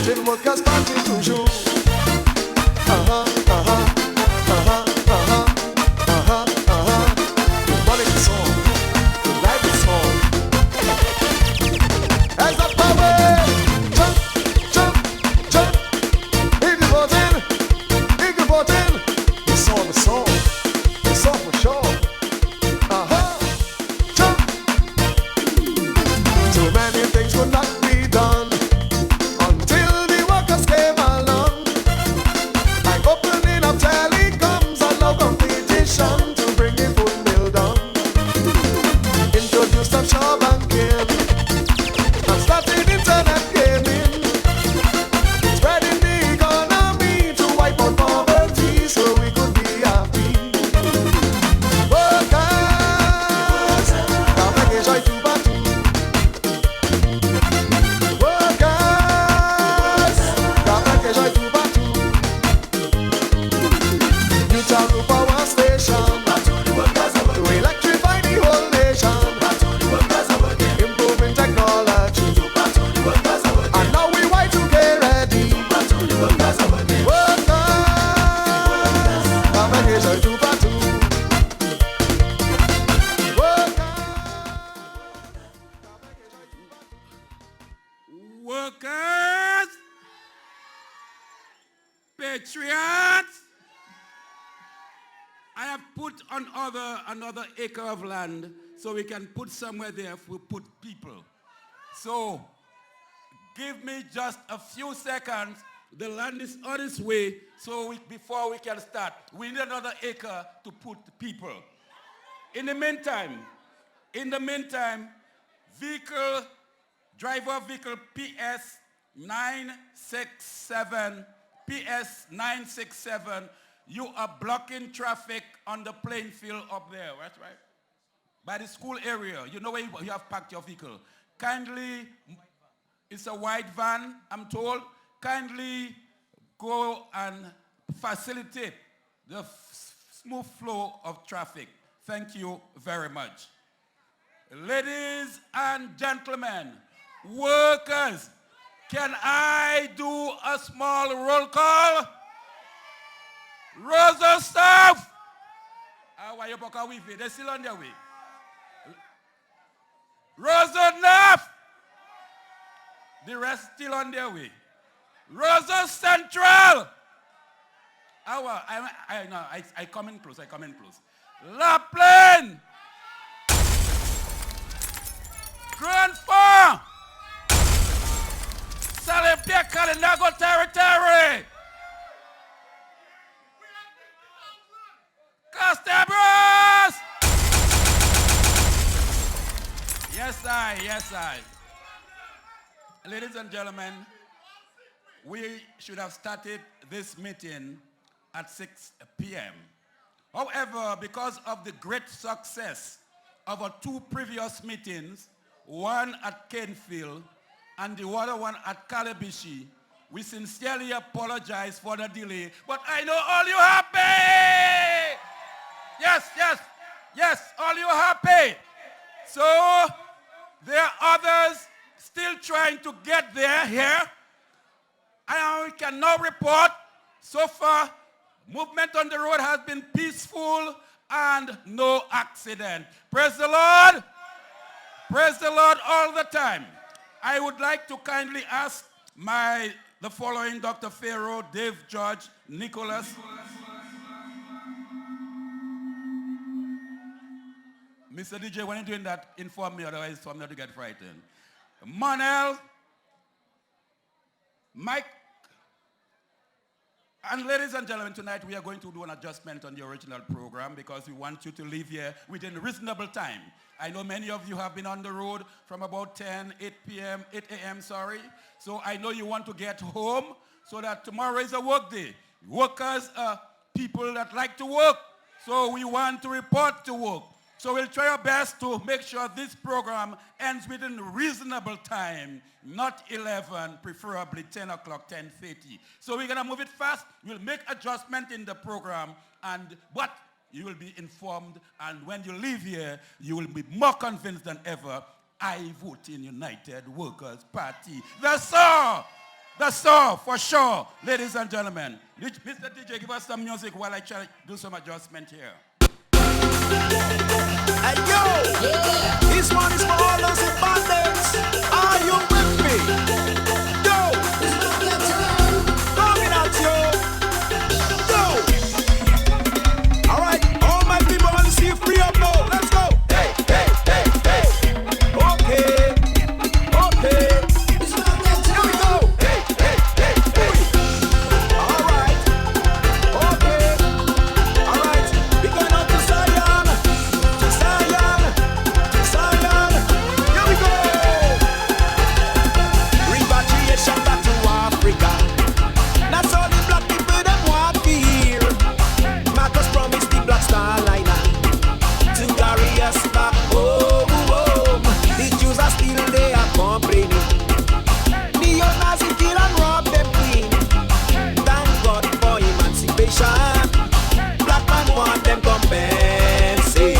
Imagine workers panting to show. The money is on, the life is on. As the power, jump, jump, jump. If you're voting, it's on the song. It's on for sure. Jump. So many things could not be done until the workers came along. Like opening up telecoms and no competition to bring the food mill down. Introduced offshore banking and started internet gaming. Spreading the economy to wipe out poverty so we could be happy. Workers, come and enjoy to battle. Workers, come and enjoy to battle. New town power station to electrify the whole nation. Improving technology, and now we Y2K ready. Workers, come and enjoy to battle. Workers, patriots, I have put on another acre of land so we can put somewhere there if we put people. So give me just a few seconds. The land is on its way, so before we can start, we need another acre to put people. In the meantime, driver vehicle PS967, you are blocking traffic on the playing field up there, that's right? By the school area, you know where you have parked your vehicle. Kindly, it's a white van, I'm told. Kindly go and facilitate the smooth flow of traffic. Thank you very much. Ladies and gentlemen, workers, can I do a small roll call? Rosa staff! Why you book with it? They're still on their way. Rosa North! The rest still on their way. Rosa Central! I come in close. La Plaine! Grand Fond! Saint-Pierre Calinago territory! Castabras! Yes, I. Ladies and gentlemen, we should have started this meeting at 6 p.m. However, because of the great success of our two previous meetings, one at Canefield and the other one at Calabishi, we sincerely apologize for the delay, but I know all you happy! Yes, all you happy. So, there are others still trying to get there here. And we can now report, so far, movement on the road has been peaceful and no accident. Praise the Lord. Praise the Lord all the time. I would like to kindly ask the following: Dr. Pharaoh, Dave George, Nicholas. Mr. DJ, when you're doing that, inform me, otherwise I'm not to get frightened. Monel, Mike, and ladies and gentlemen, tonight we are going to do an adjustment on the original program because we want you to leave here within reasonable time. I know many of you have been on the road from about 8 a.m., So I know you want to get home so that tomorrow is a work day. Workers are people that like to work, so we want to report to work. So we'll try our best to make sure this program ends within reasonable time, not 11, preferably 10 o'clock, 10:30. So we're going to move it fast. We'll make adjustment in the program, but you will be informed, and when you leave here, you will be more convinced than ever. I vote in United Workers Party. That's all. That's all, for sure. Ladies and gentlemen, Mr. DJ, give us some music while I try to do some adjustment here. Hey, yo! Yeah. This one is for all those abundance. Are you with me? Yo! It's not your turn. Coming at you. Go! All right, all my people, I want to see you free up now. Let's go. Hey, hey, hey, hey. Okay. Okay. It's not your turn. Here we go. Hey, hey, hey, hey. All right. Okay. All right. We're going out to Zion. To Zion. To Zion. Here we go. Repatriation back to Africa. That's all the black people them want to hear. Marcus promised the Black Star Liner to carry us back home. The Jews are still there complaining. Neo-Nazi kill and rob them clean. Thank God for emancipation. Black man want them compensation.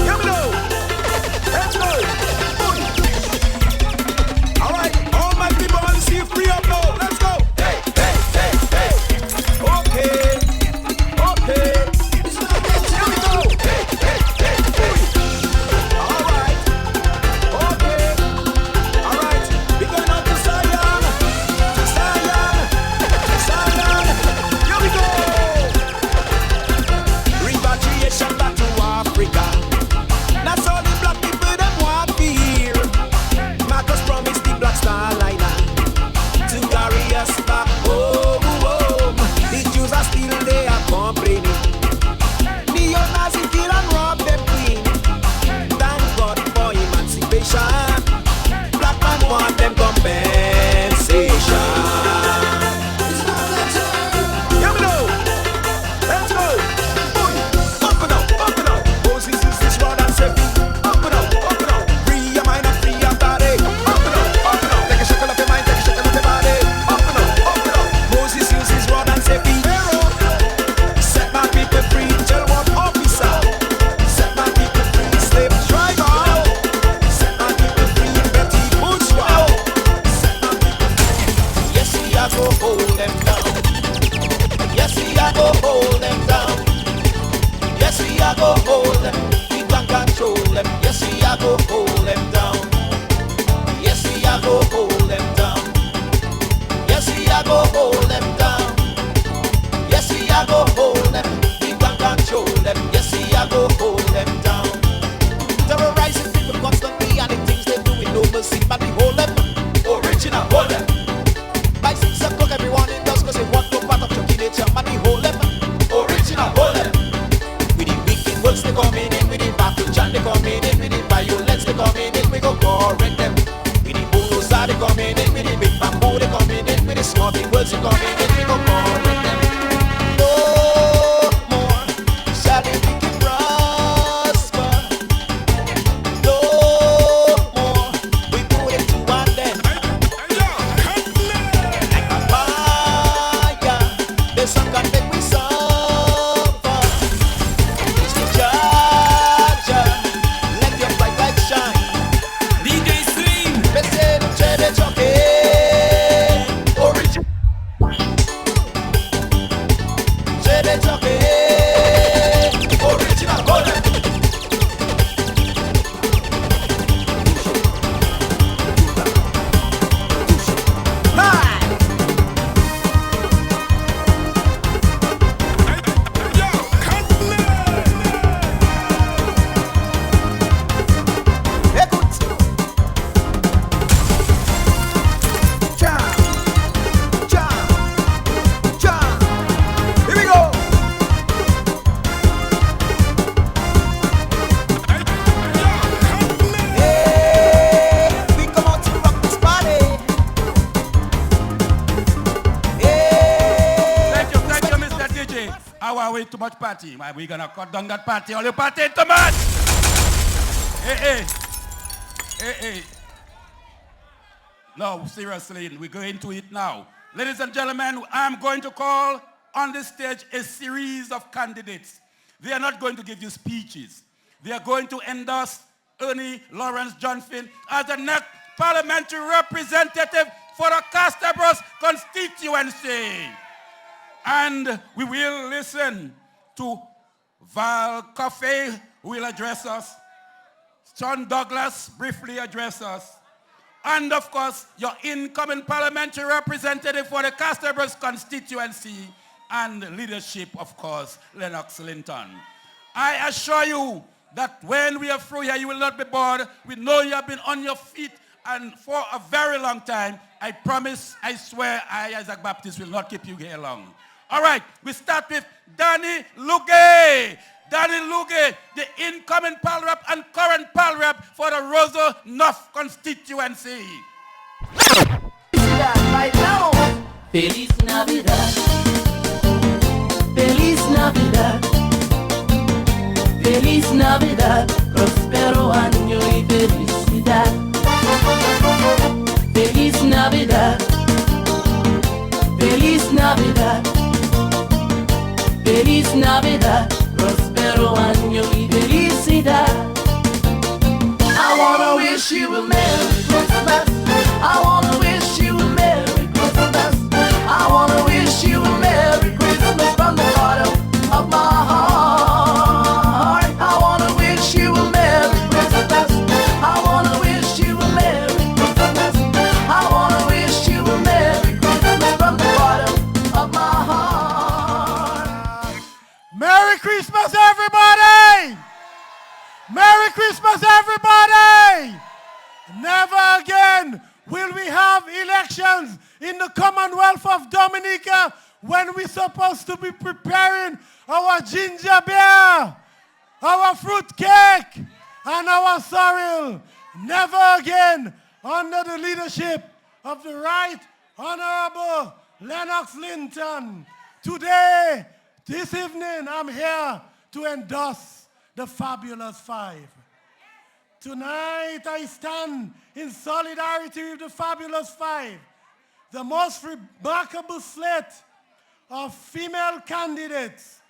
Here we go. Let's go. All right, all my people, I want to see you free up now. Let's go. Hey, hey, hey, hey. Okay. Okay. Here we go. Hey, hey, hey, hey. All right. Okay. All right. We're going out to Zion. To Zion. To Zion. Here we go. Repatriation back to Africa. That's all the black people them want to hear. Marcus promised the Black Star Liner to carry us back home. The Jews are still there complaining. Neo-Nazi kill and rob them clean. Thank God for emancipation. Black man want them compensation. Here we go. Let's go. Up and out, up and out. Moses is this rod and say up and out, up and out. Free your mind and free your body. Up and out, up and out. Take a shackle of your mind, take a shackle of your body. Up and out, up and out. Moses uses his rod and say Pharaoh, set my people free. Tell one officer, set my people free. Slave driver, set my people free. Betty bourgeois, set my people free. Yes, we are go hold them down. Yes, we are go hold them down. Yes, we are go hold them. We can control them. Yes, we are go hold them down. Yes, we are go hold them down. Yes, we are go hold them down. Yes, we are go hold them. We can control them. Yes, we are go hold them down. Terrorizing people constantly and the things they do with no mercy, but we hold them. Original hold them. By 6 o'clock every morning does cause they want no part of your nature, but we hold them. Original hold them. With the wicked words they coming in, with the package and they coming in, with the violence they coming in, we go correct them. With the bulldozer they coming in, with the big bamboo they coming in, with the snorting words they coming in, we go correct them. No more shall the wicked prosper. No more we put it to one end. Like a fire, the sun can make we suffer. It's the charger, let your bright light shine. DJ Slim. Pensez c'è del gioco original. C'è del gioco original golden. Écoute. Jam, jam, jam. Here we go. Hey, we come out to rock this party. Hey. Thank you, Mr. DJ. How are we? Too much party. We're gonna cut down that party. All you party too much. Hey, hey. Hey, hey. No, seriously, we go into it now. Ladies and gentlemen, I'm going to call on this stage a series of candidates. They are not going to give you speeches. They are going to endorse Ernie Lawrence Johnson as the next parliamentary representative for the Castabros constituency. And we will listen to Val Coffey, who will address us. John Douglas briefly address us. And of course, your incoming parliamentary representative for the Castabros constituency and leadership, of course, Lennox Linton. I assure you that when we are through here, you will not be bored. We know you have been on your feet and for a very long time. I promise, I swear, I, Isaac Baptist, will not keep you here long. All right, we start with Danny Luge. Danny Luge, the incoming Pal Rep and current Pal Rep for the Roseau North constituency. Feliz Navidad, Feliz Navidad, Feliz Navidad, próspero año y felicidad. Feliz Navidad, Feliz Navidad, Feliz Navidad, próspero año y felicidad. I wanna wish you a Merry Christmas. I wanna wish you a Merry Christmas. I wanna wish you a Merry Christmas from the bottom of my heart. I wanna wish you a Merry Christmas. I wanna wish you a Merry Christmas. I wanna wish you a Merry Christmas from the bottom of my heart. Merry Christmas, everybody! Merry Christmas, everybody! Never again will we have elections in the Commonwealth of Dominica when we're supposed to be preparing our ginger beer, our fruit cake, and our sorrel. Never again under the leadership of the Right Honorable Lennox Linton. Today, this evening, I'm here to endorse the Fabulous Five. Tonight, I stand in solidarity with the Fabulous Five, the most remarkable slate of female candidates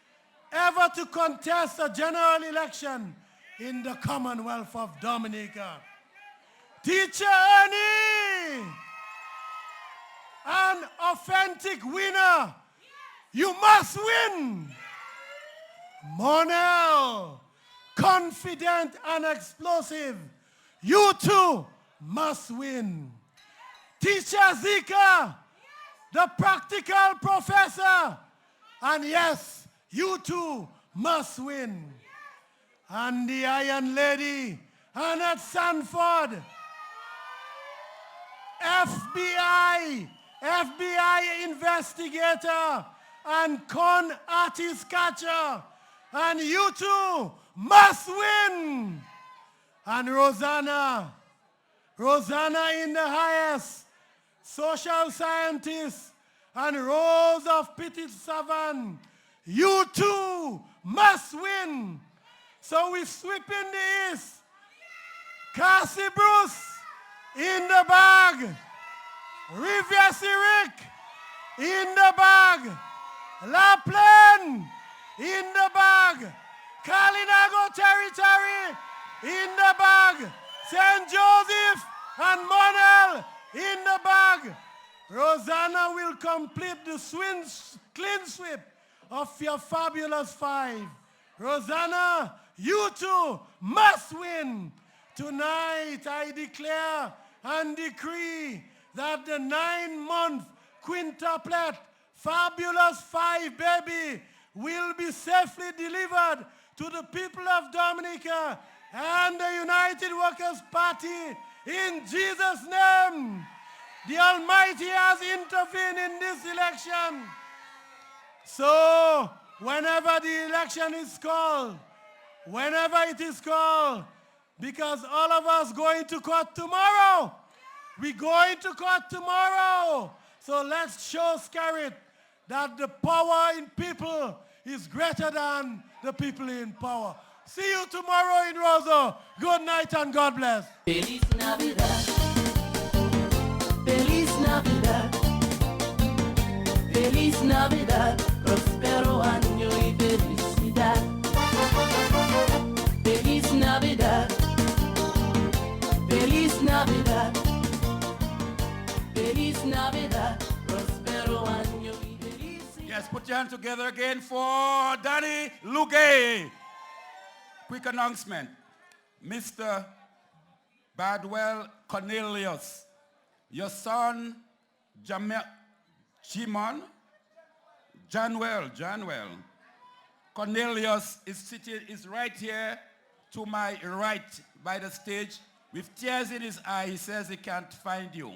ever to contest a general election in the Commonwealth of Dominica. Teacher Ernie, an authentic winner. You must win. Monel, confident and explosive. You too must win. Teacher Zika, the practical professor. And yes, you too must win. And the Iron Lady, Annette Sanford, FBI investigator and con artist catcher. And you too must win. And Rosanna in the highest, social scientist and Rose of Petit Savan. You too must win. So we sweep in the east. Cassie Bruce in the bag. Rivière Rick in the bag. La Plaine in the bag. Kalinago Territory in the bag. St. Joseph and Monel in the bag. Rosanna will complete the clean sweep of your Fabulous Five. Rosanna, you too must win. Tonight I declare and decree that the 9-month quintuplet Fabulous Five baby will be safely delivered to the people of Dominica and the United Workers' Party in Jesus' name. The Almighty has intervened in this election. So, whenever the election is called, whenever it is called, because all of us going to court tomorrow. We're going to court tomorrow. So let's show Scarrett that the power in people is greater than the people in power. See you tomorrow in Roseau. Good night and God bless. Feliz Navidad, Feliz Navidad, Feliz Navidad, próspero año y felicidad. Feliz Navidad, Feliz Navidad, feliz Navidad, prospero año y felicidad. Yes, put your hand together again for Danny Lugay. Quick announcement. Mr. Badwell Cornelius, your son, Janwell Cornelius is right here to my right by the stage. With tears in his eye, he says he can't find you.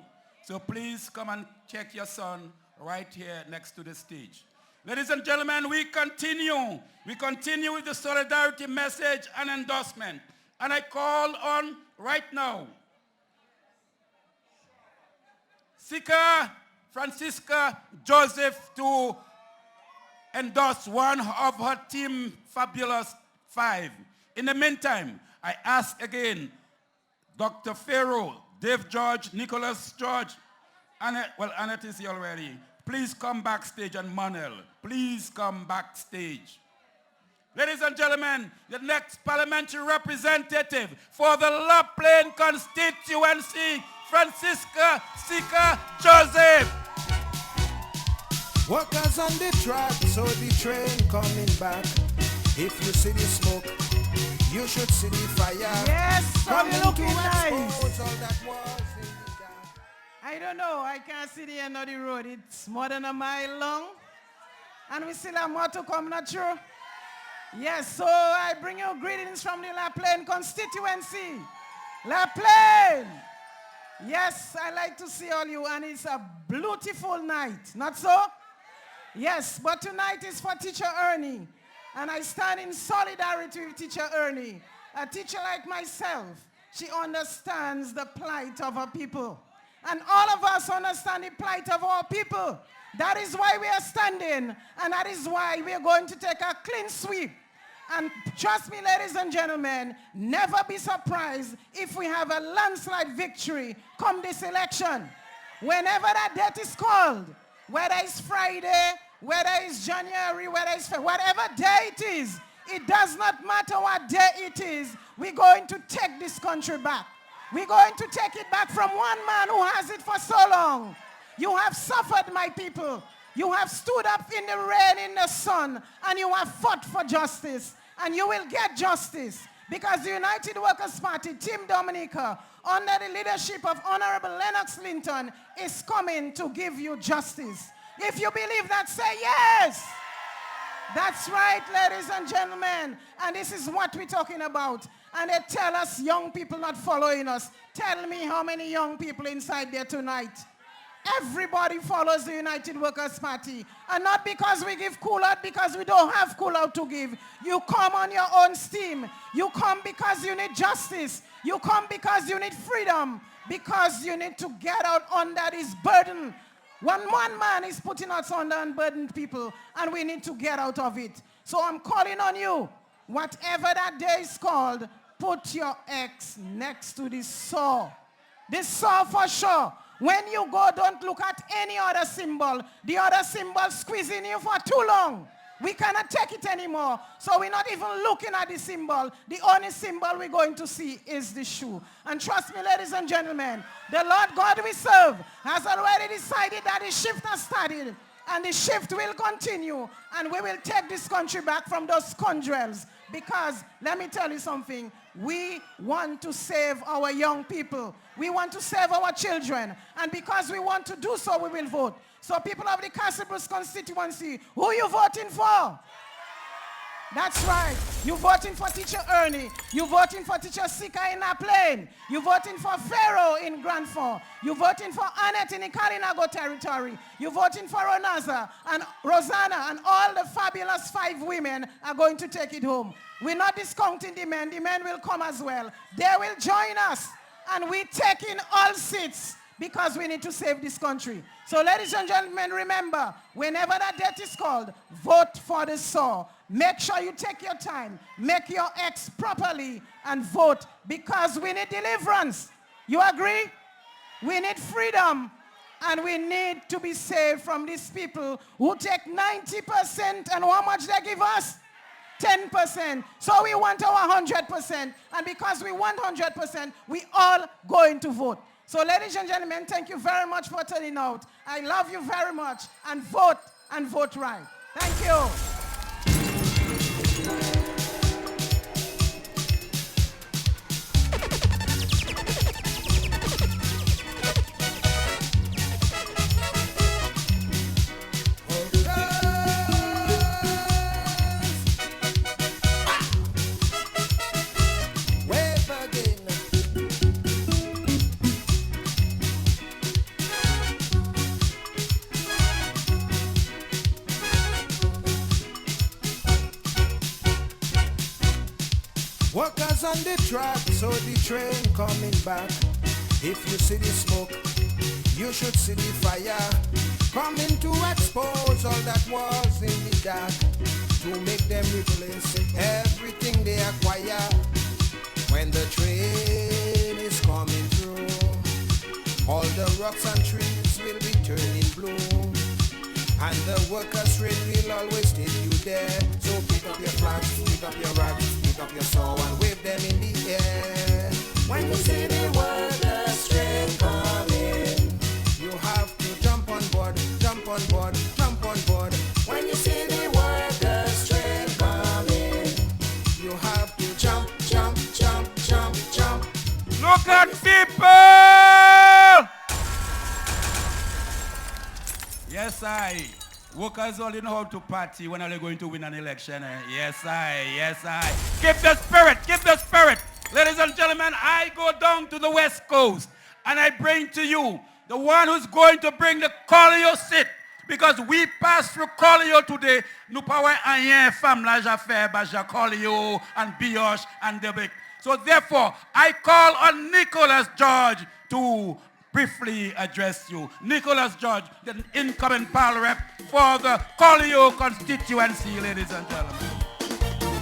So please come and check your son right here next to the stage. Ladies and gentlemen, we continue. We continue with the solidarity message and endorsement. And I call on right now Sika Francisca Joseph to endorse one of her team Fabulous 5. In the meantime, I ask again Dr. Pharaoh, Dave George, Nicholas George, Annette is here already. Please come backstage, and Manuel, please come backstage. Ladies and gentlemen, the next parliamentary representative for the La Plaine constituency, Francisca Sika Joseph. Workers on the track, so the train coming back. If you see the smoke, you should see the fire. Yes, so you're looking nice. All that was in the dark. I don't know, I can't see the end of the road. It's more than a mile long. And we still have more to come, not true? Yes, so I bring you greetings from the La Plaine constituency. La Plaine! Yes, I like to see all you, and it's a beautiful night, not so? Yes, but tonight is for Teacher Ernie, and I stand in solidarity with Teacher Ernie. A teacher like myself, she understands the plight of her people. And all of us understand the plight of our people. That is why we are standing, and that is why we are going to take a clean sweep. And trust me, ladies and gentlemen, never be surprised if we have a landslide victory come this election. Whenever that date is called, whether it's Friday, whether it's January, whether it's whatever day it is, it does not matter what day it is, we're going to take this country back. We're going to take it back from one man who has it for so long. You have suffered, my people. You have stood up in the rain, in the sun, and you have fought for justice. And you will get justice because the United Workers' Party, Team Dominica, under the leadership of Honorable Lennox Linton, is coming to give you justice. If you believe that, say yes. That's right, ladies and gentlemen. And this is what we're talking about. And they tell us young people not following us. Tell me how many young people inside there tonight. Everybody follows the United Workers' Party. And not because we give cool-out, because we don't have cool-out to give. You come on your own steam. You come because you need justice. You come because you need freedom. Because you need to get out under this burden. One man is putting us under unburdened people, and we need to get out of it. So I'm calling on you. Whatever that day is called, put your X next to this saw. This saw for sure. When you go, don't look at any other symbol. The other symbol squeezing you for too long. We cannot take it anymore. So we're not even looking at the symbol. The only symbol we're going to see is the shoe. And trust me, ladies and gentlemen, the Lord God we serve has already decided that the shift has started. And the shift will continue. And we will take this country back from those scoundrels. Because, let me tell you something, we want to save our young people. We want to save our children. And because we want to do so, we will vote. So people of the Castle Bruce constituency, who are you voting for? That's right. You're voting for Teacher Ernie. You're voting for Teacher Sika in La Plaine. You're voting for Pharaoh in Grand Fort. You're voting for Annette in the Kalinago territory. You're voting for Ronaza and Rosanna, and all the fabulous 5 women are going to take it home. We're not discounting the men. The men will come as well. They will join us. And we're taking all seats because we need to save this country. So ladies and gentlemen, remember, whenever that date is called, vote for the saw. Make sure you take your time, make your X properly, and vote because we need deliverance. You agree? We need freedom, and we need to be saved from these people who take 90%, and how much they give us? 10%. So we want our 100%, and because we want 100%, we all going to vote. So ladies and gentlemen, thank you very much for turning out. I love you very much. And vote right. Thank you. Workers on the track, so the train coming back. If you see the smoke, you should see the fire. Coming to expose all that was in the dark, to make them replace everything they acquire. When the train is coming through, all the rocks and trees will be turning blue, and the workers' rate will always take you there. So pick up your flags, pick up your rags, pick up your saw and wave them in the air. When you see the workers' train coming, you have to jump on board, jump on board, jump on board. When you see the workers' train coming, you have to jump, jump, jump, jump, jump. Look at people! Yes, I. Workers only know how to party when are they going to win an election. Yes, I. Keep the spirit, keep the spirit. Ladies and gentlemen, I go down to the West Coast and I bring to you the one who's going to bring the Collier seat. Because we pass through Collier today. Nous pas rien femme la faire baja Collier and Bioche and Debec. So therefore, I call on Nicholas George to briefly address you. Nicholas George, the incoming power rep for the Collier constituency, ladies and gentlemen.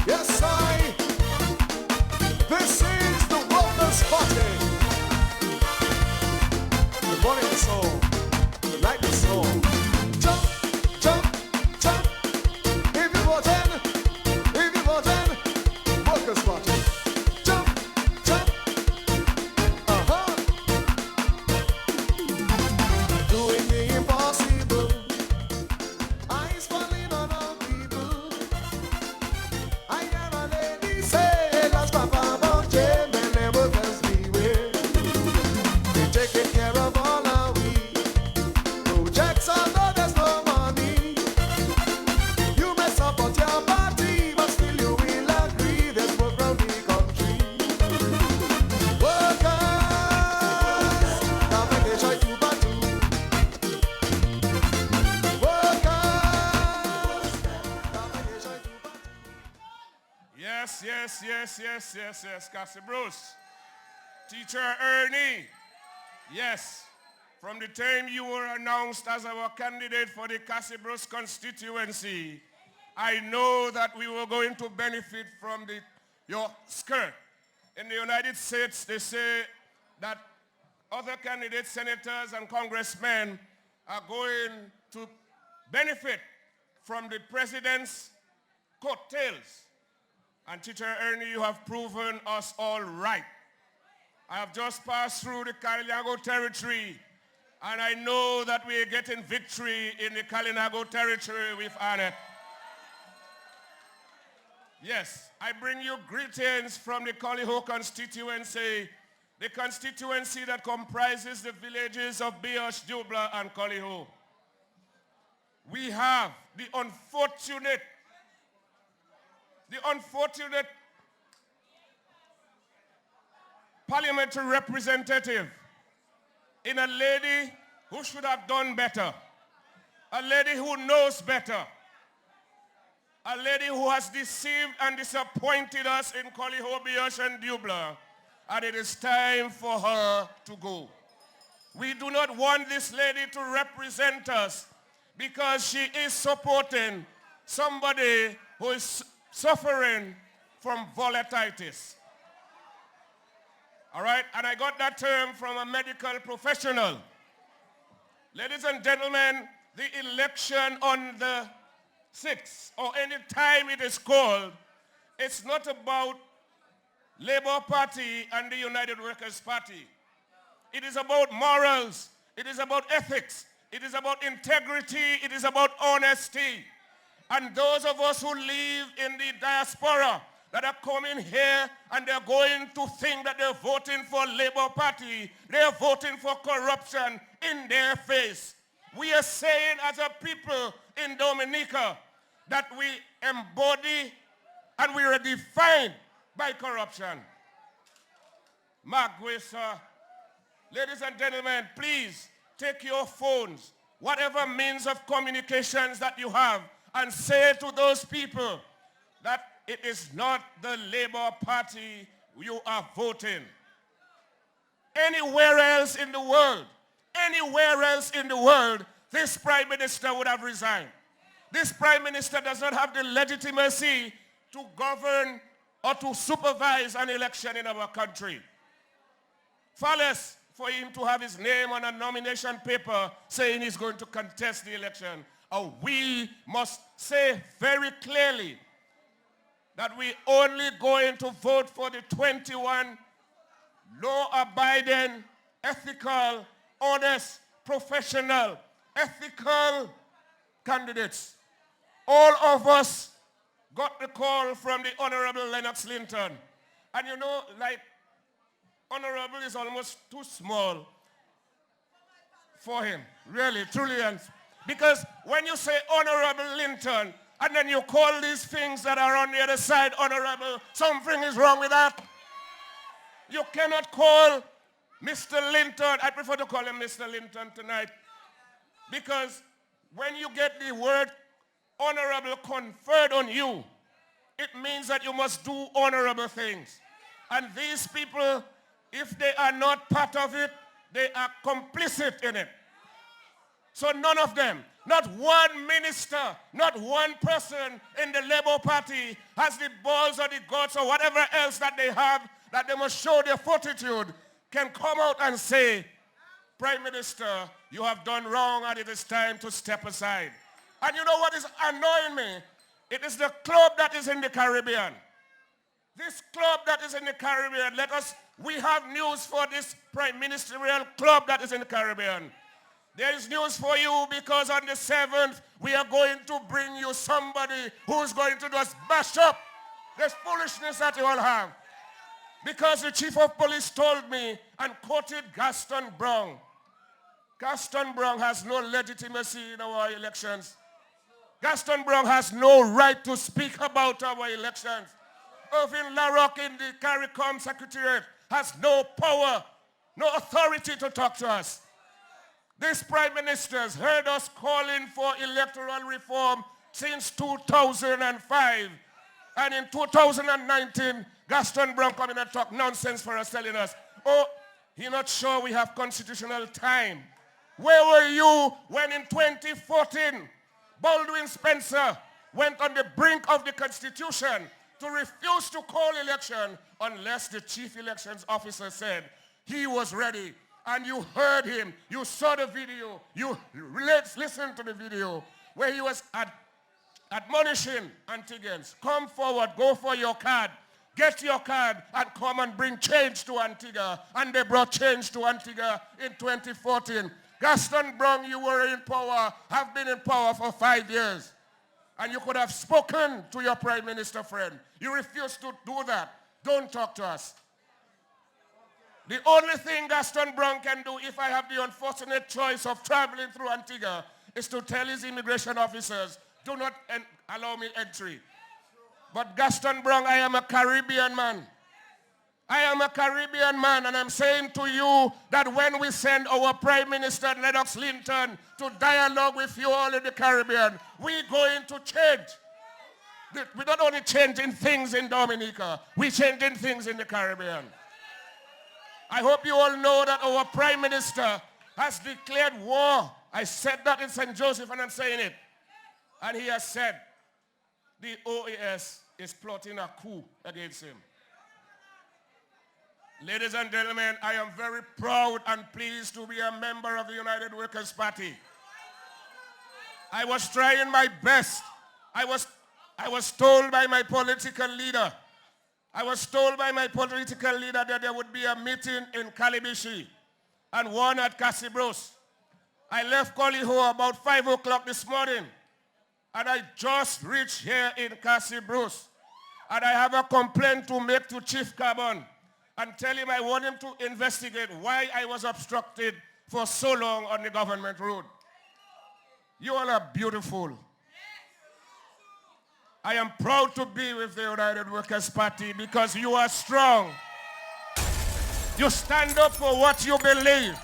Yes, I. This is the Workers' Party. The morning song, like the song. Jump, jump, jump. If you voting, Workers' Party. Jump, jump. Doing the impossible. Eyes falling on all people. I am a lady, say, las papa bonche, men the workers beware. They taking care of all our we. Projects although there's no money. You may support your party, but still you will agree there's work around the country. Workers, now make a choice to battle. Workers, now make a choice to battle. Yes, Cassie Bruce. Teacher Ernie. Yes. From the time you were announced as our candidate for the Cassie Bruce constituency, I know that we were going to benefit from your skirt. In the United States, they say that other candidates, senators, and congressmen are going to benefit from the president's coattails. And Teacher Ernie, you have proven us all right. I have just passed through the Kalinago territory, and I know that we are getting victory in the Kalinago territory with honor. Yes, I bring you greetings from the Collier constituency, the constituency that comprises the villages of Bioche, Dubla, and Collier. We have the unfortunate parliamentary representative in a lady who should have done better, a lady who knows better, a lady who has deceived and disappointed us in Collier, Bioche, and Dubla, and it is time for her to go. We do not want this lady to represent us because she is supporting somebody who is suffering from volatilitis. All right, and I got that term from a medical professional. Ladies and gentlemen, the election on the 6th, or any time it is called, it's not about Labour Party and the United Workers' Party. It is about morals. It is about ethics. It is about integrity. It is about honesty. And those of us who live in the diaspora that are coming here and they're going to think that they're voting for Labour Party, they're voting for corruption in their face. We are saying as a people in Dominica that we embody and we are defined by corruption. Magwesa, ladies and gentlemen, please take your phones, whatever means of communications that you have, and say to those people that it is not the Labour Party you are voting. Anywhere else in the world, this Prime Minister would have resigned. This Prime Minister does not have the legitimacy to govern or to supervise an election in our country. Far less for him to have his name on a nomination paper saying he's going to contest the election. We must say very clearly that we only going to vote for the 21 law-abiding, ethical, honest, professional, ethical candidates. All of us got the call from the Honorable Lennox Linton. And you know, like, Honorable is almost too small for him, really, truly. Because when you say Honorable Linton, and then you call these things that are on the other side honorable, something is wrong with that. You cannot call Mr. Linton, I prefer to call him Mr. Linton tonight, because when you get the word honorable conferred on you, it means that you must do honorable things. And these people, if they are not part of it, they are complicit in it. So none of them, not one minister, not one person in the Labour Party has the balls or the guts or whatever else that they have, that they must show their fortitude, can come out and say, Prime Minister, you have done wrong and it is time to step aside. And you know what is annoying me? It is the club that is in the Caribbean. This club that is in the Caribbean, we have news for this Prime Ministerial club that is in the Caribbean. There is news for you because on the 7th, we are going to bring you somebody who's going to just bash up this foolishness that you all have. Because the Chief of Police told me and quoted Gaston Brown. Gaston Brown has no legitimacy in our elections. Gaston Brown has no right to speak about our elections. Irvin Larrock in the CARICOM Secretariat has no power, no authority to talk to us. These prime ministers heard us calling for electoral reform since 2005. And in 2019, Gaston Brown coming and talk nonsense for us, telling us, oh, you're not sure we have constitutional time. Where were you when in 2014, Baldwin Spencer went on the brink of the Constitution to refuse to call election unless the chief elections officer said he was ready? And you heard him, you saw the video, you listened to the video where he was admonishing Antiguans, come forward, go for your card, get your card and come and bring change to Antigua. And they brought change to Antigua in 2014. Gaston Brown, you were in power, have been in power for 5 years. And you could have spoken to your prime minister friend. You refused to do that. Don't talk to us. The only thing Gaston Brown can do if I have the unfortunate choice of traveling through Antigua is to tell his immigration officers, do not allow me entry. But Gaston Brown, I am a Caribbean man. I am a Caribbean man, and I'm saying to you that when we send our Prime Minister Lennox Linton to dialogue with you all in the Caribbean, we're going to change. We're not only changing things in Dominica, we're changing things in the Caribbean. I hope you all know that our Prime Minister has declared war. I said that in St. Joseph and I'm saying it. And he has said the OAS is plotting a coup against him. Ladies and gentlemen, I am very proud and pleased to be a member of the United Workers' Party. I was trying my best. I was told by my political leader that there would be a meeting in Kalibishi. and one at Cassibros. I left Collyho about 5 o'clock this morning, and I just reached here in Cassibros. And I have a complaint to make to Chief Carbon and tell him I want him to investigate why I was obstructed for so long on the government road. You all are beautiful. I am proud to be with the United Workers' Party because you are strong. You stand up for what you believe.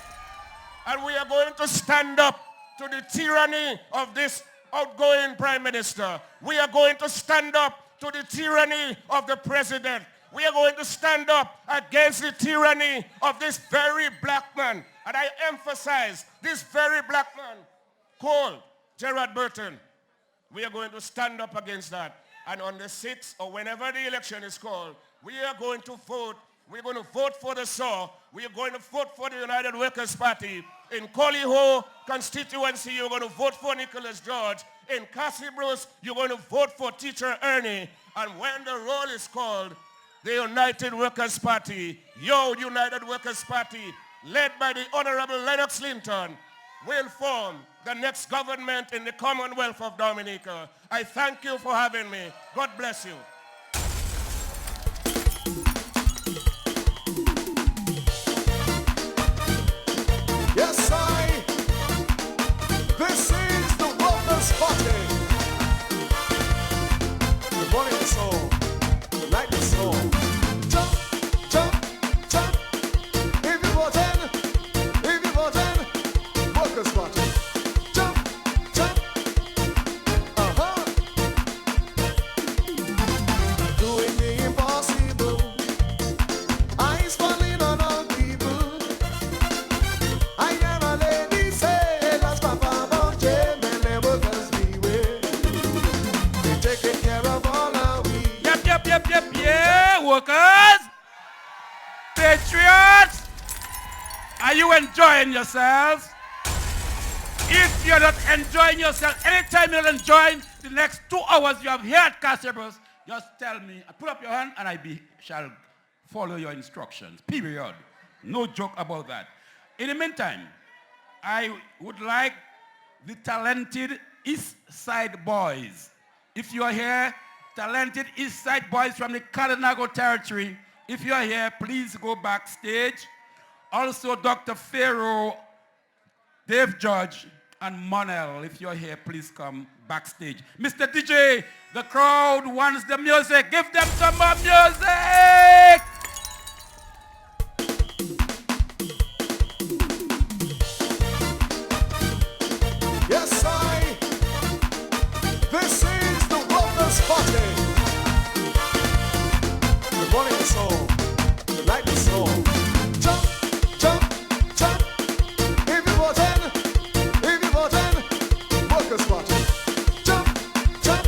And we are going to stand up to the tyranny of this outgoing Prime Minister. We are going to stand up to the tyranny of the President. We are going to stand up against the tyranny of this very black man. And I emphasize this very black man called Gerard Burton. We are going to stand up against that. And on the 6th or whenever the election is called, we are going to vote. We're going to vote for the SAW. We are going to vote for the United Workers' Party. In Collyho constituency, you're going to vote for Nicholas George. In Cassibros, you're going to vote for Teacher Ernie. And when the roll is called, the United Workers' Party, your United Workers' Party, led by the Honorable Lennox Linton, will form the next government in the Commonwealth of Dominica. I thank you for having me. God bless you. Yes, this is the Workers' Party. Good morning, soul. Like the soul. Jump, jump, jump. If you're voting, Workers' Party. Jump, jump. Doing the impossible. Eyes falling on all people. I hear a lady say, "Las papa bonche, men the workers beware. They taking care of all our we." Yeah, workers, patriots, are you enjoying yourselves? If you're not enjoying yourself, anytime you're enjoying the next 2 hours you have here at Cassibros, just tell me, put up your hand and I shall follow your instructions, period. No joke about that. In the meantime, I would like the talented East Side Boys. If you are here, talented East Side Boys from the Kalinago territory, if you are here, please go backstage. Also, Dr. Pharaoh, Dave Judge, and Monel, if you're here, please come backstage. Mr. DJ, the crowd wants the music. Give them some more music! Yes, this is the Workers' Party. Good morning, soul. Like the soul. Jump, jump, jump. If you're voting, Workers' Party. Jump, jump.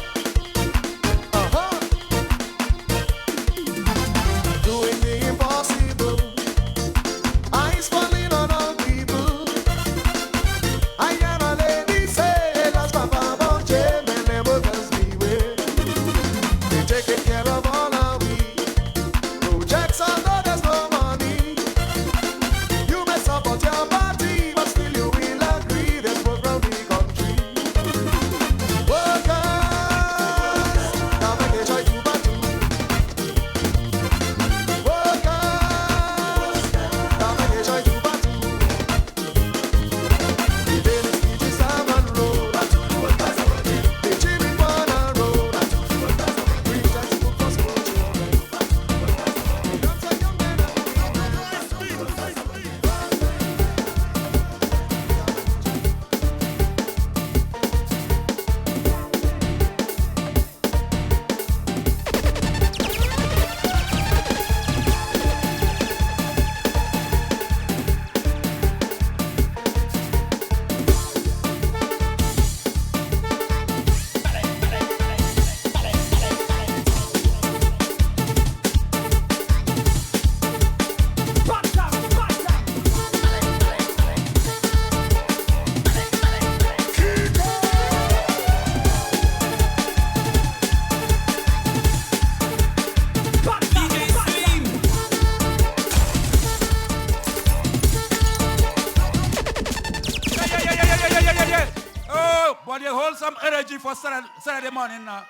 But you hold some energy for Saturday morning now.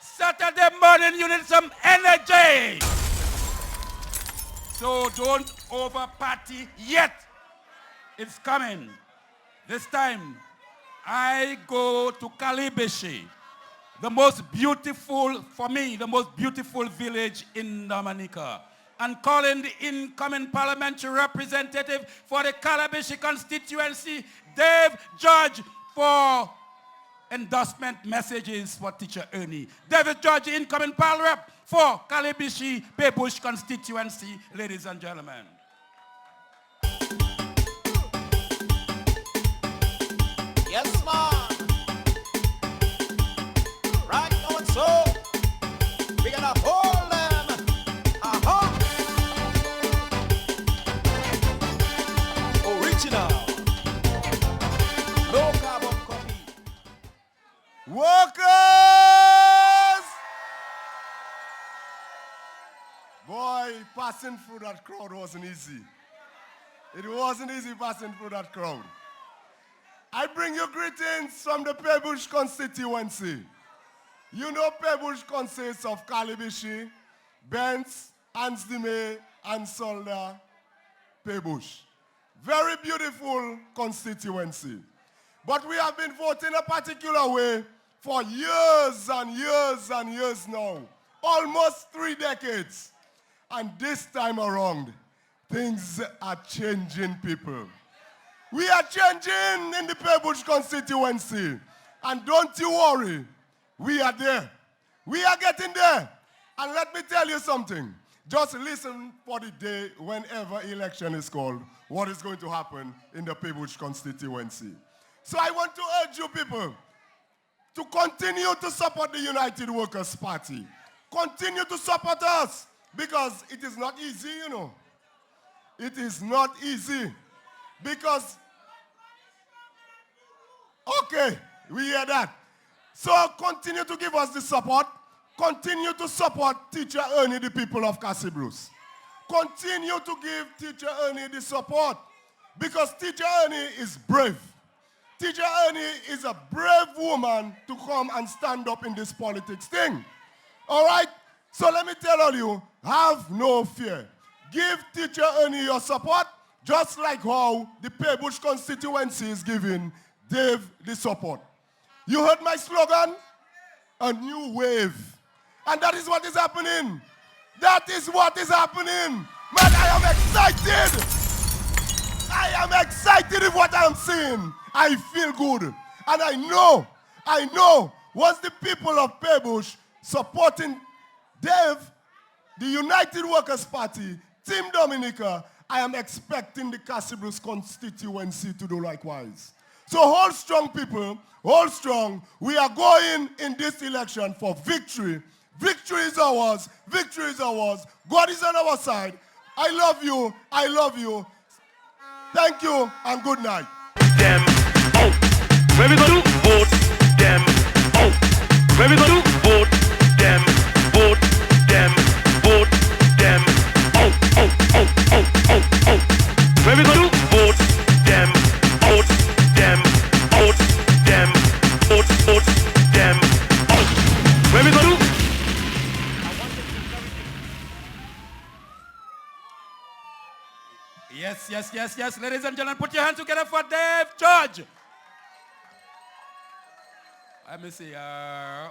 Saturday morning, you need some energy. So don't over party yet. It's coming. This time, I go to Calibishi, the most beautiful, for me, the most beautiful village in Dominica, and calling the incoming parliamentary representative for the Calibishi constituency, Dave George, for endorsement messages for Teacher Ernie. David George, incoming pal rep for Calibishi Pebush constituency, ladies and gentlemen. Yes, man. Right now and so, we're gonna hold them. Original. No carbon copy. Workers! Boy, passing through that crowd wasn't easy. It wasn't easy passing through that crowd. I bring you greetings from the Pebush constituency. You know Pebush consists of Calibishi, Bents, Ansdime, and Solda, Pebush. Very beautiful constituency. But we have been voting a particular way for years and years and years now. Almost 3 decades. And this time around, things are changing, people. We are changing in the Pebush constituency. And don't you worry, we are there. We are getting there. And let me tell you something. Just listen for the day whenever election is called, what is going to happen in the Pebush constituency. So I want to urge you people to continue to support the United Workers' Party. Continue to support us because it is not easy, you know. It is not easy. Because, okay, we hear that. So continue to give us the support. Continue to support Teacher Ernie, the people of Casibros. Continue to give Teacher Ernie the support because Teacher Ernie is brave. Teacher Ernie is a brave woman to come and stand up in this politics thing. All right? So let me tell all you, have no fear. Give Teacher Ernie your support. Just like how the Pebush constituency is giving Dave the support. You heard my slogan? A new wave. And that is what is happening. That is what is happening. Man, I am excited. I am excited with what I am seeing. I feel good. And I know, once the people of Pebush supporting Dave, the United Workers' Party, Team Dominica, I am expecting the Casibros constituency to do likewise. So hold strong, people. Hold strong. We are going in this election for victory. Victory is ours. Victory is ours. God is on our side. I love you. I love you. Thank you and good night. Them out. Where we gonna do? Vote them out. Where we gonna do? Vote them. Vote them. Vote them out. Out. Out. Out. Out. Out. Where we gonna do? Vote them out. Them out. Them out. Out. Them out. Where we gonna do? Yes, yes, yes, yes. Ladies and gentlemen, put your hands together for Dave George. Let me see. I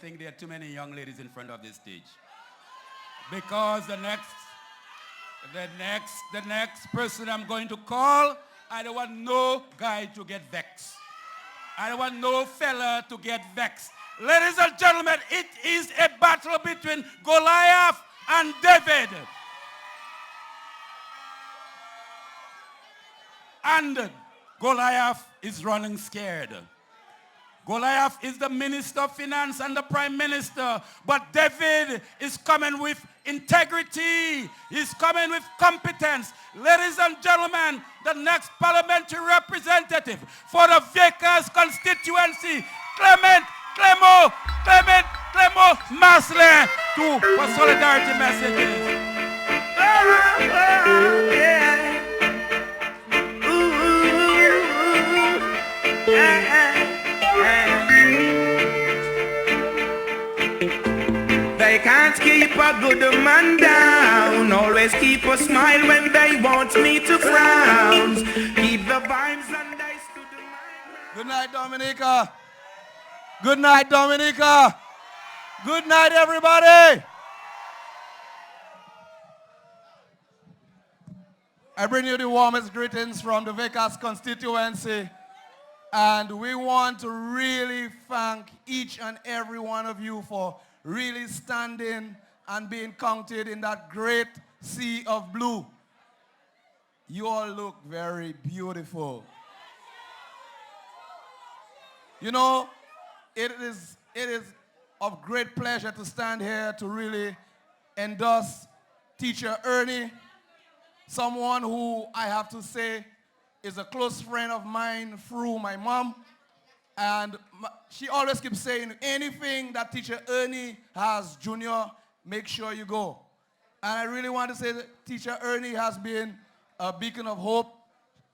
think there are too many young ladies in front of this stage. Because the next person I'm going to call, I don't want no guy to get vexed. I don't want no fella to get vexed. Ladies and gentlemen, it is a battle between Goliath and David. And Goliath is running scared. Goliath is the Minister of Finance and the Prime Minister. But David is coming with integrity. He's coming with competence. Ladies and gentlemen, the next parliamentary representative for the Vickers constituency, Clement Masley, for solidarity messages. can't keep a good man down. Always keep a smile when they want me to frown. Keep the vibes and I stood in my... Good night, Dominica. Good night, Dominica. Good night, everybody. I bring you the warmest greetings from the Vickers constituency. And we want to really thank each and every one of you for really standing and being counted in that great sea of blue. You all look very beautiful. You know, it is of great pleasure to stand here to really endorse Teacher Ernie, someone who I have to say is a close friend of mine through my mom. And she always keeps saying, anything that Teacher Ernie has, Junior, make sure you go. And I really want to say that Teacher Ernie has been a beacon of hope.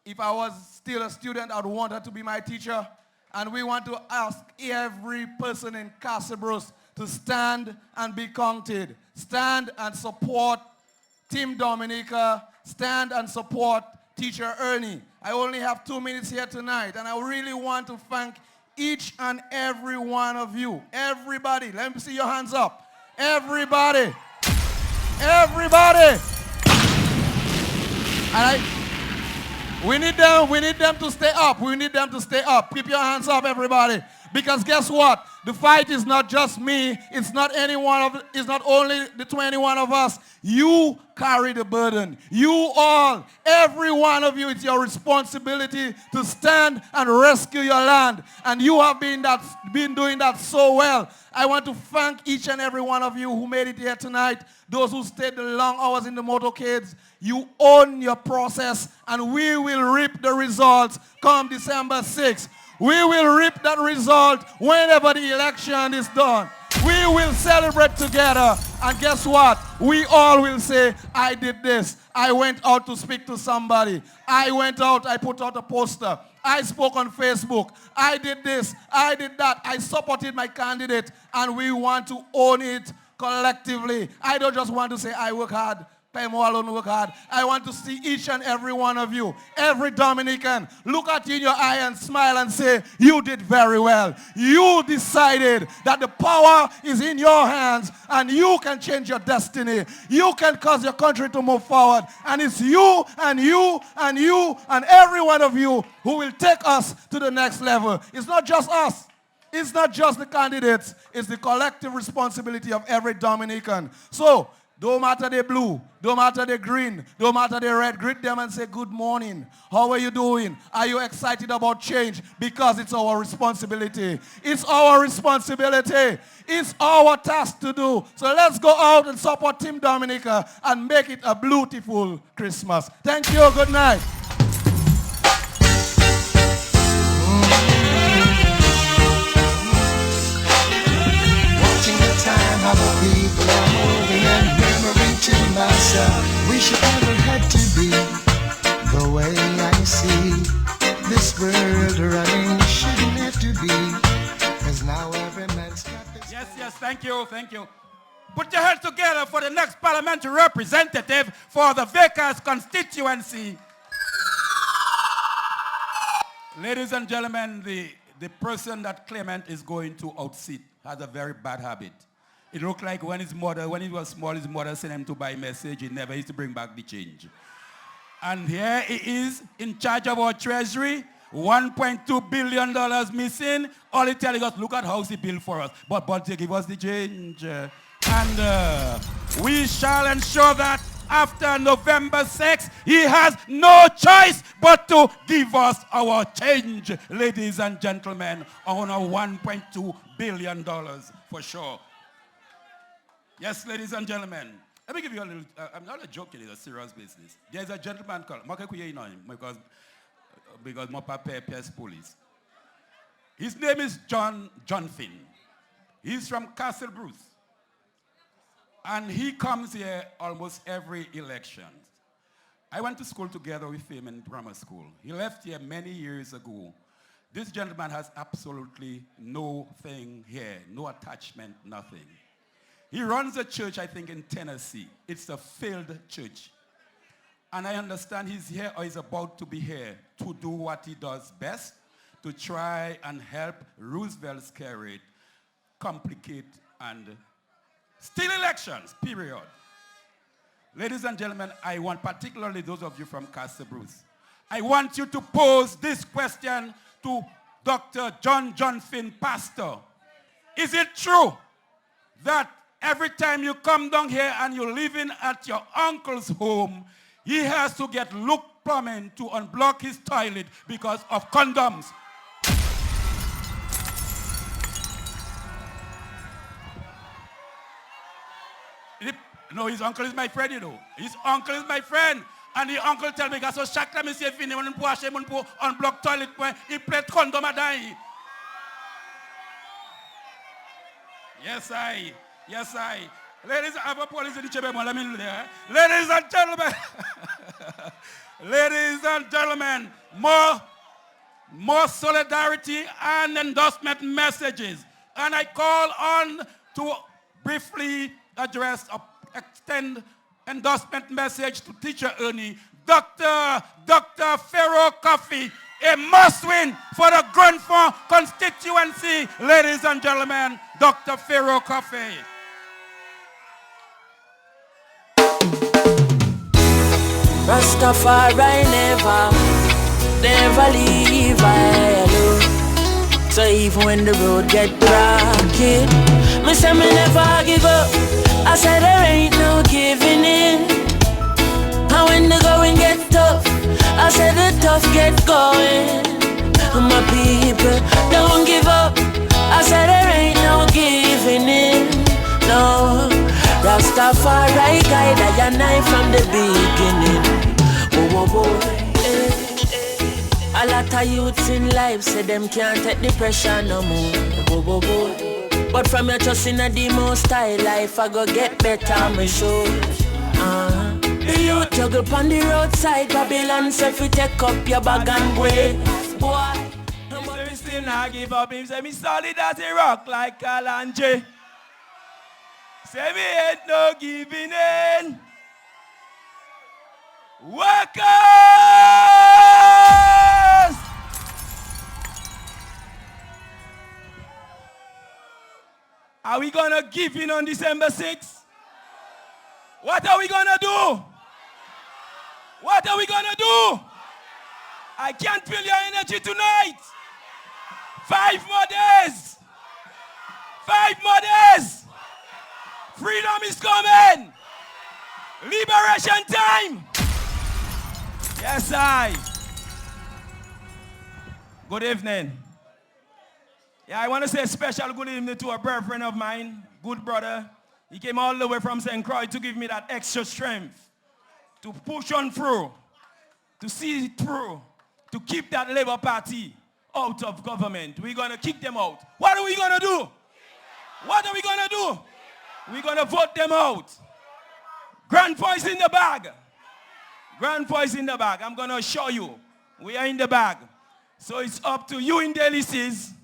If I was still a student, I'd want her to be my teacher. And we want to ask every person in Casabros to stand and be counted. Stand and support Team Dominica. Stand and support Teacher Ernie. I only have 2 minutes here tonight, and I really want to thank each and every one of you. Everybody, let me see your hands up. Everybody. Everybody. And we need them to stay up. We need them to stay up. Keep your hands up, everybody. Because guess what? The fight is not just me. It's not it's not only the 21 of us. You carry the burden. You all, every one of you, it's your responsibility to stand and rescue your land. And you have been doing that so well. I want to thank each and every one of you who made it here tonight. Those who stayed the long hours in the motorcades. You own your process, and we will reap the results come December 6th. We will reap that result whenever the election is done. We will celebrate together. And guess what? We all will say, I did this. I went out to speak to somebody. I went out, I put out a poster. I spoke on Facebook. I did this. I did that. I supported my candidate. And we want to own it collectively. I don't just want to say, I work hard. Work hard. I want to see each and every one of you, every Dominican, look at you in your eye and smile and say, you did very well. You decided that the power is in your hands and you can change your destiny. You can cause your country to move forward. And it's you and you and you and every one of you who will take us to the next level. It's not just us. It's not just the candidates. It's the collective responsibility of every Dominican. So, don't matter the blue, don't matter the green, don't matter the red, greet them and say, good morning. How are you doing? Are you excited about change? Because it's our responsibility. It's our responsibility. It's our task to do. So let's go out and support Team Dominica and make it a beautiful Christmas. Thank you. Good night. Watching the time, how the people are moving and to myself, wish it never had to be the way I see this world running. Shouldn't have to be, cause now every man's got this. Yes, thank you. Put your hands together for the next parliamentary representative for the Vickers constituency. Ladies and gentlemen, the person that Clement is going to outseat has a very bad habit. It looked like when he was small, his mother sent him to buy a message. He never used to bring back the change. And here he is in charge of our treasury, $1.2 billion missing. All he telling us, look at how he built for us. But they give us the change. And we shall ensure that after November 6th, he has no choice but to give us our change, ladies and gentlemen, on our $1.2 billion for sure. Yes, ladies and gentlemen. Let me give you a little, I'm not joking, it's a serious business. There's a gentleman called, because my papa pays police. His name is John Finn. He's from Castle Bruce. And he comes here almost every election. I went to school together with him in grammar school. He left here many years ago. This gentleman has absolutely no thing here, no attachment, nothing. He runs a church, I think, in Tennessee. It's a failed church. And I understand he's here or he's about to be here to do what he does best, to try and help Roosevelt's carrot complicate and steal elections, period. Ladies and gentlemen, I want, particularly those of you from Castle Bruce, I want you to pose this question to Dr. John Finn, pastor. Is it true that every time you come down here and you're living at your uncle's home, he has to get Luke Plumbing to unblock his toilet because of condoms? No, his uncle is my friend, you know. His uncle is my friend. And the uncle tell me, so chaque time he say, "Fini, on pour acheter, on pour unblock toilet, he play condom à die." Yes, I. Ladies, I have a police in the chamber. Let me do that. Ladies and gentlemen, ladies and gentlemen, more solidarity and endorsement messages. And I call on to briefly address, extend endorsement message to Teacher Ernie, Dr. Pharaoh Coffey, a must-win for the Grand Fond constituency. Ladies and gentlemen, Dr. Pharaoh Coffey. Rastafari never leave I alone. So even when the road get rocky, me say me never give up. I said there ain't no giving in. And when the going get tough, I said the tough get going. My people don't give up. I said there ain't no giving in. No, Rastafari guide I and I from the beginning. A lot of youths in life say them can't take the pressure no more. But from your trust in the most high life, I go get better, me sure. The youth juggle on the roadside, Babylon say if you take up your bag and way. Boy, but me still not give up. Him say me solid as a rock like Kalanje. Say me ain't no giving in. Workers! Are we gonna give in on December 6th? What are we gonna do? What are we gonna do? I can't feel your energy tonight. 5 more days. 5 more days. Freedom is coming. Liberation time. Yes, I. Good evening. Yeah, I want to say a special good evening to a brethren of mine, good brother. He came all the way from St. Croix to give me that extra strength to push on through, to see it through, to keep that Labour Party out of government. We're going to kick them out. What are we going to do? What are we going to do? We're going to vote them out. Grand voice in the bag. Grand voice in the bag. I'm going to show you. We are in the bag. So it's up to you in Delices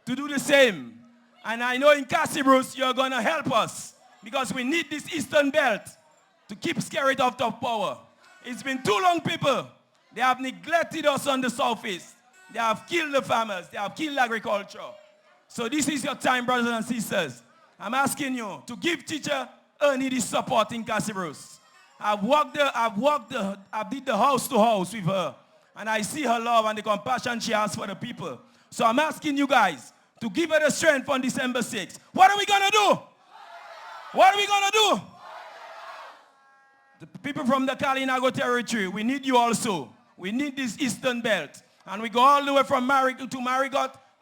to do the same. And I know in Castle Bruce you're going to help us because we need this Eastern Belt to keep Skerrit out of power. It's been too long, people. They have neglected us on the Southeast. They have killed the farmers. They have killed agriculture. So this is your time, brothers and sisters. I'm asking you to give Teacher Ernie this support in Castle Bruce. I've did the house to house with her. And I see her love and the compassion she has for the people. So I'm asking you guys to give her the strength on December 6th. What are we going to do? What are we going to do? The people from the Kalinago territory, we need you also. We need this Eastern Belt. And we go all the way from Marigot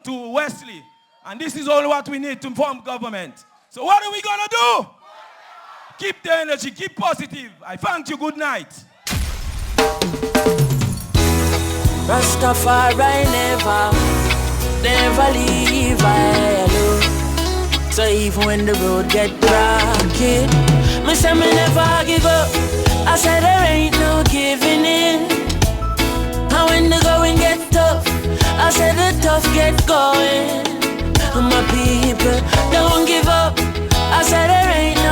to Wesley. And this is all what we need to form government. So what are we going to do? Keep the energy, keep positive. I thank you, good night. Rastafari never leave I alone. So even when the road get rocky, me say me never give up. I said there ain't no giving in. And when the going get tough, I said the tough get going. My people don't give up. I said there ain't no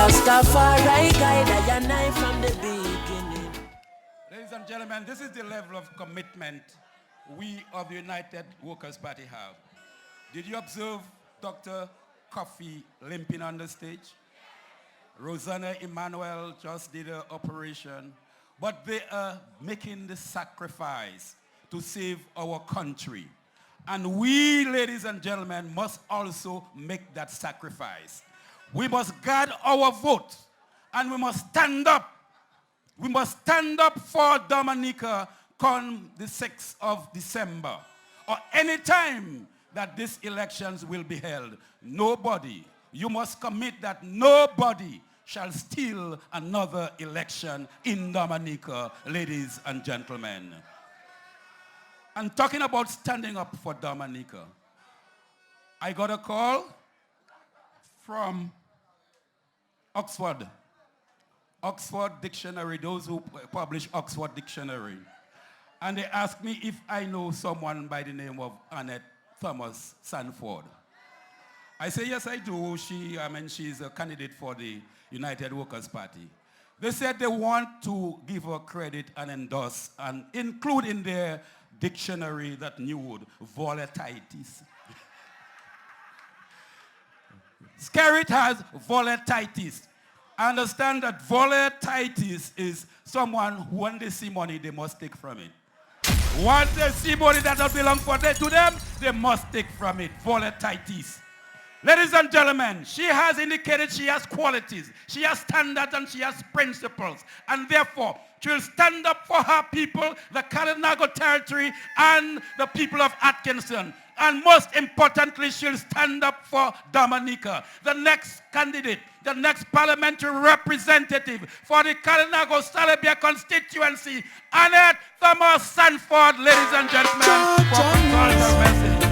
Rastafari guide I and I from the beginning. Ladies and gentlemen, this is the level of commitment we of the United Workers' Party have. Did you observe Dr. Coffee limping on the stage? Rosanna Emmanuel just did an operation, but they are making the sacrifice to save our country. And we, ladies and gentlemen, must also make that sacrifice. We must guard our vote, and we must stand up. We must stand up for Dominica come the 6th of December, or any time that these elections will be held. Nobody, you must commit that nobody shall steal another election in Dominica, ladies and gentlemen. And talking about standing up for Dominica, I got a call from Oxford Dictionary, those who publish Oxford Dictionary. And they asked me if I know someone by the name of Annette Thomas Sanford. I say, yes, I do. She's a candidate for the United Workers' Party. They said they want to give her credit and endorse and include in their dictionary that new word, volatilities. Skerrit has volatilities. I understand that volatilities is someone who, when they see money, they must take from it. Once they see money that doesn't belong to them, they must take from it. Volatilities. Ladies and gentlemen, she has indicated she has qualities, she has standards, and she has principles. And therefore, she will stand up for her people, the Kalinago territory, and the people of Atkinson. And most importantly, she'll stand up for Dominica, the next candidate, the next parliamentary representative for the Kalinago Salabia constituency, Annette Thomas Sanford, ladies and gentlemen, for the message.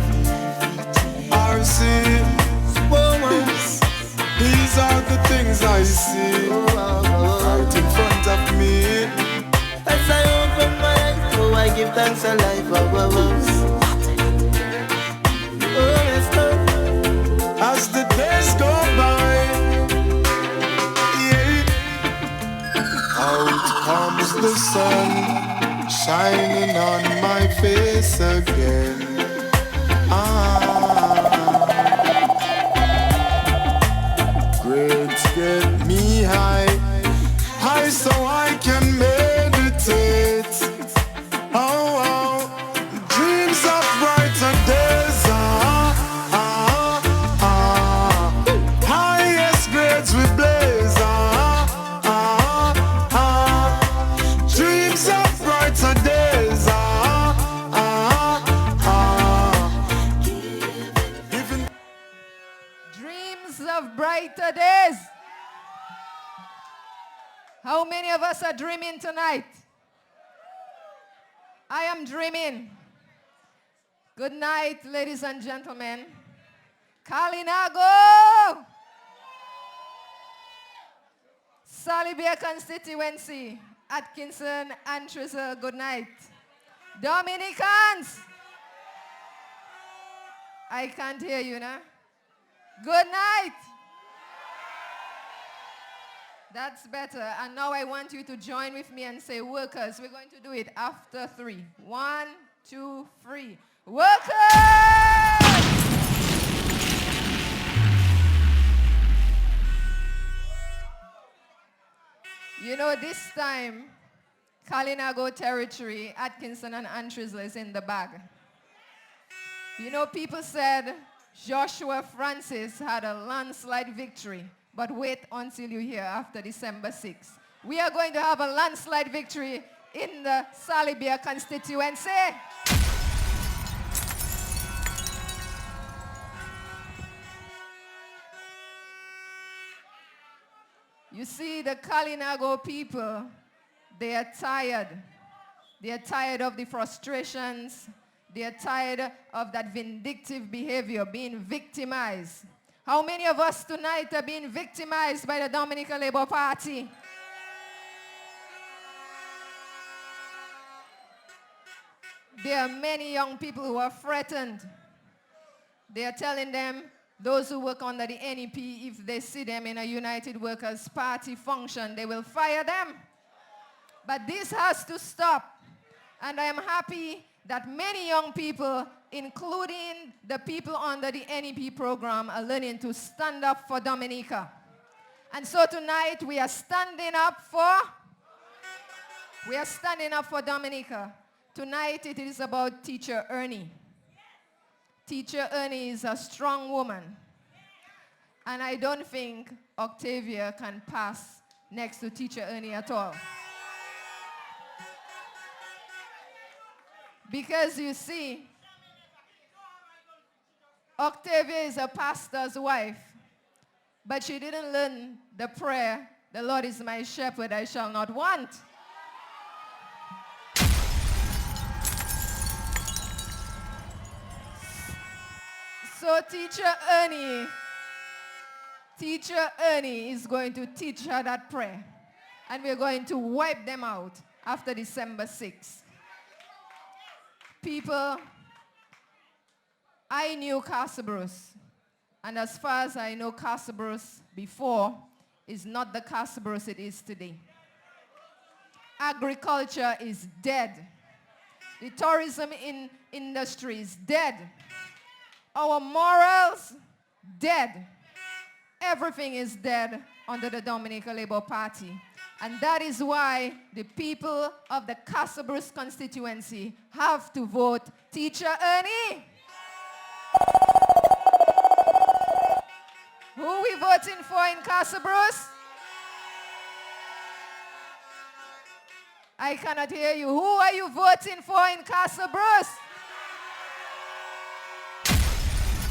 These are the things I see right in front of me. As I open my eyes, oh, I give thanks a life. As the days go by, yeah. Out comes the sun, shining on my face again. Grades get me high, high so I can meditate. Dreams of brighter days. Highest grades we blaze. Dreams of brighter days. Dreams of brighter days. How many of us are dreaming tonight? I am dreaming. Good night, ladies and gentlemen. Kalinago! Salibia constituency, Atkinson and Trizzel, good night. Dominicans! I can't hear you now. Good night! That's better. And now I want you to join with me and say, workers. We're going to do it after 3. 1, 2, 3. Workers! You know, this time, Kalinago territory, Atkinson and Antrizla is in the bag. You know, people said Joshua Francis had a landslide victory. But wait until you hear after December 6th. We are going to have a landslide victory in the Salibia constituency. You see, the Kalinago people, they are tired. They are tired of the frustrations. They are tired of that vindictive behavior, being victimized. How many of us tonight are being victimized by the Dominica Labour Party? There are many young people who are threatened. They are telling them Those who work under the NEP, if they see them in a United Workers' Party function, they will fire them. But this has to stop. And I am happy that many young people, including the people under the NEP program, are learning to stand up for Dominica. And so tonight we are standing up for Dominica. Tonight it is about Teacher Ernie. Teacher Ernie is a strong woman. And I don't think Octavia can pass next to Teacher Ernie at all. Because you see, Octavia is a pastor's wife, but she didn't learn the prayer, "The Lord is my shepherd, I shall not want." So Teacher Ernie is going to teach her that prayer. And we're going to wipe them out after December 6th. People, I knew Castle Bruce. And as far as I know, Castle Bruce before is not the Castle Bruce it is today. Agriculture is dead. The tourism industry is dead. Our morals, dead. Everything is dead under the Dominica Labour Party. And that is why the people of the Castle Bruce constituency have to vote Teacher Ernie. Who are we voting for in Castle Bruce? I cannot hear you. Who are you voting for in Castle Bruce?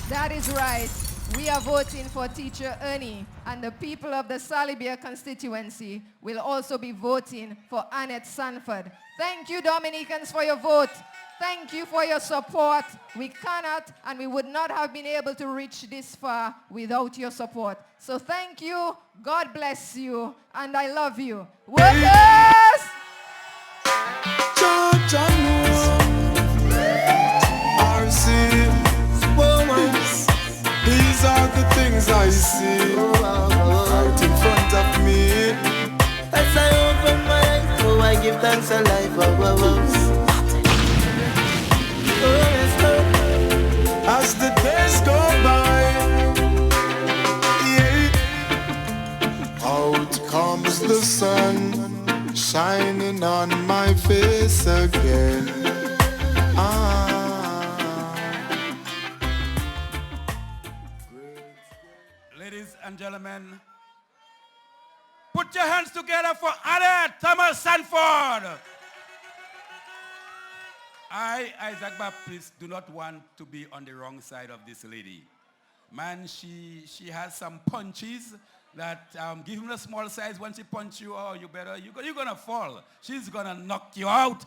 That is right. We are voting for Teacher Ernie, and the people of the Salibia constituency will also be voting for Annette Sanford. Thank you, Dominicans, for your vote. Thank you for your support. We cannot and we would not have been able to reach this far without your support. So thank you, God bless you, and I love you. Workers! These are the things I see right in front of me. As I open my eyes, oh, I give thanks to life. Yes, Lord. As the days go by, yeah. Out comes the sun, shining on my face again. Ladies and gentlemen, put your hands together for Annette Thomas Sanford. I, Isaac Baptist, do not want to be on the wrong side of this lady. Man, she has some punches that give him a small size. When she punch you, oh, you're going to fall. She's going to knock you out.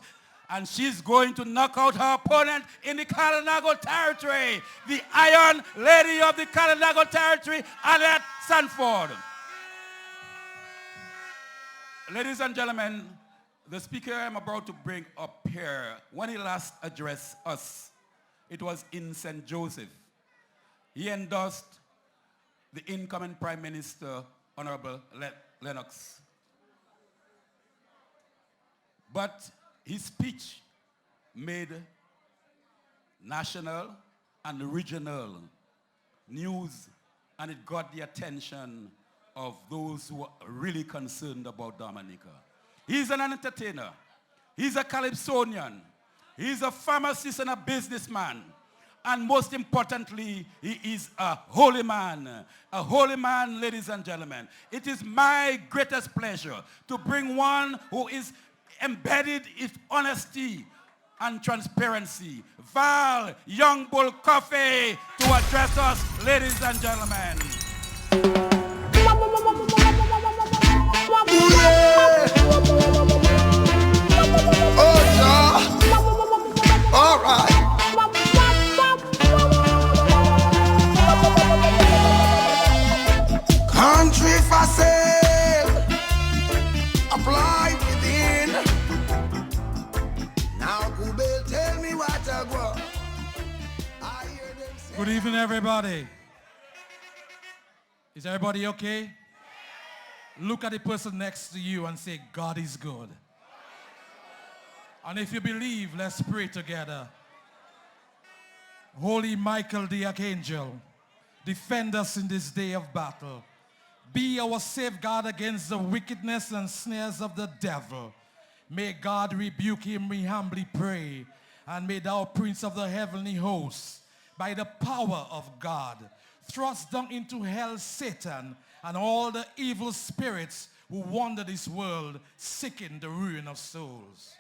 And she's going to knock out her opponent in the Kalinago territory. The Iron Lady of the Kalinago territory, Annette Sanford. Ladies and gentlemen, the speaker I'm about to bring up here, when he last addressed us, it was in St. Joseph. He endorsed the incoming Prime Minister, Honorable Lennox. But his speech made national and regional news, and it got the attention of those who are really concerned about Dominica. He's an entertainer. He's a calypsonian. He's a pharmacist and a businessman. And most importantly, he is a holy man. A holy man, ladies and gentlemen. It is my greatest pleasure to bring one who is embedded in honesty and transparency. Val Young Bull Coffee to address us, ladies and gentlemen. Oh, yeah. All right. Country for sale. Apply within. Now, Google, tell me what I want. Good evening, everybody. Is everybody okay? Look at the person next to you and say, God is good. And if you believe, let's pray together. Holy Michael the Archangel, defend us in this day of battle. Be our safeguard against the wickedness and snares of the devil. May God rebuke him, we humbly pray. And may thou, Prince of the heavenly hosts, by the power of God, thrust down into hell Satan and all the evil spirits who wander this world, seeking the ruin of souls.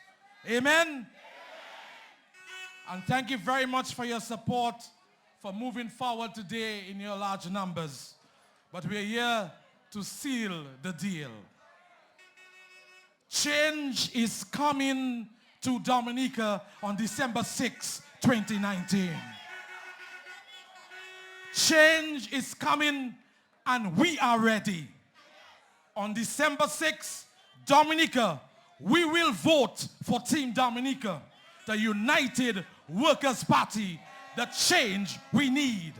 Amen? And thank you very much for your support, for moving forward today in your large numbers. But we're here to seal the deal. Change is coming to Dominica on December 6, 2019. Change is coming and we are ready. On December 6, Dominica, we will vote for Team Dominica, the United Workers' Party, the change we need.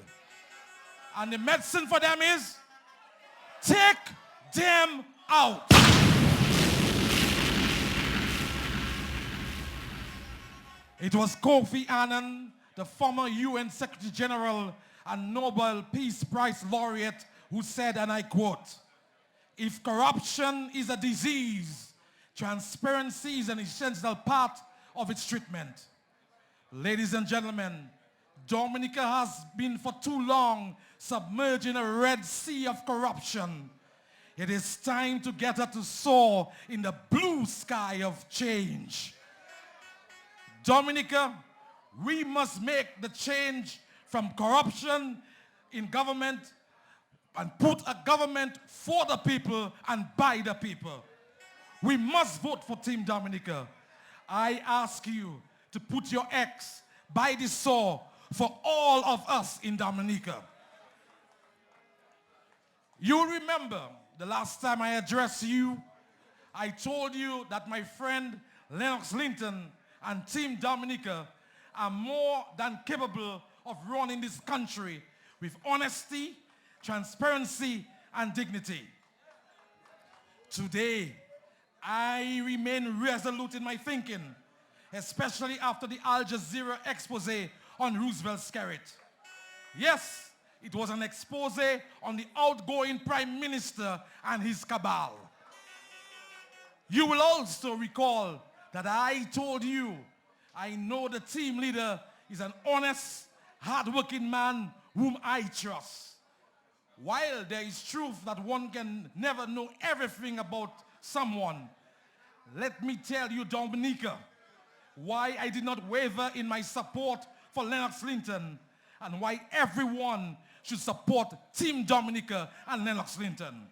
And the medicine for them is take them out. It was Kofi Annan, the former UN Secretary General and Nobel Peace Prize laureate, who said, and I quote, "If corruption is a disease, transparency is an essential part of its treatment." Ladies and gentlemen, Dominica has been for too long submerged in a red sea of corruption. It is time to get her to soar in the blue sky of change. Dominica, we must make the change from corruption in government and put a government for the people and by the people. We must vote for Team Dominica. I ask you to put your X by the saw for all of us in Dominica. You remember the last time I addressed you, I told you that my friend Lennox Linton and Team Dominica are more than capable of running this country with honesty, transparency, and dignity. Today, I remain resolute in my thinking, especially after the Al Jazeera expose on Roosevelt's Skerrit. Yes, it was an expose on the outgoing Prime Minister and his cabal. You will also recall that I told you I know the team leader is an honest, hard-working man whom I trust. While there is truth that one can never know everything about someone, let me tell you, Dominica, why I did not waver in my support for Lennox Linton and why everyone should support Team Dominica and Lennox Linton.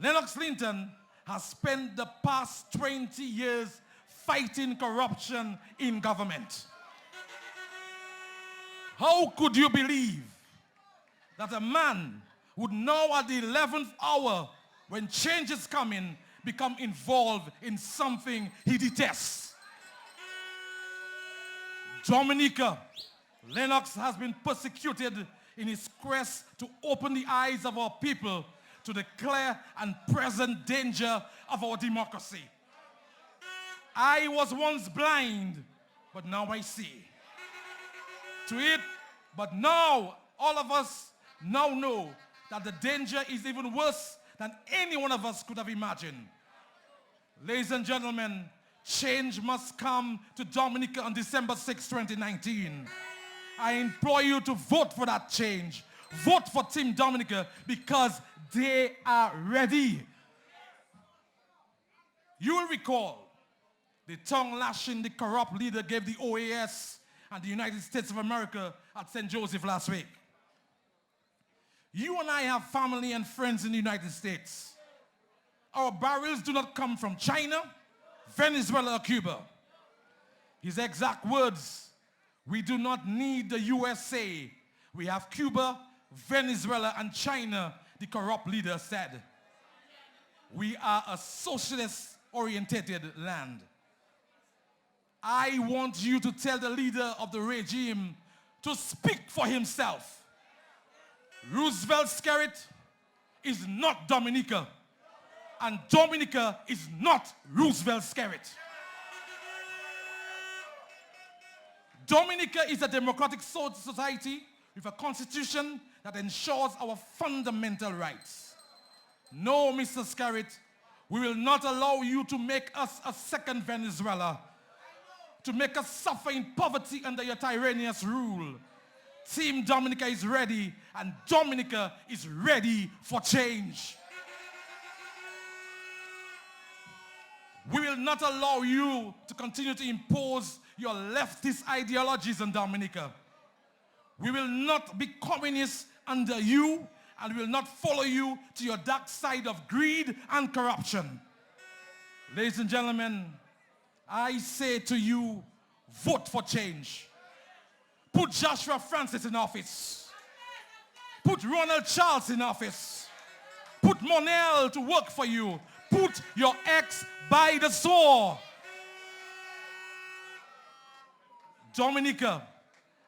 Lennox Linton has spent the past 20 years fighting corruption in government. How could you believe that a man would now at the 11th hour when change is coming become involved in something he detests? Dominica, Lennox has been persecuted in his quest to open the eyes of our people to the clear and present danger of our democracy. I was once blind, but now I see. To it, but now all of us now know that the danger is even worse than any one of us could have imagined. Ladies and gentlemen, change must come to Dominica on December 6, 2019. I implore you to vote for that change. Vote for Team Dominica because they are ready. You will recall the tongue lashing the corrupt leader gave the OAS and the United States of America at St. Joseph last week. You and I have family and friends in the United States. Our barrels do not come from China, Venezuela, or Cuba. His exact words, "We do not need the USA. We have Cuba, Venezuela, and China," the corrupt leader said. We are a socialist-oriented land. I want you to tell the leader of the regime to speak for himself. Roosevelt Skerrit is not Dominica. And Dominica is not Roosevelt Skerrit. Dominica is a democratic society with a constitution that ensures our fundamental rights. No, Mr. Skerrit, we will not allow you to make us a second Venezuela, to make us suffer in poverty under your tyrannous rule. Team Dominica is ready, and Dominica is ready for change. We will not allow you to continue to impose your leftist ideologies on Dominica. We will not be communists under you, and we will not follow you to your dark side of greed and corruption. Ladies and gentlemen, I say to you, vote for change. Put Joshua Francis in office. Put Ronald Charles in office. Put Monel to work for you. Put your ex by the sword. Dominica,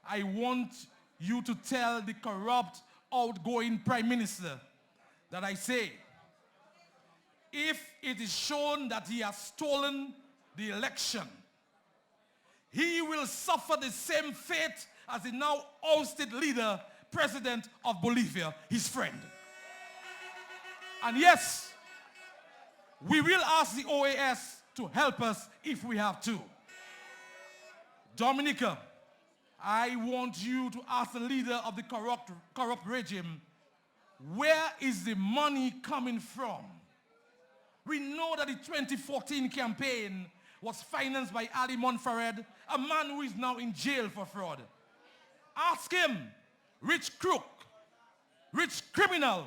I want you to tell the corrupt outgoing Prime Minister that I say, if it is shown that he has stolen the election, he will suffer the same fate as the now ousted leader, president of Bolivia, his friend. And yes, we will ask the OAS to help us if we have to. Dominica, I want you to ask the leader of the corrupt regime, where is the money coming from? We know that the 2014 campaign was financed by Ali Monfared, a man who is now in jail for fraud. Ask him, rich crook, rich criminal,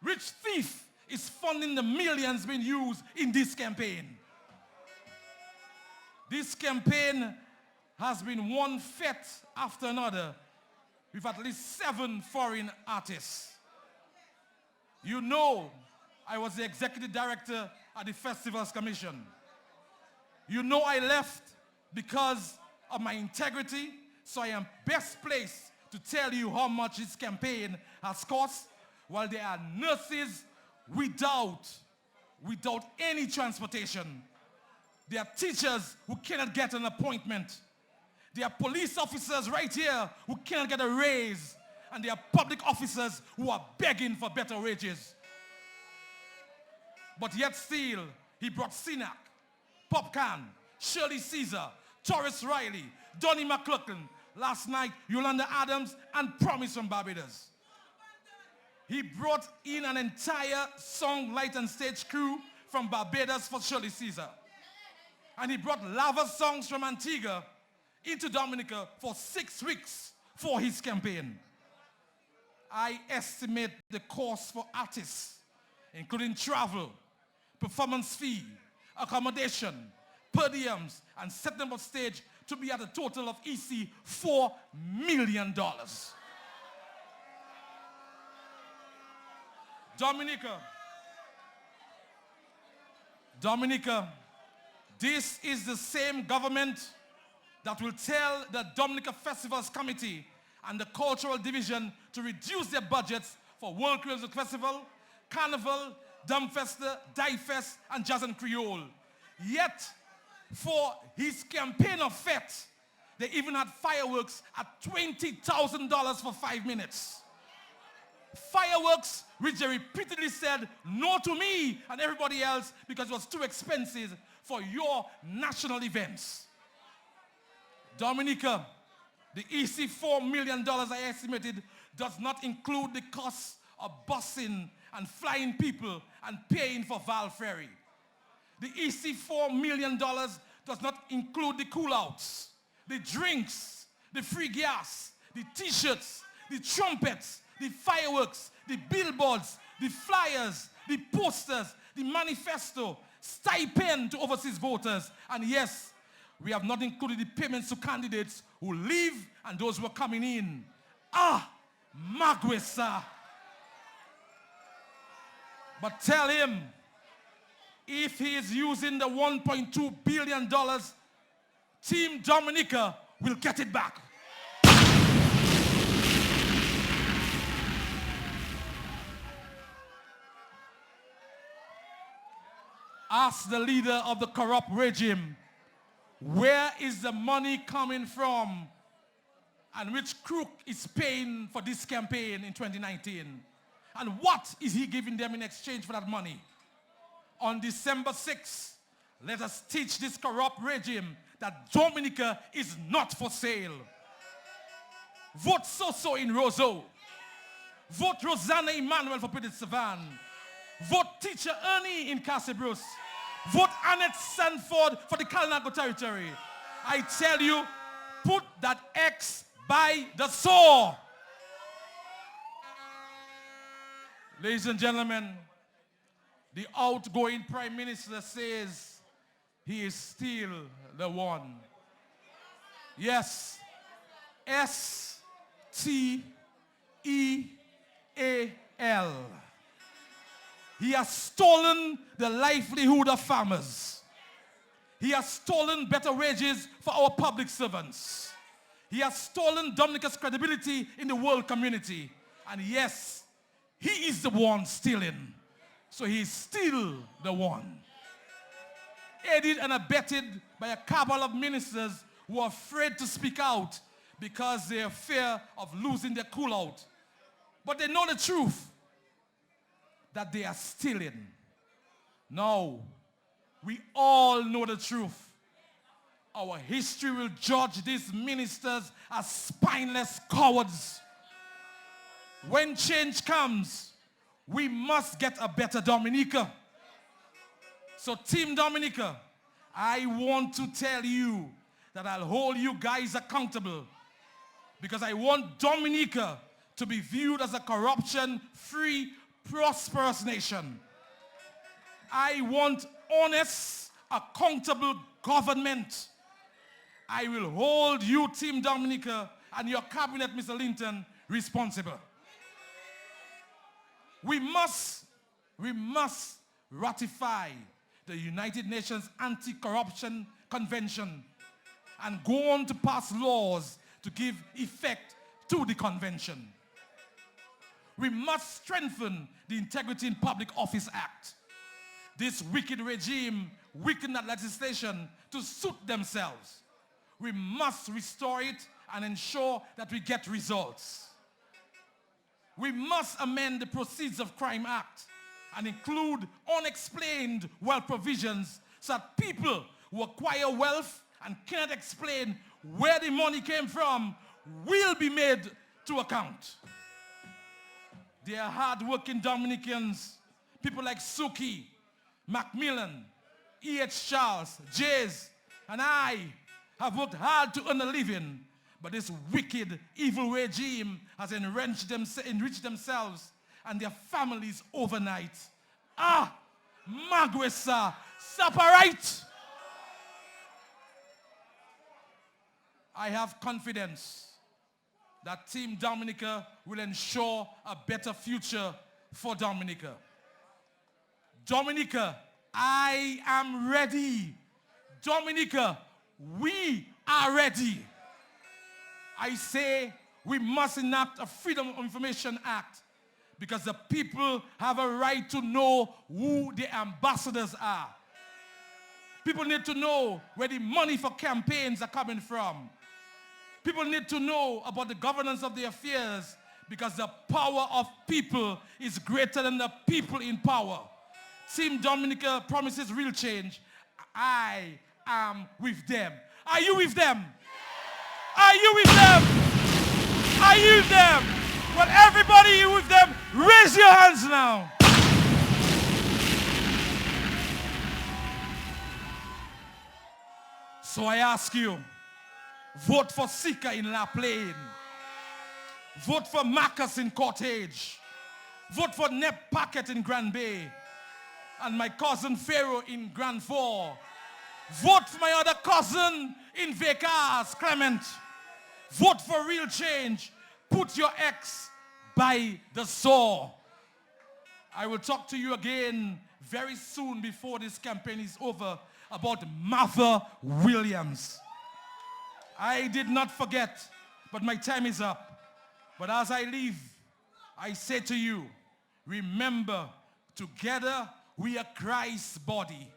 rich thief is funding the millions being used in this campaign. This campaign has been one fete after another with at least 7 foreign artists. You know, I was the executive director at the Festivals Commission. You know I left because of my integrity, so I am best placed to tell you how much this campaign has cost, while there are nurses without any transportation. There are teachers who cannot get an appointment. There are police officers right here who cannot get a raise. And there are public officers who are begging for better wages. But yet still, he brought Sinak, Popcan, Shirley Caesar, Taurus Riley, Donnie McClurkin, last night, Yolanda Adams, and Promise from Barbados. He brought in an entire song, light and stage crew from Barbados for Shirley Caesar. And he brought lava songs from Antigua into Dominica for 6 weeks for his campaign. I estimate the cost for artists, including travel, performance fee, accommodation, per diems, and setting up stage to be at a total of EC $4 million. Dominica, this is the same government that will tell the Dominica Festivals Committee and the Cultural Division to reduce their budgets for World Music Festival, Carnival, Dumbfesta, Die-Fest, and Jazz and Creole. Yet, for his campaign of fete, they even had fireworks at $20,000 for 5 minutes. Fireworks which they repeatedly said no to me and everybody else because it was too expensive for your national events. Dominica, the EC $4 million I estimated does not include the cost of busing and flying people and paying for Val Ferry. The EC $4 million does not include the cool-outs, the drinks, the free gas, the t-shirts, the trumpets, the fireworks, the billboards, the flyers, the posters, the manifesto, stipend to overseas voters, and yes, we have not included the payments to candidates who leave and those who are coming in. Magwesa. But tell him, if he is using the $1.2 billion, Team Dominica will get it back. ask the leader of the corrupt regime, where is the money coming from and which crook is paying for this campaign in 2019? And what is he giving them in exchange for that money? On December 6th, let us teach this corrupt regime that Dominica is not for sale. Vote So-So in Roseau. Vote Rosanna Emmanuel for Petit Savan. Vote Teacher Ernie in Cassibruce. Vote Annette Sanford for the Kalinago territory. I tell you, put that X by the sword. Ladies and gentlemen, the outgoing Prime Minister says he is still the one. Yes, S-T-E-A-L. He has stolen the livelihood of farmers. He has stolen better wages for our public servants. He has stolen Dominica's credibility in the world community. And yes, he is the one stealing. So he is still the one. Aided and abetted by a cabal of ministers who are afraid to speak out because they are fear of losing their cool out. But they know the truth, that they are stealing. No, we all know the truth. Our history will judge these ministers as spineless cowards. When change comes, we must get a better Dominica. So Team Dominica, I want to tell you that I'll hold you guys accountable, because I want Dominica to be viewed as a corruption-free, prosperous nation. I want honest, accountable government. I will hold you, Team Dominica, and your cabinet, Mr. Linton, responsible. We must ratify the United Nations Anti-Corruption Convention and go on to pass laws to give effect to the convention. We must strengthen the Integrity in Public Office Act. This wicked regime weakened that legislation to suit themselves. We must restore it and ensure that we get results. We must amend the Proceeds of Crime Act and include unexplained wealth provisions so that people who acquire wealth and cannot explain where the money came from will be made to account. They are hard-working Dominicans, people like Suki, Macmillan, E.H. Charles, Jays, and I have worked hard to earn a living, but this wicked, evil regime has enriched themselves and their families overnight. Ah, Magwesa, separate! I have confidence that Team Dominica will ensure a better future for Dominica. Dominica, I am ready. Dominica, we are ready. I say we must enact a Freedom of Information Act because the people have a right to know who the ambassadors are. People need to know where the money for campaigns are coming from. People need to know about the governance of their affairs because the power of people is greater than the people in power. Team Dominica promises real change. I am with them. Are you with them? Are you with them? Are you with them? Well, everybody with them, raise your hands now. So I ask you, vote for Sika in La Plaine. Vote for Marcus in Cottage. Vote for Nep Packet in Grand Bay. And my cousin Pharaoh in Grand Four. Vote for my other cousin in Vegas, Clement. Vote for real change. Put your X by the saw. I will talk to you again very soon before this campaign is over about Martha Williams. I did not forget, but my time is up. But as I leave, I say to you, remember, together we are Christ's body.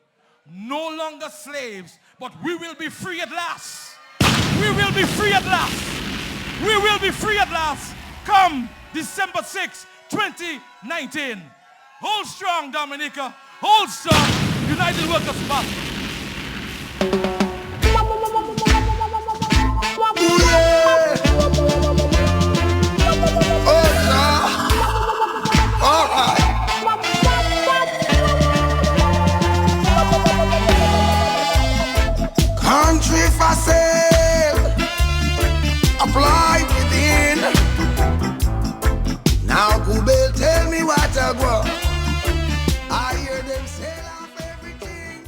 no longer slaves, but we will be free at last. We will be free at last. We will be free at last. Come December 6, 2019. Hold strong, Dominica. Hold strong. United Workers Party. Country for sale, apply within. Now Google tell me what I go. I hear them sell off everything.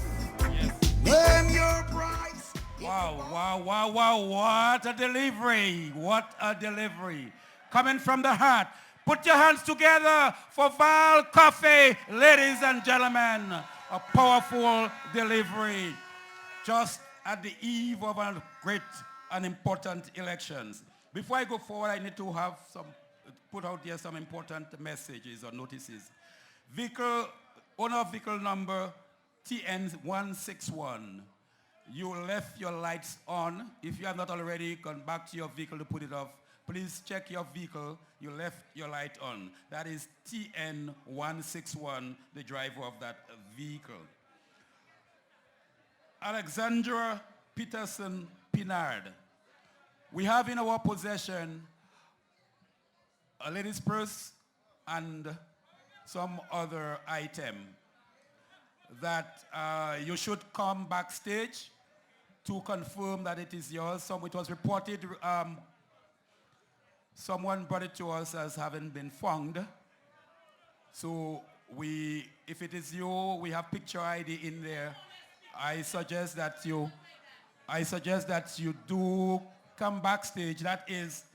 Name your price. Wow, what a delivery. What a delivery. Coming from the heart. Put your hands together for Val Coffee, ladies and gentlemen. A powerful delivery. Just at the eve of a great and important elections. Before I go forward, I need to have put out there some important messages or notices. Owner of vehicle number TN161. You left your lights on. If you have not already gone back to your vehicle to put it off, please check your vehicle. You left your light on. That is TN161, the driver of that vehicle. Alexandra Peterson Pinard. We have in our possession a lady's purse and some other item that you should come backstage to confirm that it is yours. It was reported, someone brought it to us as having been found. So if it is you, we have picture ID in there. I suggest that you do come backstage. That is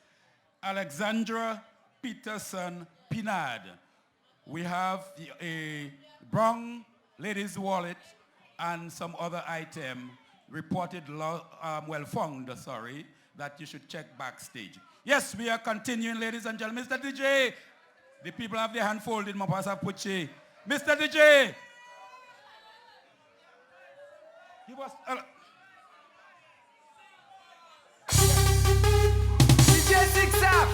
Alexandra Peterson Pinard. We have a brown lady's wallet and some other item reported, found, that you should check backstage. Yes, we are continuing, ladies and gentlemen. Mr. DJ, the people have their hand folded, Mapasa Puche. Mr. DJ. He was... DJ 6 up.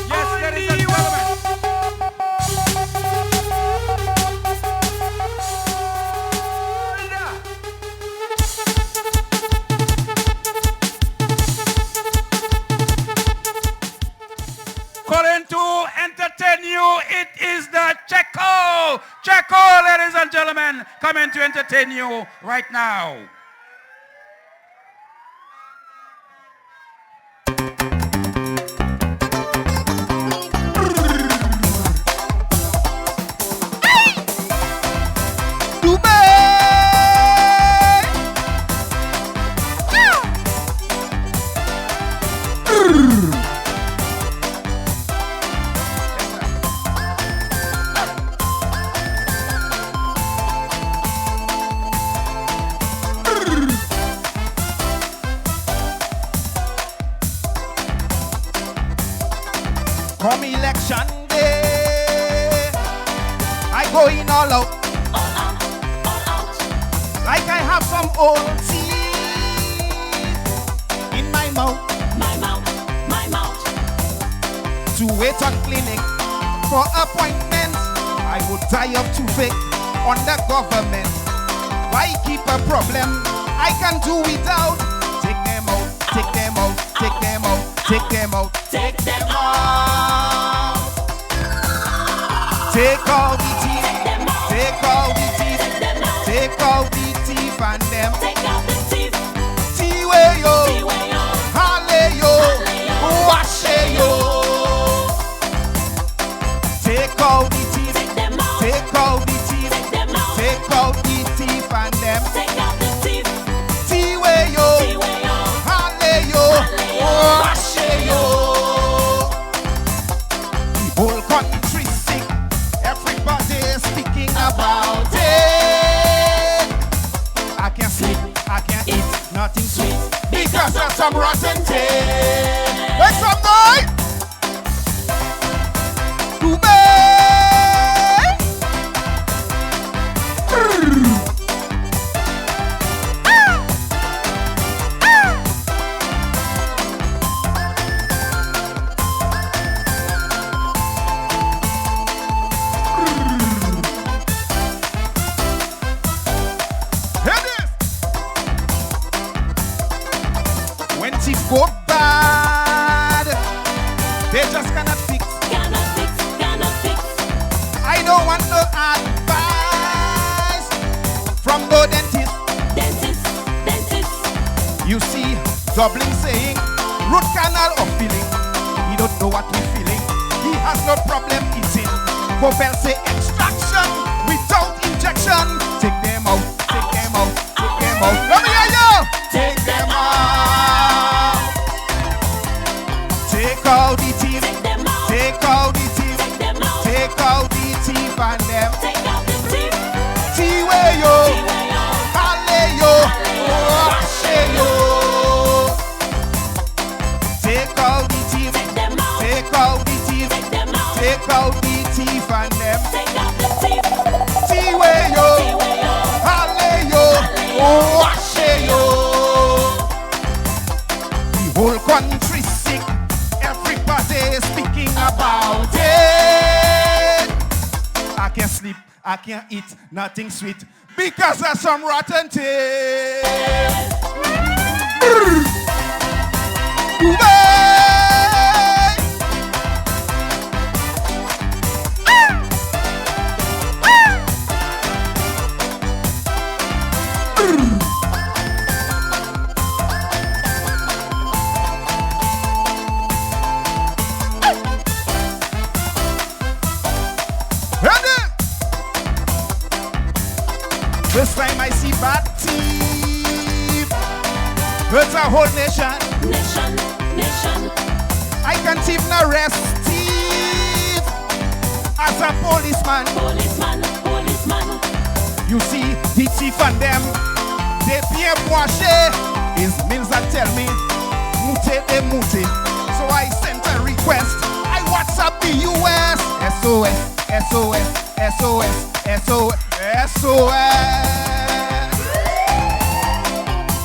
Yes, ladies and gentlemen. Calling to entertain you, it is the Checo. Checo, ladies and gentlemen, coming to entertain you right now. Come election day, I go in all out, like I have some old teeth in my mouth, to wait on clinic for appointments. I would die of toothache on the government. Why keep a problem I can do without? Take them out, take them out, take them out, take them out, take them out. Take all the teeth, take all the teeth, take all the teeth and them. Take out the teeth. Tiwe-yo, hale-yo, washe-yo. Take all the teeth, take all the teeth, take all the teeth and them. Take out the teeth. Tiwe-yo, hale-yo, washe-yo. The whole country sick, everybody is speaking about it. I can't sleep, I can't eat nothing sweet because of some rotten taste. Make some noise! teeth go bad. They just cannot fix. Cannot fix. I don't want no advice from no dentist. Dentist. You see, Dublin saying root canal or filling. He don't know what we're feeling. He has no problem eating. Popel say extraction without injection. Take them out, take them out, take them out. Let me hear you. Take them out. Take out the teeth. Take out the teeth. Take out the teeth and them. Tiwe yo. Hale yo. Washe yo. Take out the teeth. Take out the teeth. Take out the teeth and them. Tiwe yo. Hale yo. Washe yo. The whole country sick. Everybody is speaking about it. I can't sleep, I can't eat, nothing sweet because of some rotten taste. First time I see bad teeth, hurts a whole nation. Nation. I can't even arrest thief as a policeman. You see, the thief and them, they bien poché. His mills that tell me, mute de mute. So I sent a request. I WhatsApp the US. SOS, SOS, SOS, SOS, SOS.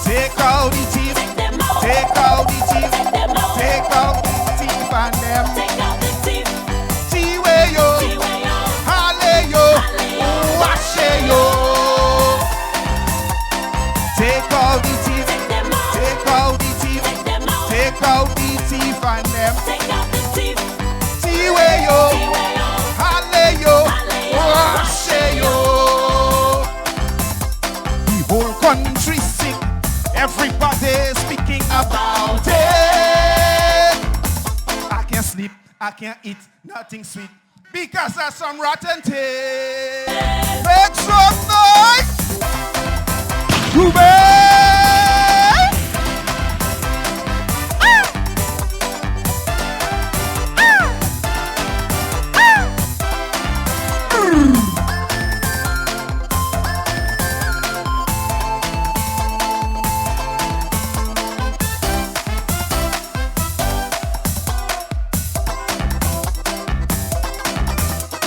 Take out the teeth. Take out the teeth. Take out the teeth and them. Tiwe yo. Hale yo. Washe yo. Take out the teeth. Take out the teeth. Take out the teeth and them. Tiwe yo. Hale yo. Washe yo. The whole country sick. Everybody speaking about it. I can't sleep, I can't eat, nothing sweet because of some rotten taste. Make some noise.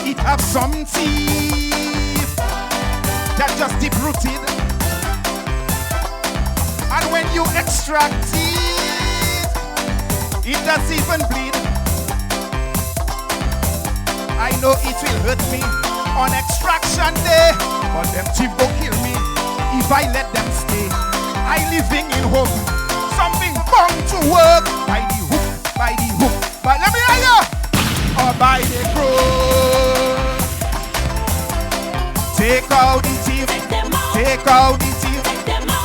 It have some teeth that just deep rooted, and when you extract it, it does even bleed. I know it will hurt me on extraction day, but them teeth go kill me if I let them stay. I living in hope, something bound to work by the hook, by the hook. But let me hear you. Or by the crook. Take out the teeth. Take out the teeth.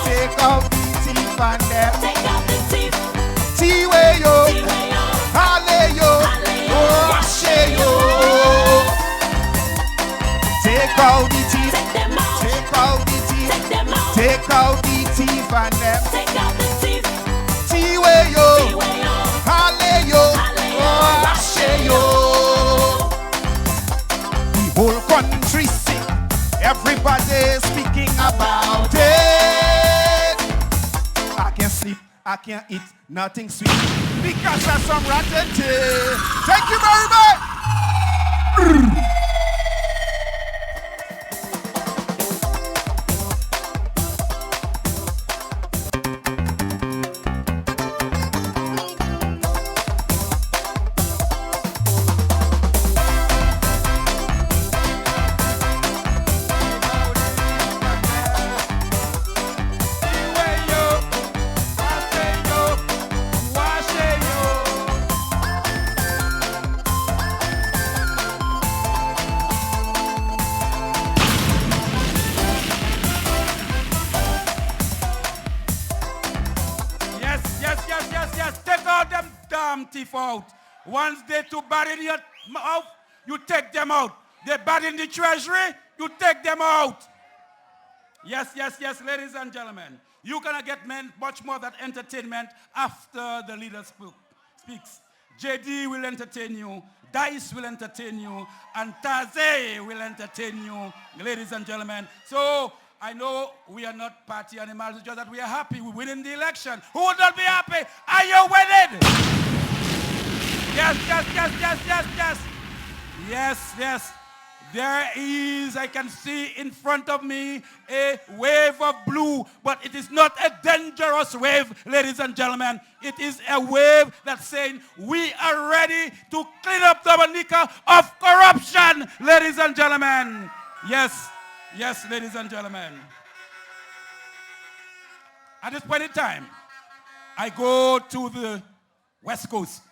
Take out the teeth and them. Tiwe yo. Hale yo. Washe yo. Take out the teeth. Take out the teeth. Take out the teeth and them. Tiwe yo. Hale yo. Washe yo. The whole country sick. Everybody speaking about it. I can't sleep, I can't eat, nothing sweet because of some rotten taste. Thank you very much. damn thief out. Once they too bad in your mouth, you take them out. They bad in the treasury, you take them out. Yes, yes, yes, ladies and gentlemen. You're going to get much more than entertainment after the leader speaks. JD will entertain you, Dice will entertain you, and Taze will entertain you, ladies and gentlemen. So I know we are not party animals, it's just that we are happy. We're winning the election. Who would not be happy? Are you winning? Yes, yes, yes, yes, yes, yes. Yes, yes. There is, I can see in front of me, a wave of blue, but it is not a dangerous wave, ladies and gentlemen. It is a wave that's saying we are ready to clean up Dominica of corruption, ladies and gentlemen. Yes, yes, ladies and gentlemen. At this point in time, I go to the West Coast,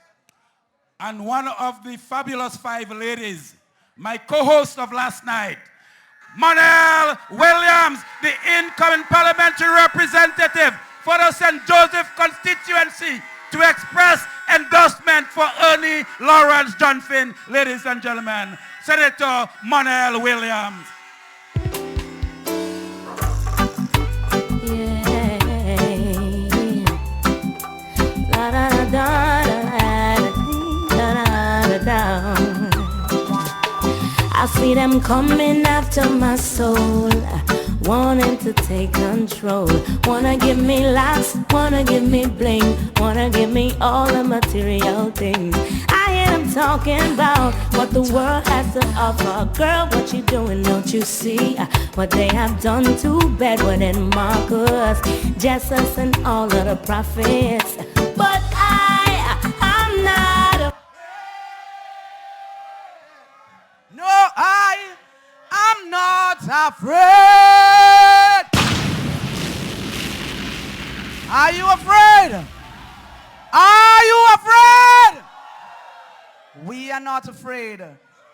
and one of the fabulous 5 ladies, my co-host of last night, Monel Williams, the incoming parliamentary representative for the St. Joseph constituency, to express endorsement for Ernie Lawrence Johnfin, ladies and gentlemen, Senator Monel Williams. I see them coming after my soul, wanting to take control. Wanna give me laughs, wanna give me bling, wanna give me all the material things. I hear them talking about what the world has to offer. Girl, what you doing, don't you see what they have done to Bedouin and Marcus, Jesus and all of the prophets? But I'm not No, I'm not afraid. Are you afraid? Are you afraid? We are not afraid.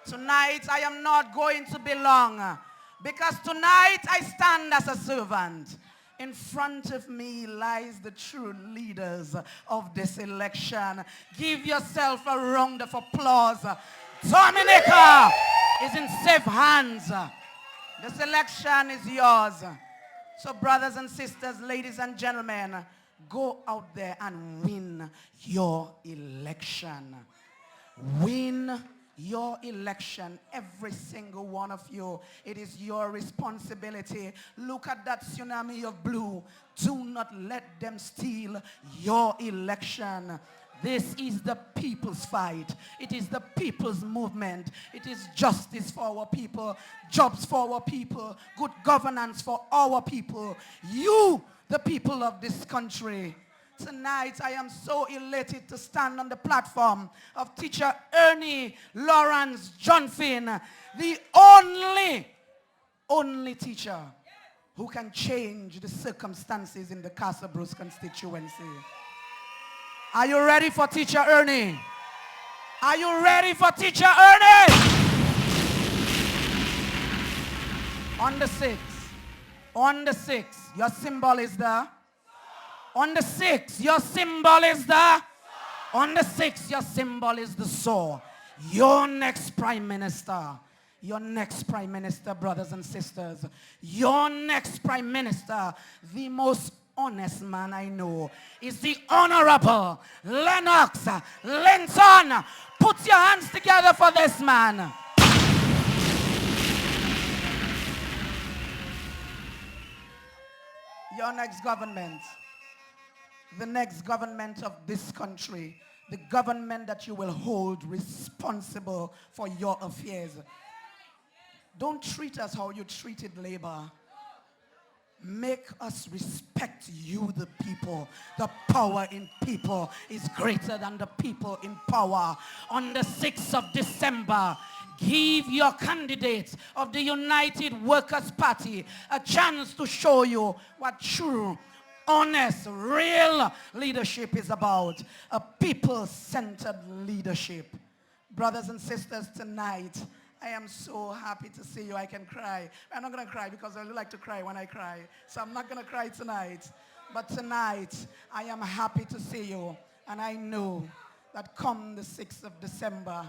Tonight I am not going to be long, because tonight I stand as a servant. In front of me lies the true leaders of this election. Give yourself a round of applause. Dominica is in safe hands. This election is yours. So brothers and sisters, ladies and gentlemen, go out there and win your election. Win your election, every single one of you. It is your responsibility. Look at that tsunami of blue. Do not let them steal your election. This is the people's fight. It is the people's movement. It is justice for our people, jobs for our people, good governance for our people. You, the people of this country. Tonight, I am so elated to stand on the platform of Teacher Ernie Lawrence Johnfin, the only teacher who can change the circumstances in the Casa Bruce constituency. Are you ready for Teacher Ernie? Are you ready for Teacher Ernie? On the 6th, your symbol is the On the 6th, your symbol is the On the 6th, your symbol is the sword. Your next prime minister, brothers and sisters, your next prime minister, the most honest man I know, is the Honorable Lennox Linton. Put your hands together for this man. Your next government, the next government of this country, the government that you will hold responsible for your affairs. Don't treat us how you treated Labour. Make us respect you, the people. The power in people is greater than the people in power. On the 6th of December, give your candidates of the United Workers' Party a chance to show you what true, honest, real leadership is about. A people-centered leadership. Brothers and sisters, tonight, I am so happy to see you. I can cry. I'm not going to cry because I like to cry when I cry. So I'm not going to cry tonight. But tonight, I am happy to see you. And I know that come the 6th of December,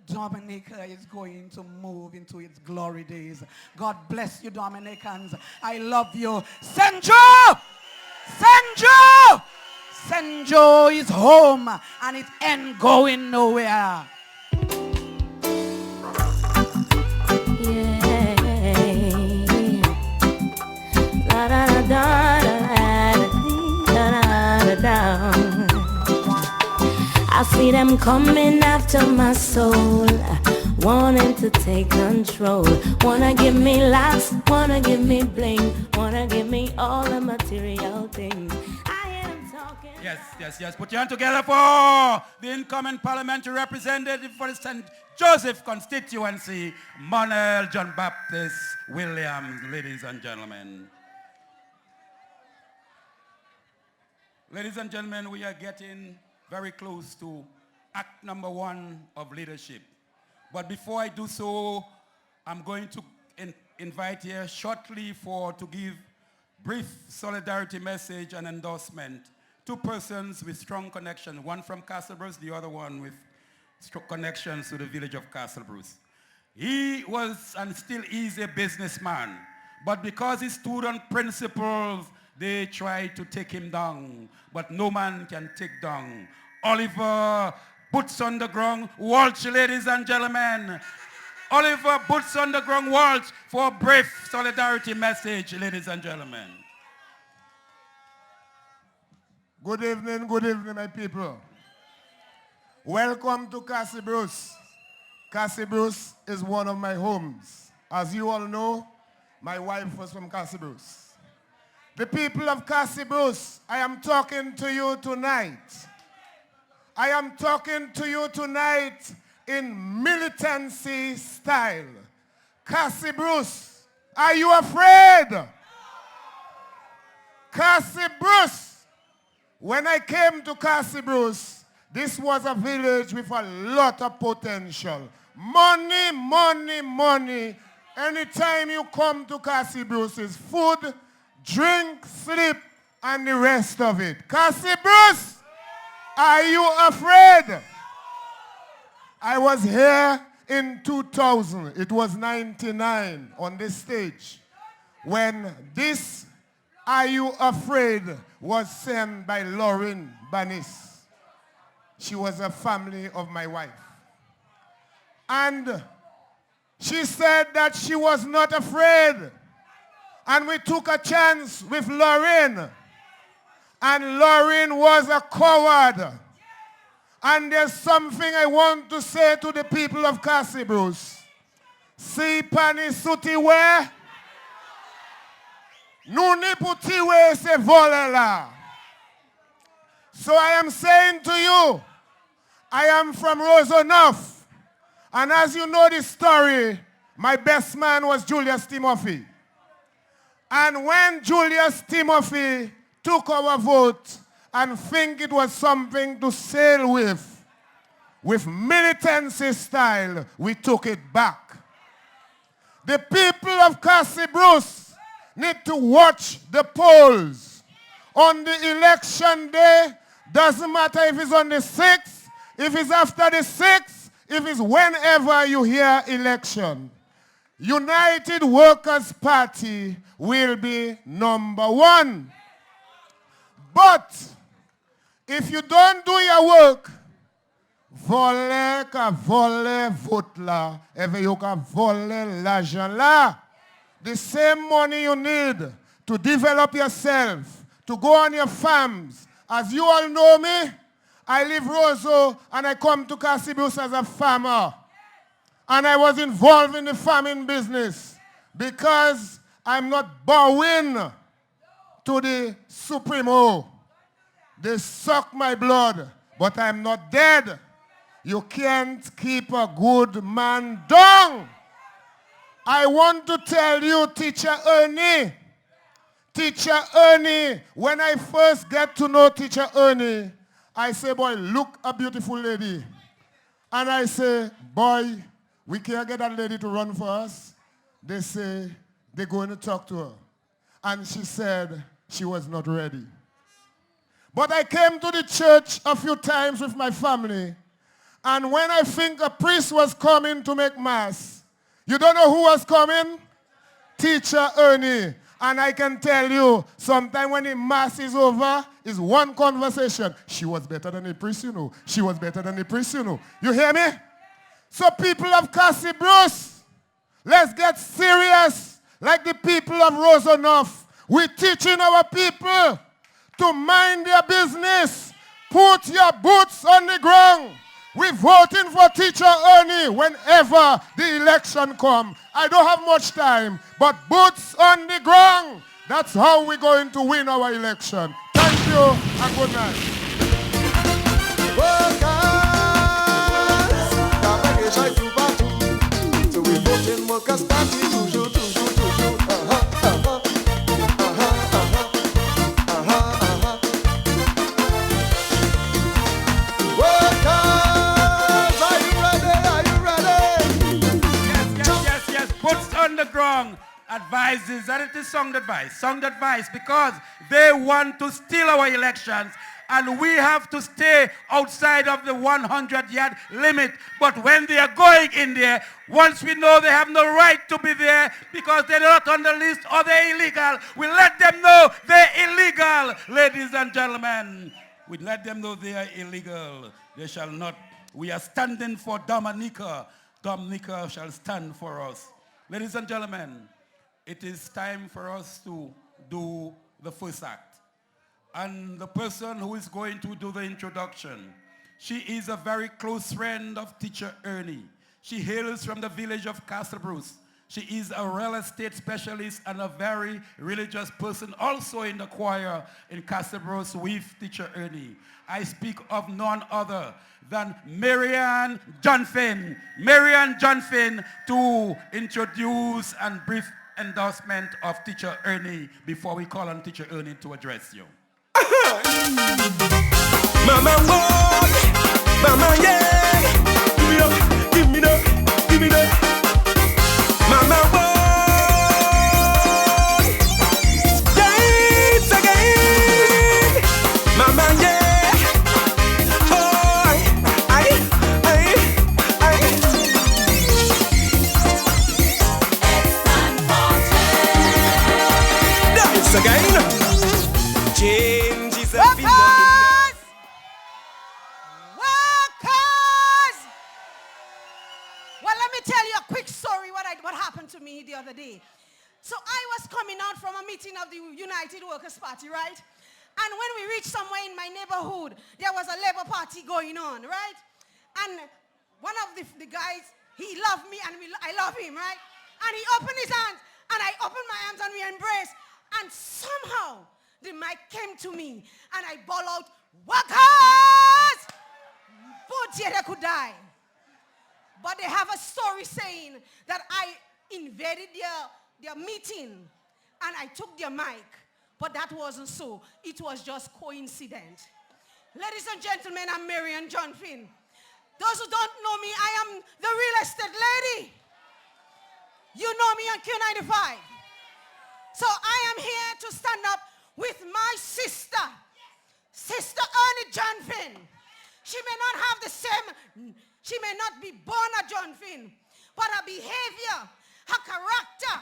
Dominica is going to move into its glory days. God bless you, Dominicans. I love you. Senjo! Senjo! Senjo is home and it ain't going nowhere. I see them coming after my soul, wanting to take control. Wanna give me laughs, wanna give me bling, wanna give me all the material things. I am talking. Yes. Put your hand together for the incoming parliamentary representative for the St. Joseph constituency, Manuel John Baptist Williams, ladies and gentlemen. Ladies and gentlemen, we are getting very close to act number 1 of leadership. But before I do so, I'm going to invite here shortly to give brief solidarity message and endorsement. 2 persons with strong connection, one from Castlebruce, the other one with strong connections to the village of Castlebruce. He was and still is a businessman, but because he stood on principles, they tried to take him down, but no man can take down Oliver Boots on the Ground Walsh, ladies and gentlemen. Oliver Boots on the Ground Walsh for a brief solidarity message, ladies and gentlemen. Good evening, my people. Welcome to Castlebruce. Castlebruce is one of my homes. As you all know, my wife was from Castlebruce. The people of Castlebruce, I am talking to you tonight. I am talking to you tonight in militancy style. Castlebruce, are you afraid? Castlebruce. When I came to Castlebruce, this was a village with a lot of potential. Money, money, money. Anytime you come to Castlebruce, it's food, drink, sleep, and the rest of it. Castlebruce, are you afraid? I was here in 2000. It was 99 on this stage when this Are You Afraid was sent by Lauren Banis. She was a family of my wife. And she said that she was not afraid. And we took a chance with Lauren. And Lauren was a coward. And there's something I want to say to the people of Castlebruce. Si pani suti we, nuni puti we se volela. So I am saying to you, I am from Rosonoff. And as you know this story, my best man was Julius Timothy. And when Julius Timothy took our vote and think it was something to sail with militancy style, we took it back. The people of Castlebruce need to watch the polls. On the election day, doesn't matter if it's on the 6th, if it's after the 6th, if it's whenever you hear election. United Workers' Party will be #1. But if you don't do your work, vole ka vole vote la, eve yo ka vole l'argent la. The same money you need to develop yourself, to go on your farms. As you all know me, I live Roseau and I come to Castlebruce as a farmer. And I was involved in the farming business because I'm not bowing to the Supremo. They suck my blood, but I'm not dead. You can't keep a good man down. I want to tell you, Teacher Ernie, when I first get to know Teacher Ernie, I say, boy, look a beautiful lady. And I say, boy, we can't get that lady to run for us. They say they're going to talk to her. And she said she was not ready. But I came to the church a few times with my family. And when I think a priest was coming to make mass, you don't know who was coming? Teacher Ernie. And I can tell you, sometime when the mass is over, is one conversation. She was better than the priest, you know. She was better than the priest, you know. You hear me? So people of Cassie Bruce, let's get serious. Like the people of Roseneuf. We're teaching our people to mind their business. Put your boots on the ground. We're voting for Teacher Ernie whenever the election comes. I don't have much time, but boots on the ground. That's how we're going to win our election. Thank you and good night. So we're voting Workers' Party, toujours, toujours, toujours. On the ground advises that it is sound advice because they want to steal our elections and we have to stay outside of the 100-yard limit. But when they are going in there, once we know they have no right to be there because they're not on the list or they're illegal, we let them know they're illegal, ladies and gentlemen. We let them know they are illegal. They shall not. We are standing for Dominica. Dominica shall stand for us. Ladies and gentlemen, it is time for us to do the first act. And the person who is going to do the introduction, she is a very close friend of Teacher Ernie. She hails from the village of Castle Bruce. She is a real estate specialist and a very religious person, also in the choir in Castle Bruce with Teacher Ernie. I speak of none other than Marianne Johnfin. Marianne Johnfin to introduce and brief endorsement of Teacher Ernie before we call on Teacher Ernie to address you. Mama boy, mama yeah, give me up, give me up, give me up. Mama boy, yeah, it's again. Mama yeah. Again, change is a Workers! Workers! Well, let me tell you a quick story what happened to me the other day. So I was coming out from a meeting of the United Workers' Party, right? And when we reached somewhere in my neighborhood, there was a Labour Party going on, right? And one of the guys, he loved me and I love him, right? And he opened his hands and I opened my arms and we embraced. And somehow, the mic came to me, and I bawled out, "Workers!" Both yet they could die. But they have a story saying that I invaded their meeting, and I took their mic. But that wasn't so. It was just coincidence. Ladies and gentlemen, I'm Marianne Johnfin. Those who don't know me, I am the real estate lady. You know me on Q95. So I am here to stand up with my sister, Sister Ernie Johnfin. She may not have the same, she may not be born a Johnfin, but her behavior, her character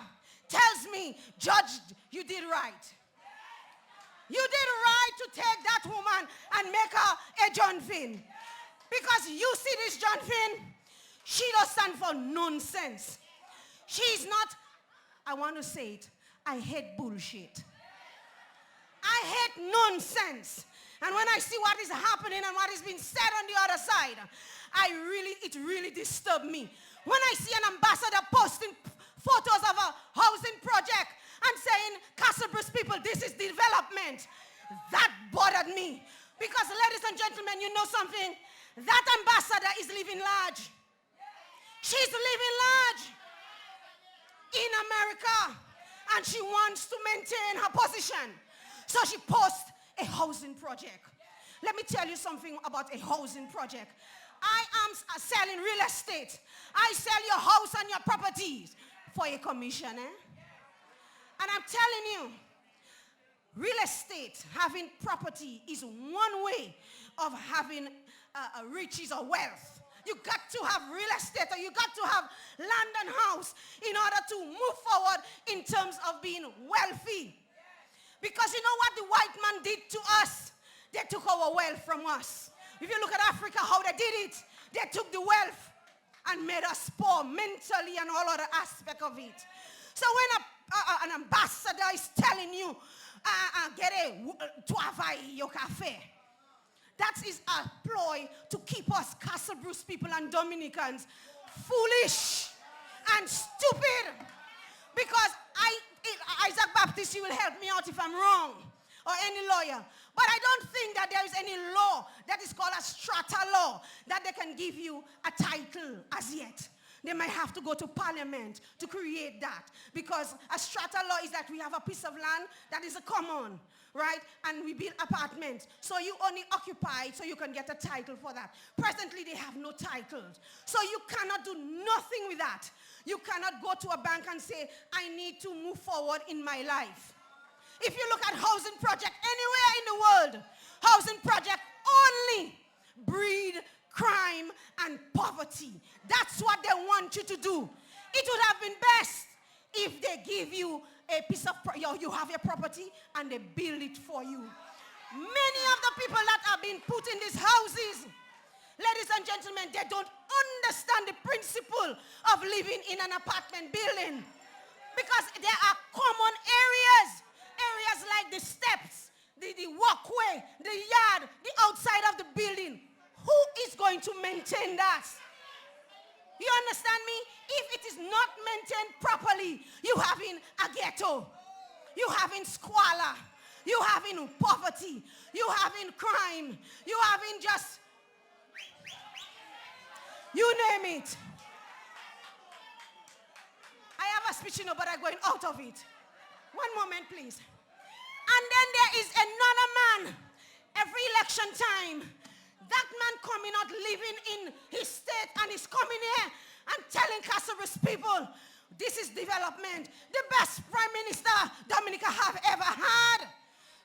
tells me, Judge, you did right. You did right to take that woman and make her a Johnfin. Because you see this Johnfin, she does stand for nonsense. She's not, I want to say it, I hate bullshit. I hate nonsense. And when I see what is happening and what is being said on the other side, it really disturbs me. When I see an ambassador posting photos of a housing project and saying, Castle Bruce people, this is development, that bothered me. Because ladies and gentlemen, you know something? That ambassador is living large. She's living large in America. And she wants to maintain her position. So she posts a housing project. Let me tell you something about a housing project. I am selling real estate. I sell your house and your properties for a commission. And I'm telling you, real estate, having property is one way of having riches or wealth. You got to have real estate, or you got to have land and house in order to move forward in terms of being wealthy. Because you know what the white man did to us? They took our wealth from us. If you look at Africa, how they did it, they took the wealth and made us poor mentally and all other aspect of it. So when an ambassador is telling you, get to have your cafe, that is a ploy to keep us Castle Bruce people and Dominicans foolish and stupid. Because Isaac Baptist, you will help me out if I'm wrong, or any lawyer. But I don't think that there is any law that is called a strata law that they can give you a title as yet. They might have to go to parliament to create that. Because a strata law is that we have a piece of land that is a common, right? And we build apartments. So you only occupy it so you can get a title for that. Presently, they have no titles. So you cannot do nothing with that. You cannot go to a bank and say, I need to move forward in my life. If you look at housing project anywhere in the world, housing project only breed crime and poverty. That's what they want you to do. It would have been best if they give you a piece of, you have your property and they build it for you. Many of the people that are being put in these houses, ladies and gentlemen, they don't understand the principle of living in an apartment building. Because there are common areas like the steps, the walkway, the yard, the outside of the building. Who is going to maintain that? You understand me? If it is not maintained properly, you having a ghetto, you having squalor, you having poverty, you having crime, you having just, you name it. I have a speech, but I'm going out of it. One moment, please. And then there is another man, every election time, that man coming out living in his state and he's coming here and telling Casabas people, this is development, the best prime minister Dominica have ever had.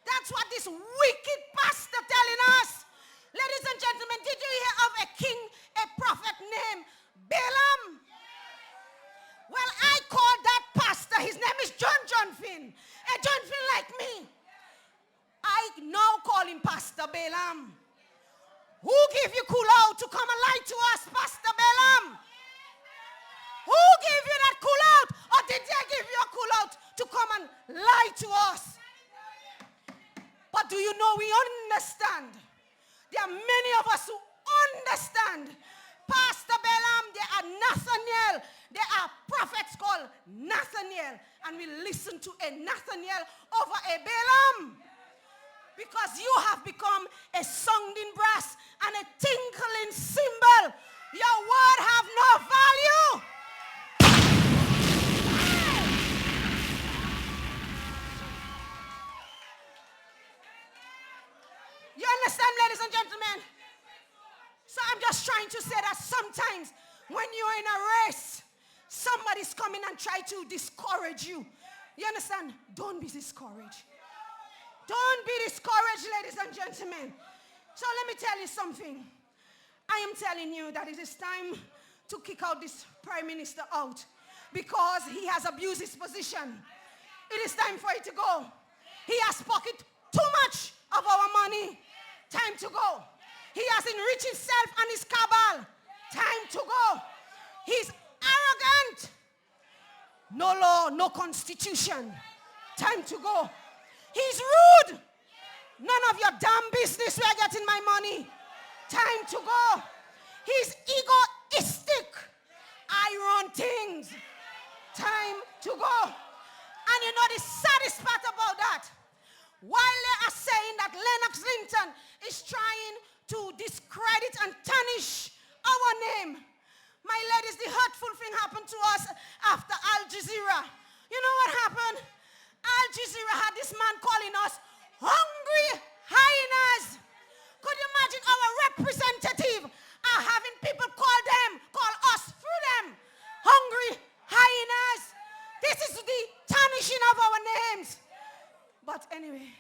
That's what this wicked pastor telling us. Ladies and gentlemen, did you hear of a king, a prophet named Balaam? Well, I call that pastor, his name is John Finn. A John Finn like me. I now call him Pastor Balaam. Who gave you cool out to come and lie to us, Pastor Balaam? Who gave you that cool out? Or did they give you a cool out to come and lie to us? But do you know we understand? There are many of us who understand. Pastor Balaam, there are Nathaniel. There are prophets called Nathaniel. And we listen to a Nathaniel over a Balaam. Because you have become a sounding brass and a tinkling cymbal. Your word have no value. You understand, ladies and gentlemen? So I'm just trying to say that sometimes when you're in a race, somebody's coming and try to discourage you. You understand? Don't be discouraged. Don't be discouraged, ladies and gentlemen. So let me tell you something. I am telling you that it is time to kick out this prime minister out because he has abused his position. It is time for it to go. He has pocketed too much of our money. Time to go. He has enriched himself and his cabal. Time to go. He's arrogant. No law, no constitution. Time to go. He's rude. None of your damn business where I getting my money. Time to go. He's egoistic. I run things. Time to go. And you know the saddest part about that? While they are saying that Lennox Linton is trying to discredit and tarnish our name, my ladies, the hurtful thing happened to us after Al Jazeera. You know what happened? Al Jazeera had this man calling us hungry hyenas. Could you imagine our representative are having people call us through them, hungry hyenas? This is the tarnishing of our names. But anyway,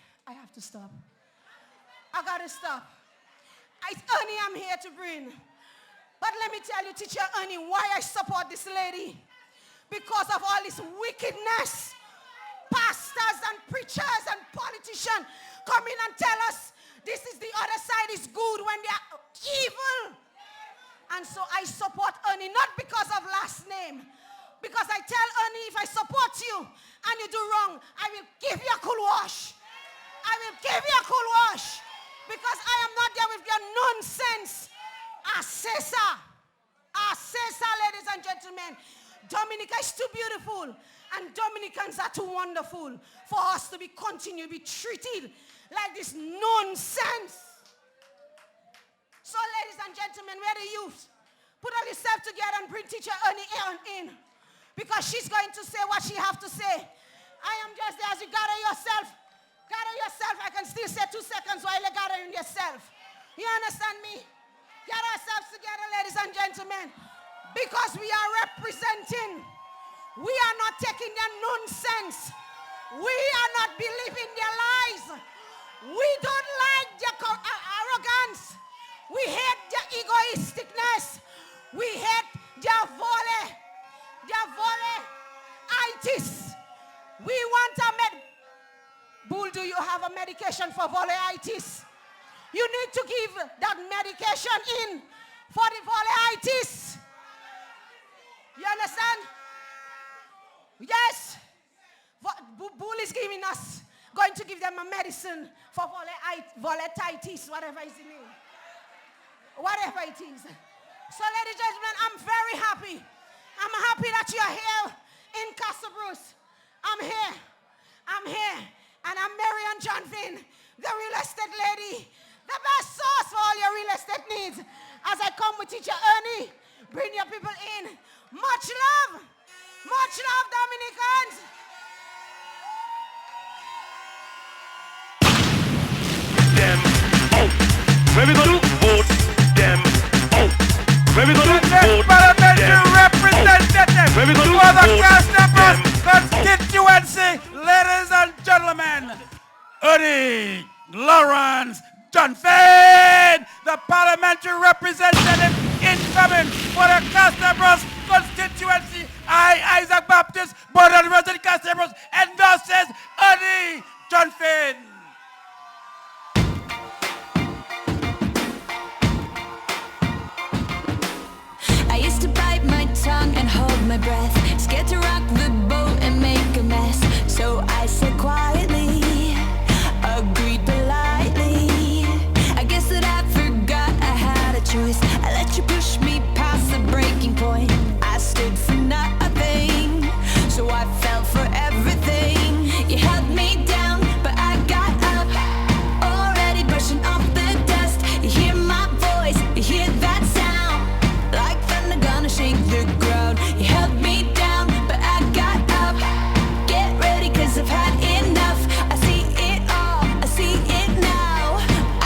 stop. I gotta stop. It's Ernie I'm here to bring. But let me tell you, Teacher Ernie, why I support this lady. Because of all this wickedness. Pastors and preachers and politicians come in and tell us this is the other side is good when they are evil. And so I support Ernie, not because of last name. Because I tell Ernie, if I support you and you do wrong, I will give you a cool wash. I will give you a cool wash. Because I am not there with your nonsense. Assessor, ladies and gentlemen. Dominica is too beautiful. And Dominicans are too wonderful for us to be treated like this nonsense. So, ladies and gentlemen, we're the youth. Put all yourself together and bring Teacher Ernie in. Because she's going to say what she has to say. I am just there as you gather yourself. Gather yourself. I can still say 2 seconds while you're gathering yourself. You understand me? Get ourselves together, ladies and gentlemen. Because we are representing. We are not taking their nonsense. We are not believing their lies. We don't like their arrogance. We hate their egoisticness. We hate their voleitis. We want a Bull, do you have a medication for voleitis? You need to give that medication in for the voleitis. You understand? Yes. Bull is going to give them a medicine for voleitis, whatever is the name. Whatever it is. So, ladies and gentlemen, I'm very happy. I'm happy that you're here in Castle Bruce. I'm here. And I'm Marian John Finn, the real estate lady. The best source for all your real estate needs. As I come with Teacher Ernie, bring your people in. Much love, Dominicans. Them out. Where we gonna vote them out. Where we gonna vote parliamentary representative Where we gonna for the vote Castabros them constituency, ladies and gentlemen, Ernie Lawrence John Finn, the parliamentary representative incoming for the Castabros constituency. I, Isaac Baptist, born and raised in Castabros, endorses Ernie John Finn. I used to bite my tongue and hold my breath, scared to rock the boat and make a mess. So I said quietly, agreed politely. I guess that I forgot I had a choice. I let you push me past the breaking point. I stood for nothing, so I fell for everything. You held me down, but I got up, already brushing off the dust. You hear my voice, you hear that sound, like thunder gonna shake the ground. You held me down, but I got up. Get ready, 'cause I've had enough. I see it all, I see it now.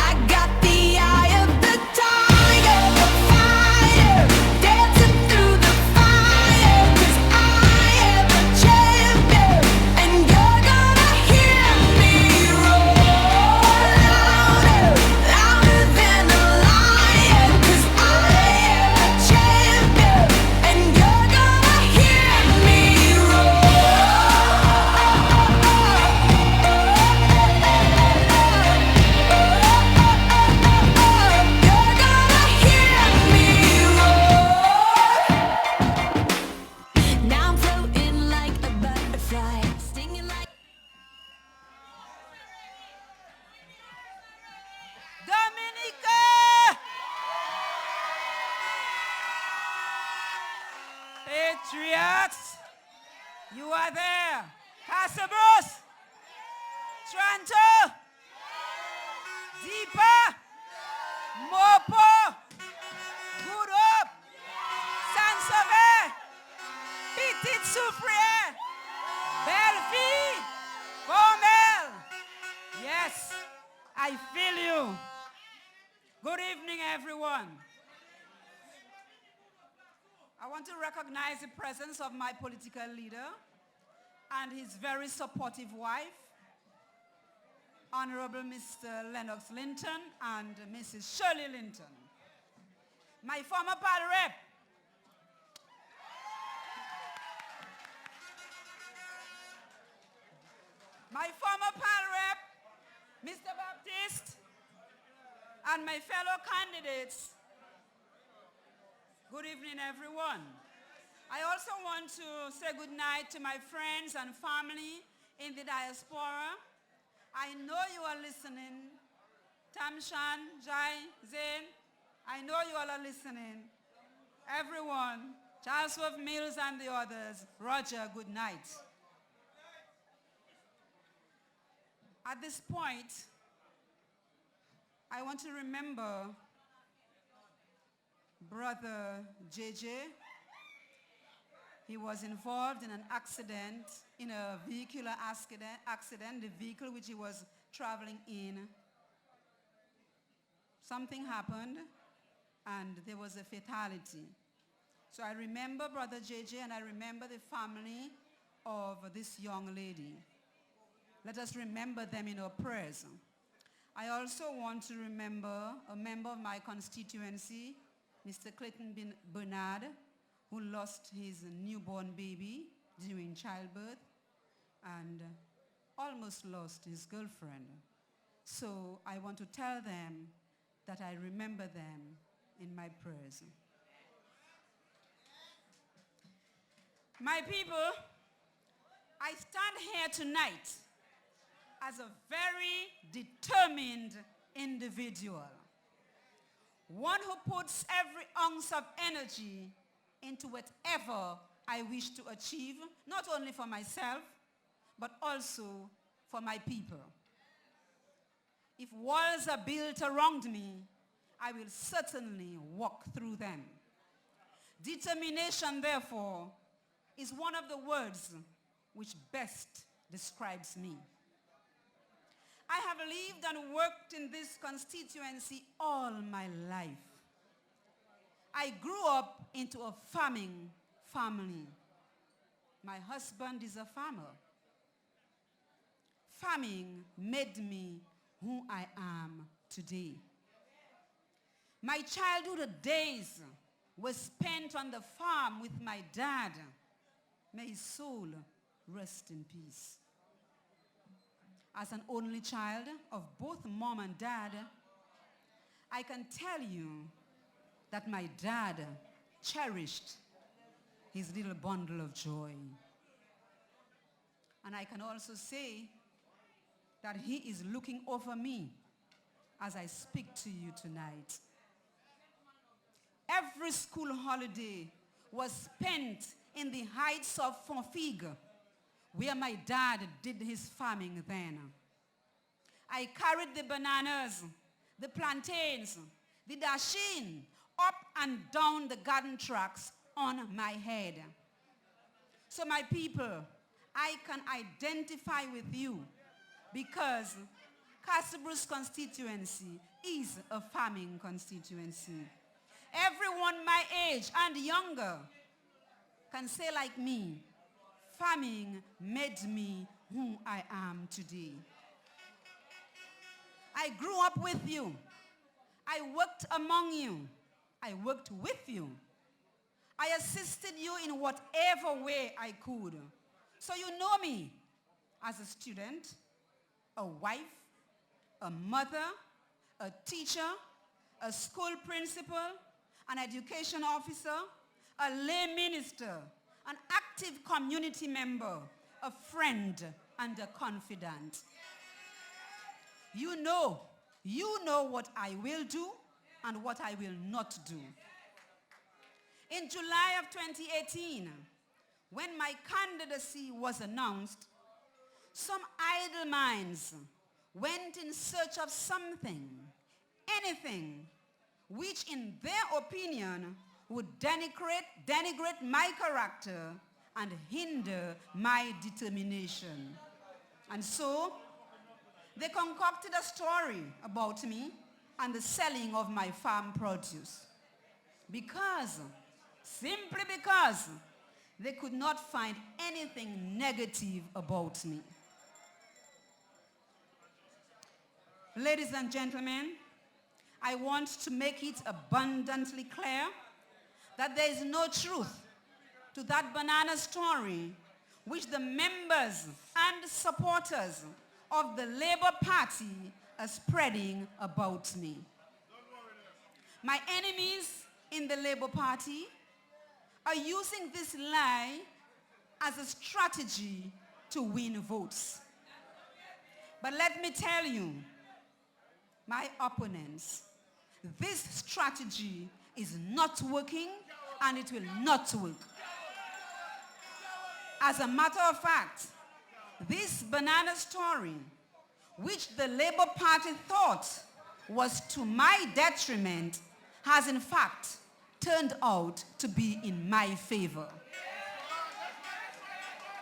I got the eye of the tiger, the fighter, dancing through the fire. 'Cause I am a champion, and you're gonna hear me roar louder, louder than a lion. 'Cause I am a champion, and you're gonna hear me roar. You're gonna hear me roar. Now I'm floating like a butterfly, stinging like Dominica! Patriots, you are there. Casabros, Toronto, Deepa, Mopo, Good Hope, Saint-Sauveur, Petite Soufrière, Belleville, Cornell. Yes, I feel you. Good evening, everyone. I want to recognize the presence of my political leader and his very supportive wife. Honorable Mr. Lennox Linton and Mrs. Shirley Linton. My former pal rep, Mr. Baptiste, and my fellow candidates, good evening, everyone. I also want to say good night to my friends and family in the diaspora. I know you are listening. Tamshan, Jai, Zain, I know you all are listening. Everyone, Charlesworth Mills and the others, Roger, good night. At this point, I want to remember Brother JJ. He was involved in an accident, in a vehicular accident, the vehicle which he was traveling in. Something happened and there was a fatality. So I remember Brother JJ and I remember the family of this young lady. Let us remember them in our prayers. I also want to remember a member of my constituency, Mr. Clayton Bernard, who lost his newborn baby during childbirth and almost lost his girlfriend. So I want to tell them that I remember them in my prayers. My people, I stand here tonight as a very determined individual. One who puts every ounce of energy into whatever I wish to achieve, not only for myself, but also for my people. If walls are built around me, I will certainly walk through them. Determination, therefore, is one of the words which best describes me. I have lived and worked in this constituency all my life. I grew up into a farming family. My husband is a farmer. Farming made me who I am today. My childhood days were spent on the farm with my dad. May his soul rest in peace. As an only child of both mom and dad, I can tell you that my dad cherished his little bundle of joy. And I can also say that he is looking over me as I speak to you tonight. Every school holiday was spent in the heights of Fonfigue, where my dad did his farming then. I carried the bananas, the plantains, the dasheen up and down the garden tracks on my head. So my people, I can identify with you because Castlebrooke's constituency is a farming constituency. Everyone my age and younger can say like me, farming made me who I am today. I grew up with you. I worked among you. I worked with you. I assisted you in whatever way I could. So you know me as a student, a wife, a mother, a teacher, a school principal, an education officer, a lay minister, an active community member, a friend, and a confidant. You know what I will do and what I will not do. In July of 2018, when my candidacy was announced, some idle minds went in search of something, anything, which in their opinion would denigrate my character and hinder my determination. And so, they concocted a story about me and the selling of my farm produce. Simply because they could not find anything negative about me. Ladies and gentlemen, I want to make it abundantly clear that there is no truth to that banana story which the members and supporters of the Labour Party are spreading about me. My enemies in the Labour Party are using this lie as a strategy to win votes. But let me tell you, my opponents, this strategy is not working and it will not work. As a matter of fact, this banana story, which the Labour Party thought was to my detriment, has in fact turned out to be in my favor.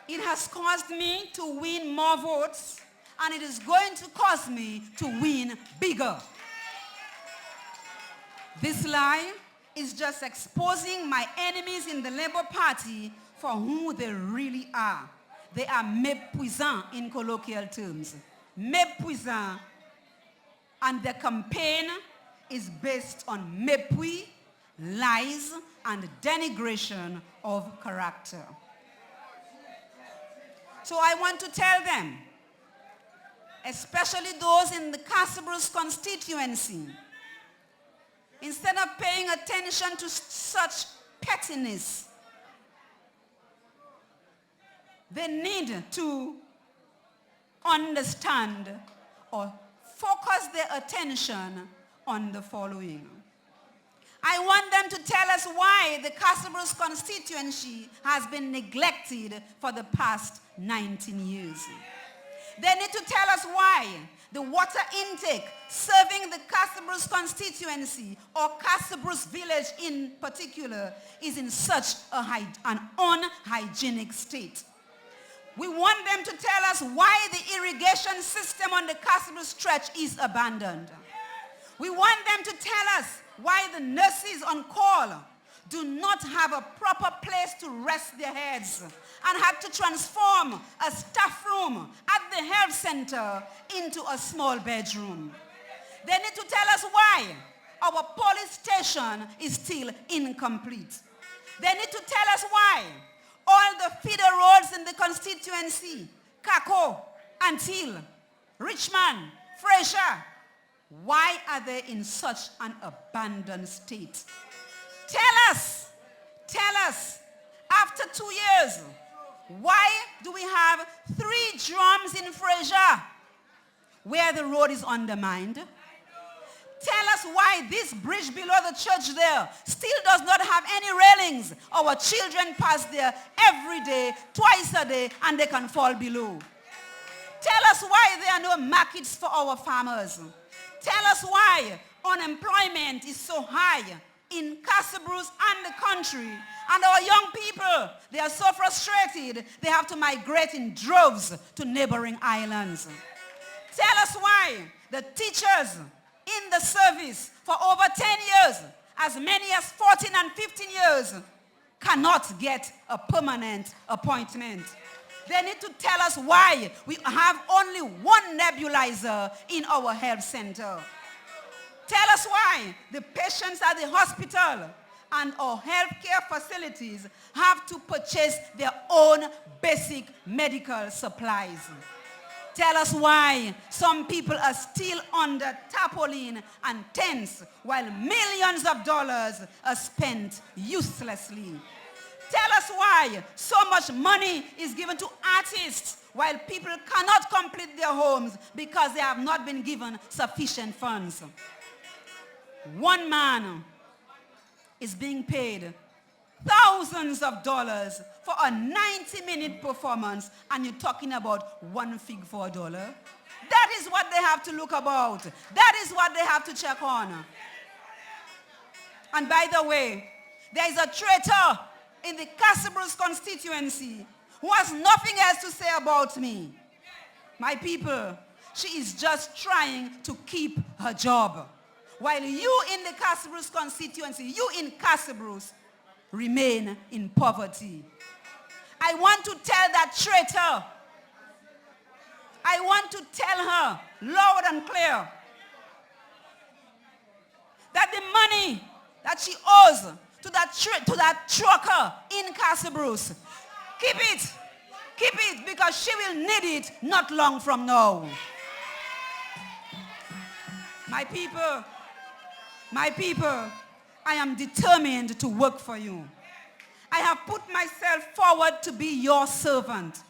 It has caused me to win more votes, and it is going to cause me to win bigger. This lie is just exposing my enemies in the Labour Party for who they really are. They are méprisants in colloquial terms. Méprisants, and their campaign is based on mépris, lies, and denigration of character. So I want to tell them, especially those in the Casabros constituency, instead of paying attention to such pettiness, they need to understand or focus their attention on the following. I want them to tell us why the Casabros constituency has been neglected for the past 19 years. They need to tell us why the water intake serving the Casabros constituency or Casabros village in particular is in such an unhygienic state. We want them to tell us why the irrigation system on the Casabros stretch is abandoned. We want them to tell us why the nurses on call do not have a proper place to rest their heads and had to transform a staff room at the health center into a small bedroom. They need to tell us why our police station is still incomplete. They need to tell us why all the feeder roads in the constituency, Kako, Antil, Richmond, Fraser, why are they in such an abandoned state? Tell us, after 2 years, why do we have 3 drums in Fraser where the road is undermined? Tell us why this bridge below the church there still does not have any railings. Our children pass there every day, twice a day, and they can fall below. Tell us why there are no markets for our farmers. Tell us why unemployment is so high in Casabros and the country. And our young people, they are so frustrated, they have to migrate in droves to neighboring islands. Tell us why the teachers in the service for over 10 years, as many as 14 and 15 years, cannot get a permanent appointment. They need to tell us why we have only one nebulizer in our health center. Tell us why the patients at the hospital and our healthcare facilities have to purchase their own basic medical supplies. Tell us why some people are still under tarpaulin and tents while millions of dollars are spent uselessly. Tell us why so much money is given to artists while people cannot complete their homes because they have not been given sufficient funds. One man is being paid thousands of dollars for a 90-minute performance, and you're talking about one fig for $1. That is what they have to look about. That is what they have to check on. And by the way, there is a traitor in the Casabros constituency who has nothing else to say about me. My people, she is just trying to keep her job. While you in the Casabros constituency, you in Casabros, remain in poverty. I want to tell that traitor, I want to tell her loud and clear, that she owes to that trucker in Castle Bruce. Keep it, because she will need it not long from now. My people, I am determined to work for you. I have put myself forward to be your servant.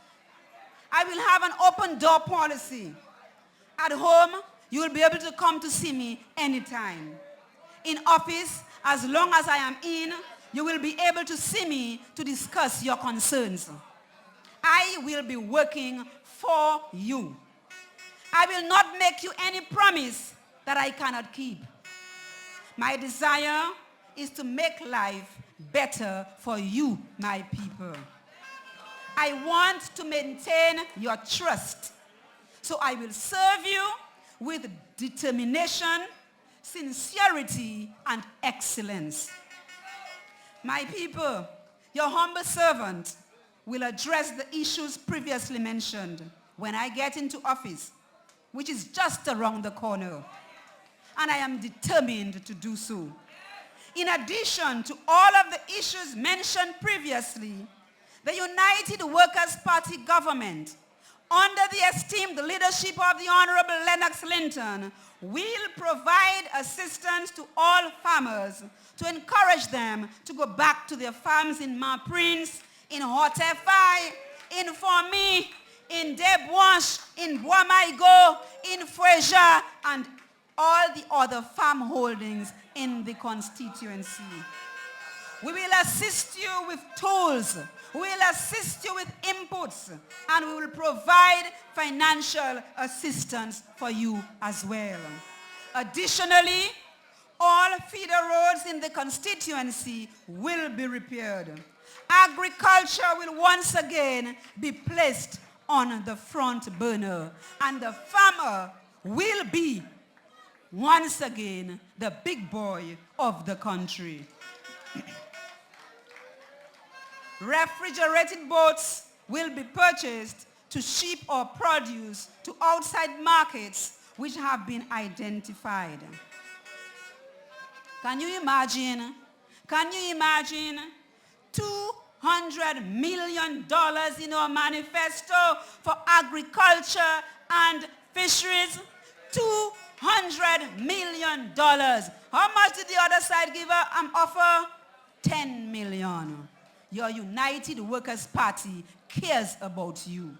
I will have an open door policy. At home, you will be able to come to see me anytime. In office, as long as I am in, you will be able to see me to discuss your concerns. I will be working for you. I will not make you any promise that I cannot keep. My desire is to make life better for you, my people. I want to maintain your trust. So I will serve you with determination, sincerity, and excellence. My people, your humble servant will address the issues previously mentioned when I get into office, which is just around the corner. And I am determined to do so. In addition to all of the issues mentioned previously, the United Workers' Party government, under the esteemed leadership of the Honorable Lennox Linton, will provide assistance to all farmers to encourage them to go back to their farms in Mount Prince, in Hotefai, in Formi, in Debwash, in Boamaigo, in Fraser, and all the other farm holdings in the constituency. We will assist you with tools. We will assist you with inputs, and we will provide financial assistance for you as well. Additionally, all feeder roads in the constituency will be repaired. Agriculture will once again be placed on the front burner, and the farmer will be once again the big boy of the country. Refrigerated boats will be purchased to ship our produce to outside markets which have been identified. Can you imagine? $200 million in our manifesto for agriculture and fisheries? $200 million. How much did the other side give offer? $10 million. Your United Workers' Party cares about you.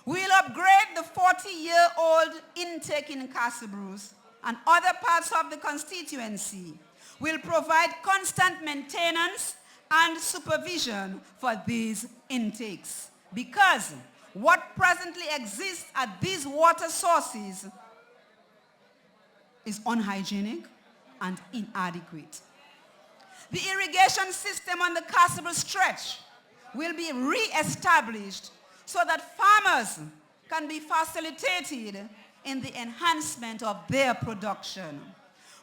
We'll upgrade the 40-year-old intake in Castle Bruce and other parts of the constituency. We'll provide constant maintenance and supervision for these intakes, because what presently exists at these water sources is unhygienic and inadequate. The irrigation system on the Castle Bruce stretch will be re-established so that farmers can be facilitated in the enhancement of their production.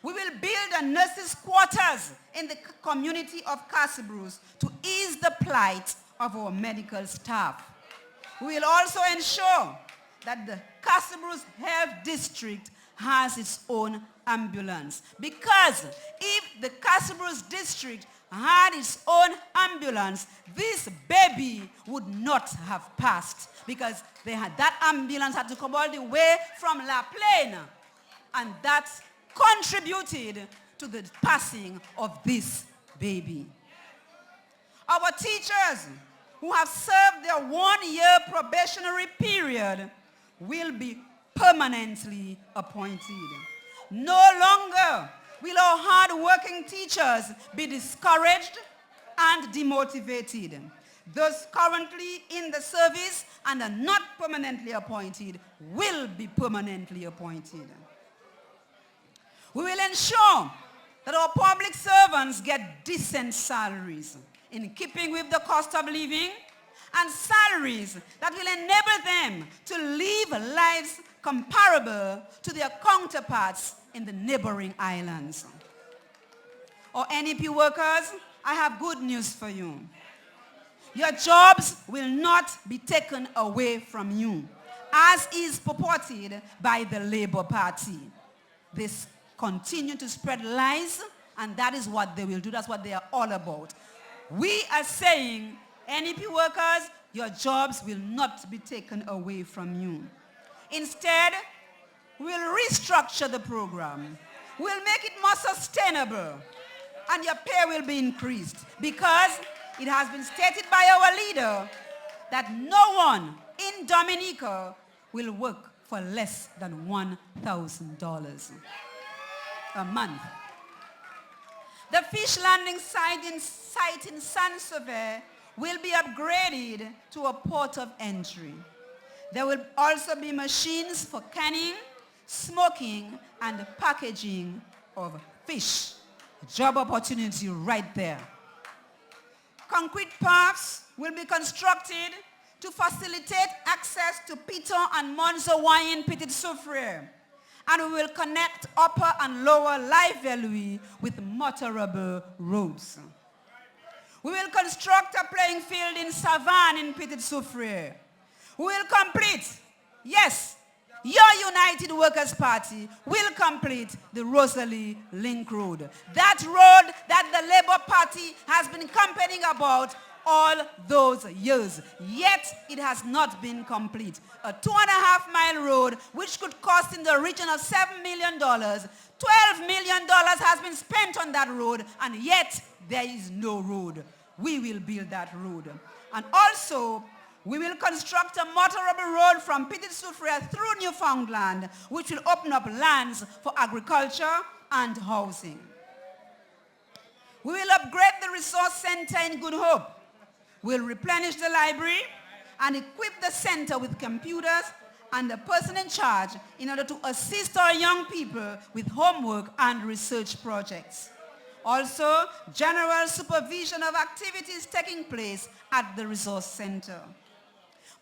We will build a nurses' quarters in the community of Castle Bruce to ease the plight of our medical staff. We will also ensure that the Castle Bruce Health District has its own ambulance. Because if the Castle Bruce District had its own ambulance, this baby would not have passed, because that ambulance had to come all the way from La Plaine, and that contributed to the passing of this baby. Our teachers who have served their 1-year probationary period will be permanently appointed. No longer will our hard-working teachers be discouraged and demotivated. Those currently in the service and are not permanently appointed will be permanently appointed. We will ensure that our public servants get decent salaries in keeping with the cost of living, and salaries that will enable them to live lives comparable to their counterparts in the neighboring islands. Our NEP workers, I have good news for you. Your jobs will not be taken away from you, as is purported by the Labour Party. They continue to spread lies And that is what they will do. That's what they are all about. We are saying, NEP workers, your jobs will not be taken away from you. Instead, we'll restructure the program. We'll make it more sustainable. And your pay will be increased because it has been stated by our leader that no one in Dominica will work for less than $1,000 a month. The fish landing site in San Sauvé will be upgraded to a port of entry. There will also be machines for canning, smoking, and packaging of fish. Job opportunity right there. Concrete paths will be constructed to facilitate access to Piton and Monzo wine Petit Soufriere. And we will connect upper and lower Live-Louis with motorable roads. We will construct a playing field in Savane in Petit Soufriere. We will complete, yes, your United Workers' Party will complete the Rosalie Link Road. That road that the Labour Party has been campaigning about all those years. Yet it has not been complete. A 2.5-mile road which could cost in the region of $7 million. $12 million has been spent on that road, and yet there is no road. We will build that road. And also, we will construct a motorable road from Petit Soufriere through Newfoundland, which will open up lands for agriculture and housing. We will upgrade the resource center in Good Hope. We'll replenish the library and equip the center with computers and the person in charge in order to assist our young people with homework and research projects. Also, general supervision of activities taking place at the resource center.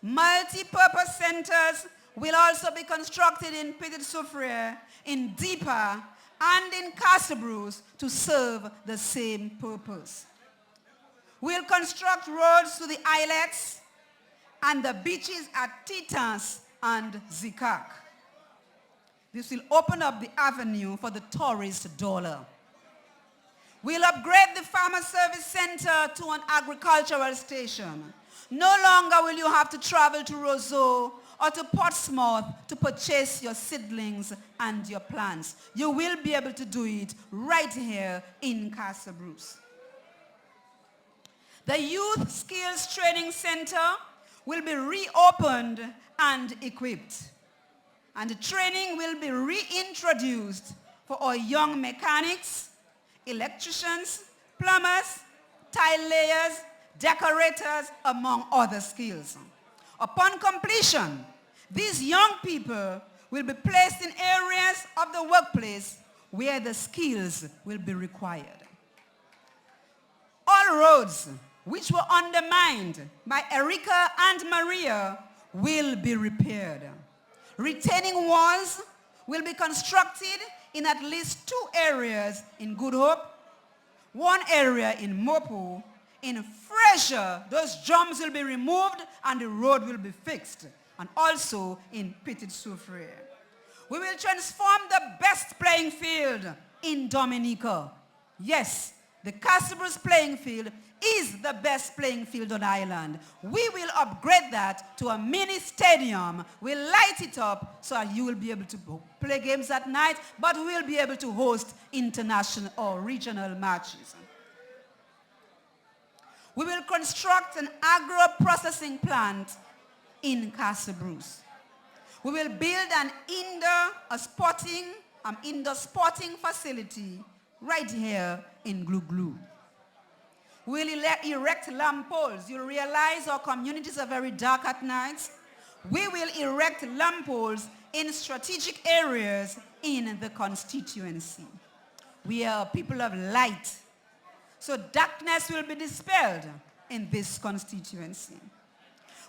Multi-purpose centers will also be constructed in Petit Soufriere, in Deepa, and in Casabrousse to serve the same purpose. We'll construct roads to the islets and the beaches at Titans and Zikak. This will open up the avenue for the tourist dollar. We'll upgrade the Farmer Service Center to an agricultural station. No longer will you have to travel to Roseau or to Portsmouth to purchase your seedlings and your plants. You will be able to do it right here in Casabrousse. The Youth Skills Training Center will be reopened and equipped. And the training will be reintroduced for our young mechanics, electricians, plumbers, tile layers, decorators, among other skills. Upon completion, these young people will be placed in areas of the workplace where the skills will be required. All roads which were undermined by Erica and Maria will be repaired. Retaining walls will be constructed in at least 2 areas in Good Hope, 1 area in Mopo. In Fraser, those jumps will be removed and the road will be fixed. And also in Petit Soufriere. We will transform the best playing field in Dominica. Yes, the Casabrousse playing field is the best playing field on the island. We will upgrade that to a mini stadium. We'll light it up so that you will be able to play games at night, but we will be able to host international or regional matches. We will construct an agro-processing plant in Casabrousse. We will build an indoor sporting facility right here in Gluglu. We will erect lamp poles. You'll realize our communities are very dark at night. We will erect lamp poles in strategic areas in the constituency. We are people of light. So darkness will be dispelled in this constituency.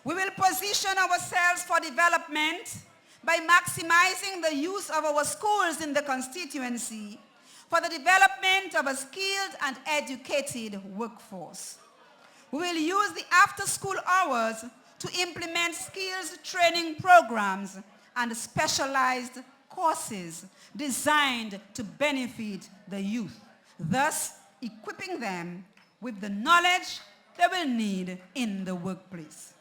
We will position ourselves for development by maximizing the use of our schools in the constituency for the development of a skilled and educated workforce. We will use the after-school hours to implement skills training programs and specialized courses designed to benefit the youth. thus equipping them with the knowledge they will need in the workplace.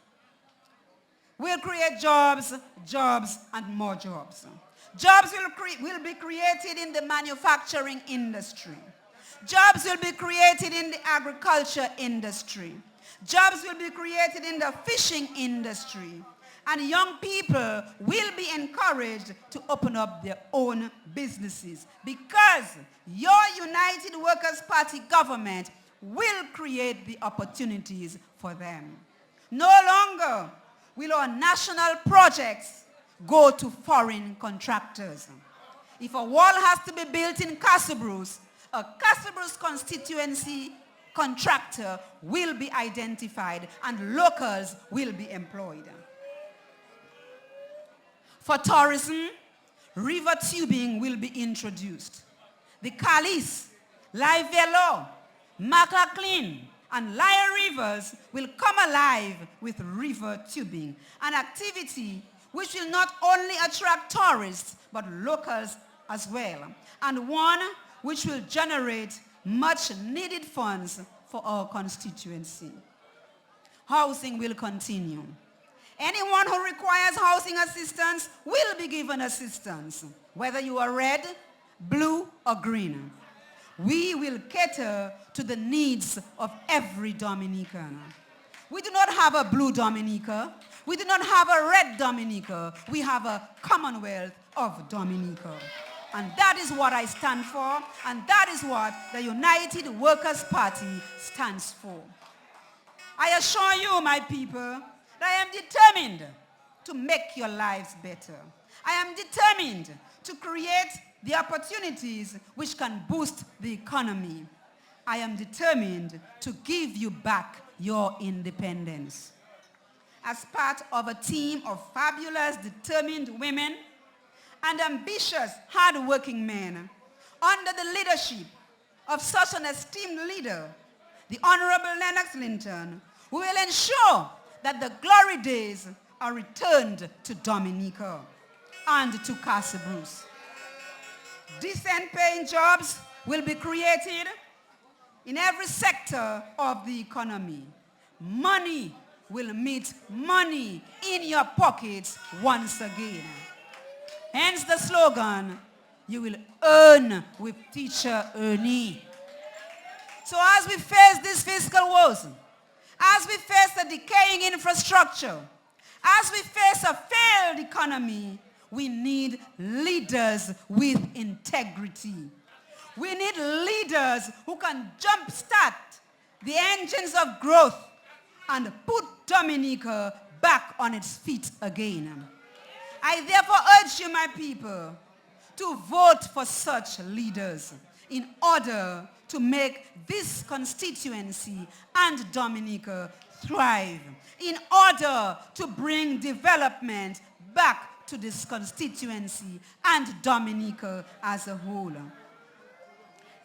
We'll create jobs, jobs, and more jobs. Jobs will be created in the manufacturing industry. Jobs will be created in the agriculture industry. Jobs will be created in the fishing industry. And young people will be encouraged to open up their own businesses because your United Workers' Party government will create the opportunities for them. No longer will our national projects go to foreign contractors. If a wall has to be built in Castle a Castle constituency contractor will be identified and locals will be employed. For tourism, river tubing will be introduced. The Kalis, Live Velo, Maclaclean, and Lion rivers will come alive with river tubing, an activity which will not only attract tourists but locals as well, and one which will generate much needed funds for our constituency. Housing will continue. Anyone who requires housing assistance will be given assistance, whether you are red, blue, or green. We will cater to the needs of every Dominican. We do not have a blue Dominica. We do not have a red Dominica. We have a Commonwealth of Dominica. And that is what I stand for, and that is what the United Workers' Party stands for. I assure you, my people, that I am determined to make your lives better. I am determined to create the opportunities which can boost the economy. I am determined to give you back your independence. As part of a team of fabulous, determined women and ambitious, hard-working men, under the leadership of such an esteemed leader, the Honorable Lennox Linton, we will ensure that the glory days are returned to Dominica and to Castle Bruce. Decent paying jobs will be created in every sector of the economy. Money will meet money in your pockets once again. Hence the slogan, you will earn with teacher earning. So as we face these fiscal woes, as we face a decaying infrastructure, as we face a failed economy, we need leaders with integrity. We need leaders who can jumpstart the engines of growth and put Dominica back on its feet again. I therefore urge you, my people, to vote for such leaders in order to make this constituency and Dominica thrive, in order to bring development back to this constituency and Dominica as a whole,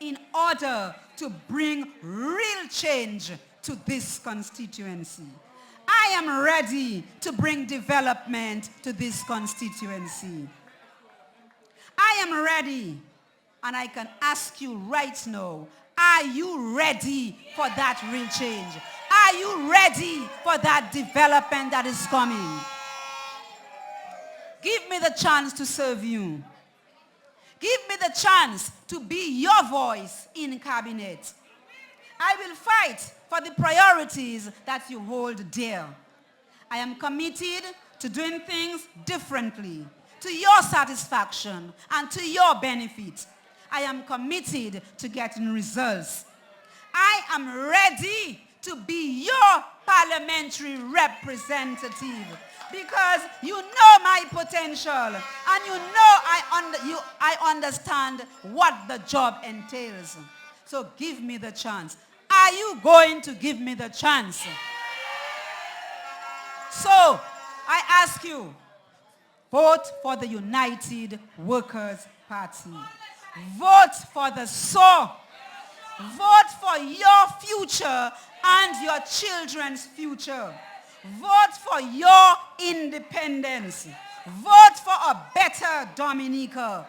in order to bring real change to this constituency. I am ready to bring development to this constituency. I am ready, and I can ask you right now, are you ready for that real change? Are you ready for that development that is coming? Give me the chance to serve you. Give me the chance to be your voice in cabinet. I will fight for the priorities that you hold dear. I am committed to doing things differently, to your satisfaction and to your benefit. I am committed to getting results. I am ready to be your parliamentary representative because you know my potential and you know I understand what the job entails. So give me the chance. Are you going to give me the chance? So I ask you, vote for the United Workers' Party. Vote for the soul. Vote for your future and your children's future. Vote for your independence. Vote for a better Dominica.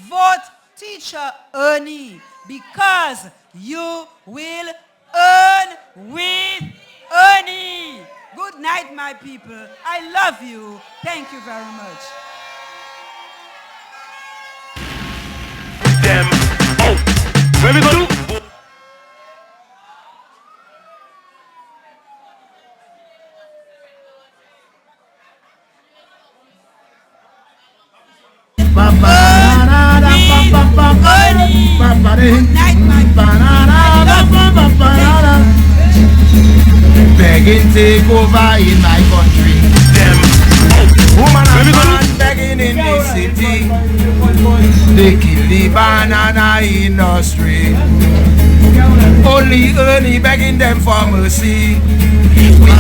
Vote teacher Ernie. because you will earn with Ernie. Good night, my people. I love you. Thank you very much. Them. Oh, where we go to? Begging take over in my country. Woman and man begging in the city. They kill the banana industry. Only Ernie begging them for mercy. We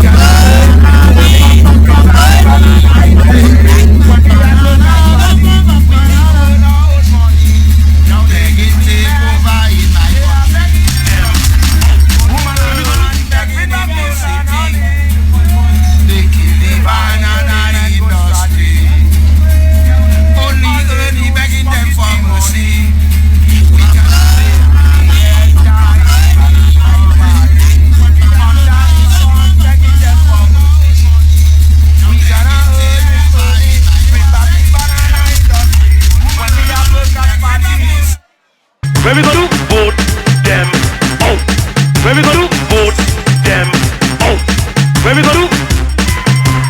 where we go to? Vote them out. Where we go to? Vote them out. Where we go to?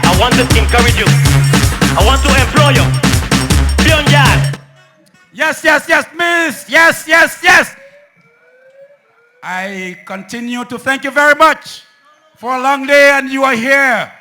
I want to encourage you. I want to employ you. Be on guard. Yes, yes, yes, miss. Yes, yes, yes. I continue to thank you very much for a long day and you are here.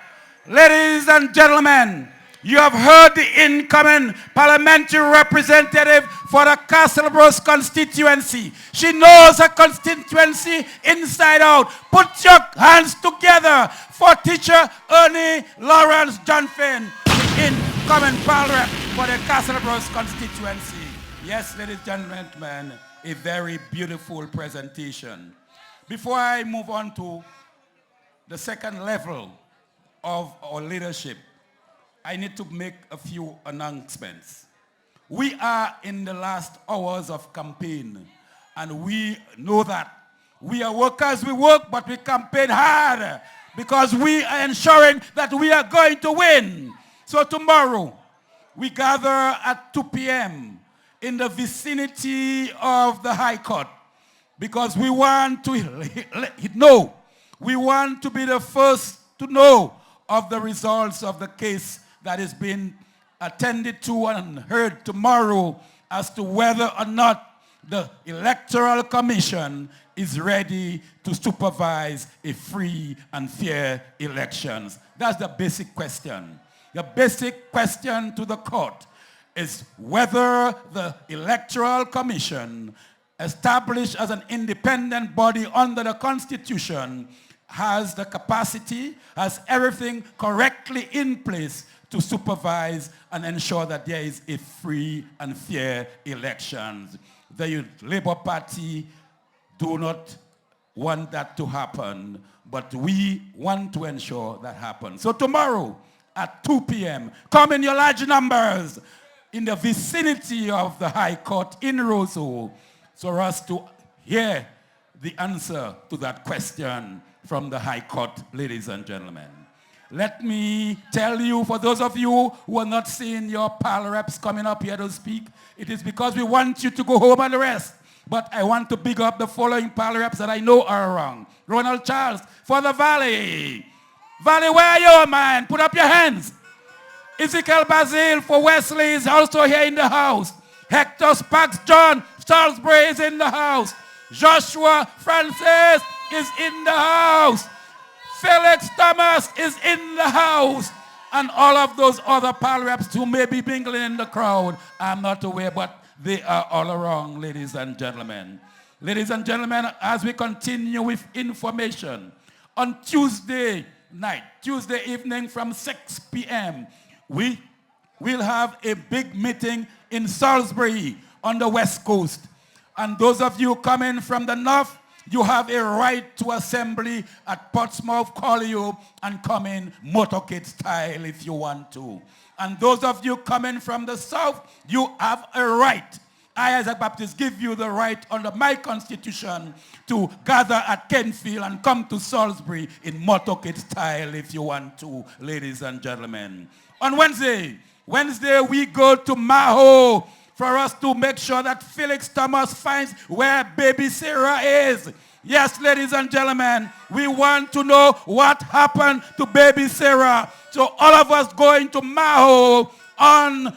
Ladies and gentlemen, you have heard the incoming parliamentary representative for the Castlebros constituency. She knows her constituency inside out. Put your hands together for teacher Ernie Lawrence Johnfin, incoming parliament for the Castlebros constituency. Yes, ladies and gentlemen, a very beautiful presentation. Before I move on to the second level of our leadership, I need to make a few announcements. We are in the last hours of campaign, and we know that. We are workers, we work, but we campaign hard because we are ensuring that we are going to win. So tomorrow, we gather at 2 p.m. in the vicinity of the High Court because we want to know. We want to be the first to know of the results of the case that is being attended to and heard tomorrow as to whether or not the Electoral Commission is ready to supervise a free and fair elections. That's the basic question. The basic question to the court is whether the Electoral Commission, established as an independent body under the Constitution, has the capacity, has everything correctly in place to supervise and ensure that there is a free and fair elections. The Labour Party do not want that to happen, but we want to ensure that happens. So tomorrow at 2 p.m., come in your large numbers in the vicinity of the High Court in Roseau for us to hear the answer to that question from the High Court, ladies and gentlemen. Let me tell you, for those of you who are not seeing your PAL reps coming up here to speak, it is because we want you to go home and rest. But I want to big up the following PAL reps that I know are around. Ronald Charles for the Valley. Valley, where are you, man? Put up your hands. Ezekiel Basil for Wesley is also here in the house. Hector Sparks John Salisbury is in the house. Joshua Francis is in the house. Felix Thomas is in the house. And all of those other PAL reps who may be mingling in the crowd, I'm not aware, but they are all around, ladies and gentlemen. Ladies and gentlemen, as we continue with information, on Tuesday night, Tuesday evening from 6 p.m., we will have a big meeting in Salisbury on the West Coast. And those of you coming from the north, you have a right to assembly at Portsmouth Collio and come in motorcade style if you want to. And those of you coming from the south, you have a right I, as a Baptist, give you the right under my constitution to gather at Kenfield and come to Salisbury in motorcade style if you want to, ladies and gentlemen. On Wednesday we go to Maho for us to make sure that Felix Thomas finds where baby Sarah is. Yes, ladies and gentlemen, we want to know what happened to baby Sarah. So all of us going to Maho on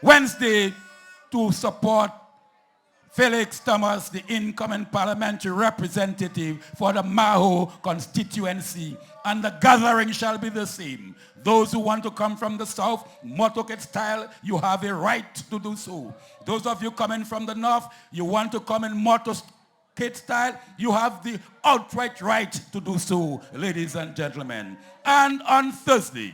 Wednesday to support Felix Thomas, the incoming parliamentary representative for the Maho constituency. And the gathering shall be the same. Those who want to come from the south, motorcade style, you have a right to do so. Those of you coming from the north, you want to come in motorcade style, you have the outright right to do so, ladies and gentlemen. And on Thursday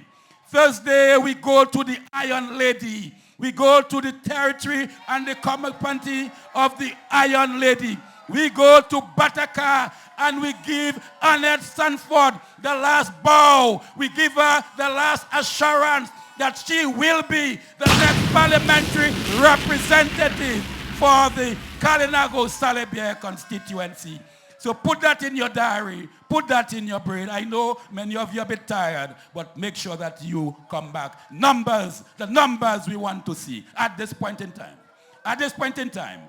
we go to the Iron Lady. We go to the territory and the community of the Iron Lady. We go to Bataka and we give Annette Sanford the last bow. We give her the last assurance that she will be the next parliamentary representative for the Kalinago-Salebia constituency. So put that in your diary. Put that in your brain. I know many of you are a bit tired, but make sure that you come back. Numbers, the numbers we want to see at this point in time. At this point in time,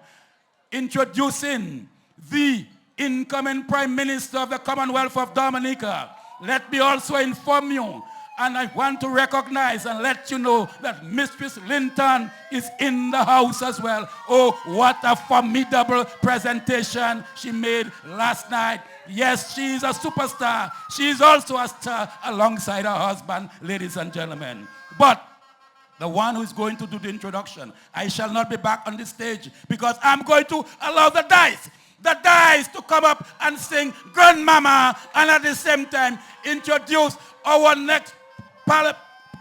introducing the incoming Prime Minister of the Commonwealth of Dominica. Let me also inform you, and I want to recognize and let you know that Mistress Linton is in the house as well. Oh, what a formidable presentation she made last night. Yes, she is a superstar. She is also a star alongside her husband, ladies and gentlemen. But the one who is going to do the introduction, I shall not be back on the stage because I'm going to allow the dice to come up and sing Grandmama, and at the same time introduce our next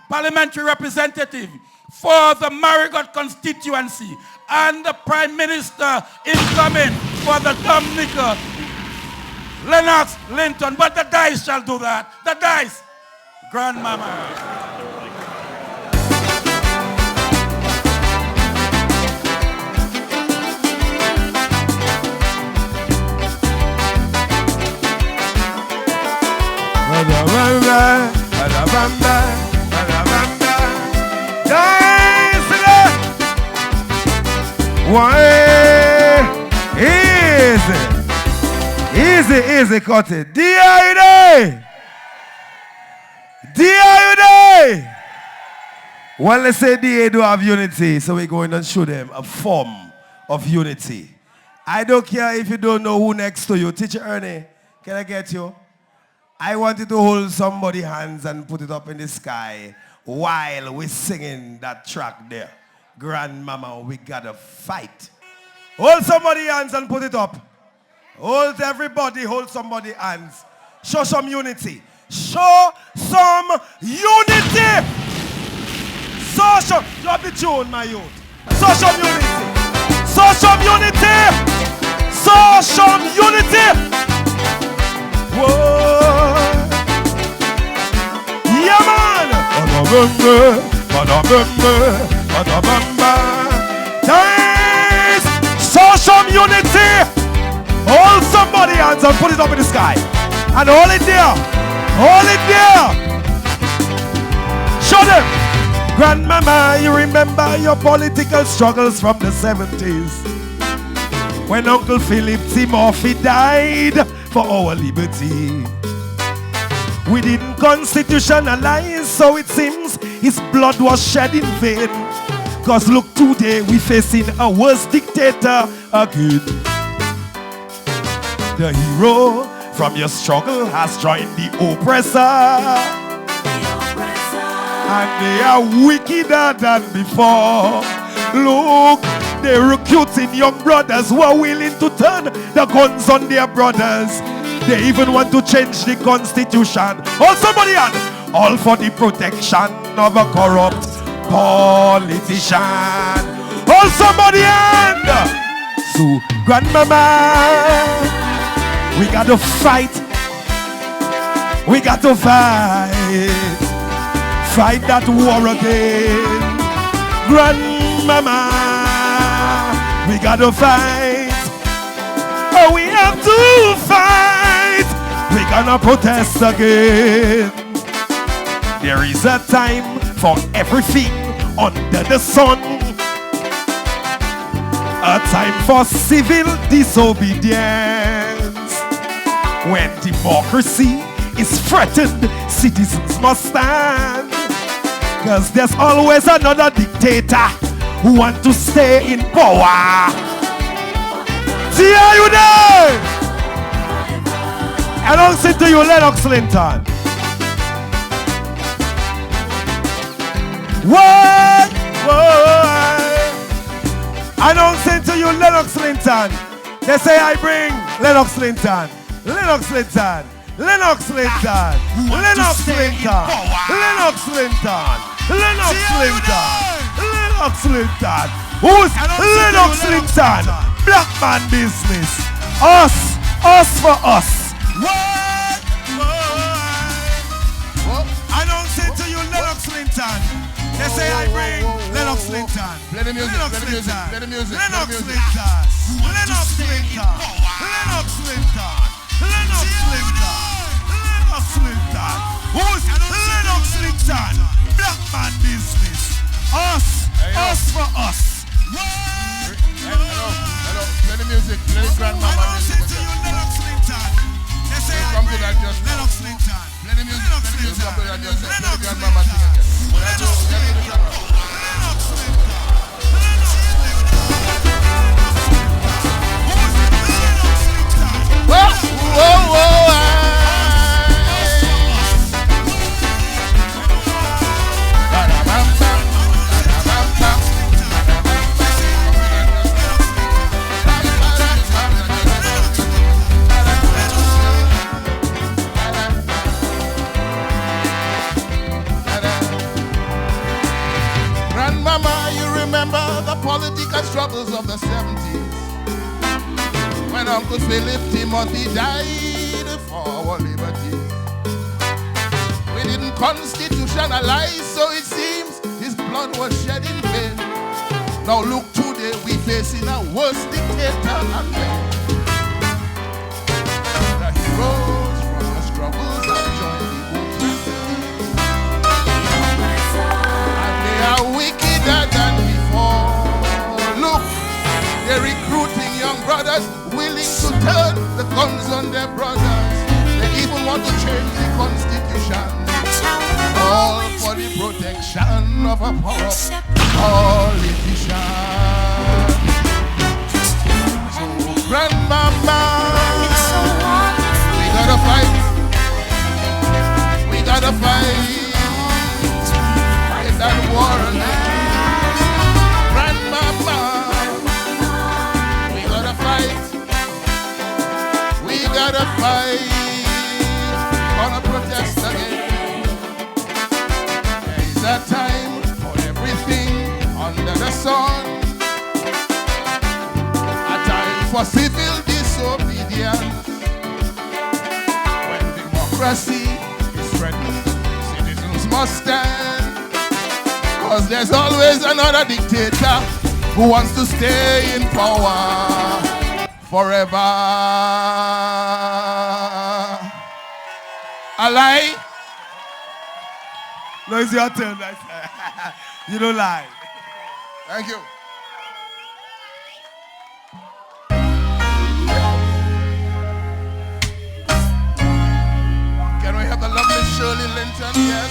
parliamentary representative for the Marigot constituency and the Prime Minister incoming for the Dominica, Lennox Linton. But the dice shall do that. The dice. Grandmama. Easy, cut it. D.I.U.D. Well, let's say DA do have unity, so we're going to show them a form of unity. I don't care if you don't know who next to you. Teacher Ernie, can I get you? I want you to hold somebody's hands and put it up in the sky while we're singing that track there. Grandmama, we gotta fight. Hold somebody's hands and put it up. Hold everybody, hold somebody's hands. Show some unity. Show some unity. Social, drop the tune, my youth. Social unity. Social unity. Social unity. Whoa. Yeah, man. Guys, social unity. Hold somebody hands and put it up in the sky. And hold it there. Hold it there. Show them. Grandmama, you remember your political struggles from the 70s. When Uncle Philip T. Murphy died for our liberty. We didn't constitutionalize, so it seems his blood was shed in vain. Cause look, today we facing a worse dictator again. The hero from your struggle has joined the oppressor. And they are wickeder than before. Look, they're recruiting young brothers who are willing to turn the guns on their brothers. They even want to change the constitution. Hold somebody on. All for the protection of a corrupt politician. Hold somebody on. So, Grandmama, we got to fight. We got to fight. Fight that war again. Grandmama, We gotta fight. Oh, we have to fight. We gonna protest again. There is a time for everything under the sun. A time for civil disobedience. When democracy is threatened, citizens must stand. Cause there's always another dictator who wants to stay in power. See, are you there? Announcing to you, Lennox Linton. What? Announcing to you, Lennox Linton. They say I bring Lennox Linton. Lennox Linton. Lennox Linton. Lennox Linton. Lennox Linton. Lennox Linton. Lennox Linton. Who's Lennox Linton? Black man business. Us. Us for us. What? Announcing to you, Lennox Linton. They say I bring Lennox Linton. Play the music, Lennox play the music, Linton. play the music. Lennox Linton. Lennox Linton. Lennox Linton. Lennox Linton. Lennox Linton. Who's Lennox Linton? Black man business. Us. Us for us. Hello. Play the music. Play the grandmama music. Lennox Linton. They say I bring Lennox Linton. Play the music. Play the music. Play the grandmama thing again. Political struggles of the 70s, when Uncle Philip Timothy died for our liberty. We didn't constitutionalize, so it seems his blood was shed in vain. Now look, today we facing a worse dictator again. The heroes from the struggles have joined the oppressors, and they are wickeder than before. Look, they're recruiting young brothers willing to turn the guns on their brothers. They even want to change the constitution, all for the protection of a corrupt politician. So, grandmama, we gotta fight. We gotta fight. Fight that war again. We gotta fight, gonna protest again. There is a time for everything under the sun. A time for civil disobedience. When democracy is threatened, citizens must stand. Cause there's always another dictator who wants to stay in power forever. A lie? No, it's your turn. You don't lie. Thank you. Can we have the lovely Shirley Linton? Yes.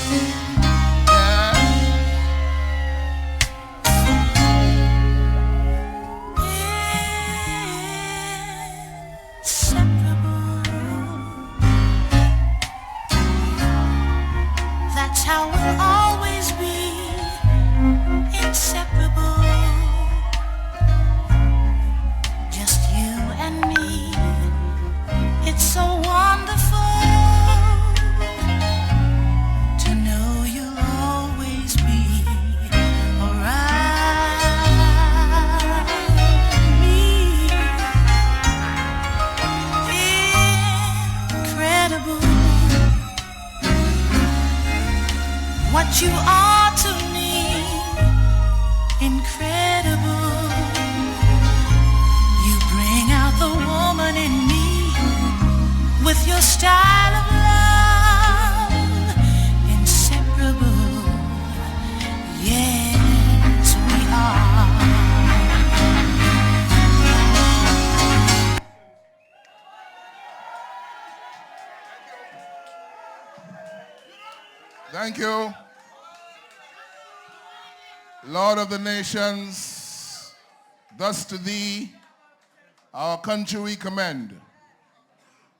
That's how we'll always be, inseparable. Just you and me. It's so wonderful to know you'll always be around me. Incredible. What you are to me, incredible. style of love, inseparable. Yes, we are. Thank you. Lord of the nations, thus to thee, our country we commend.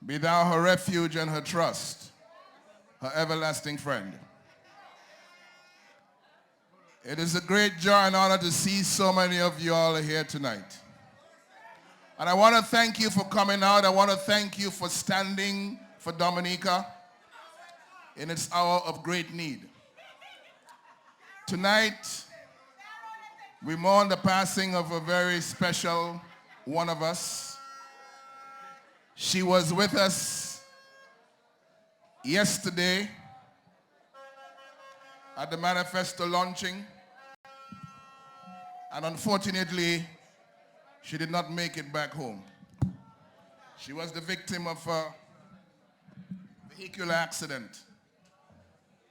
Be thou her refuge and her trust, her everlasting friend. It is a great joy and honor to see so many of you all here tonight. And I want to thank you for coming out. I want to thank you for standing for Dominica in its hour of great need. Tonight, we mourn the passing of a very special one of us. She was with us yesterday at the manifesto launching, and unfortunately, she did not make it back home. She was the victim of a vehicular accident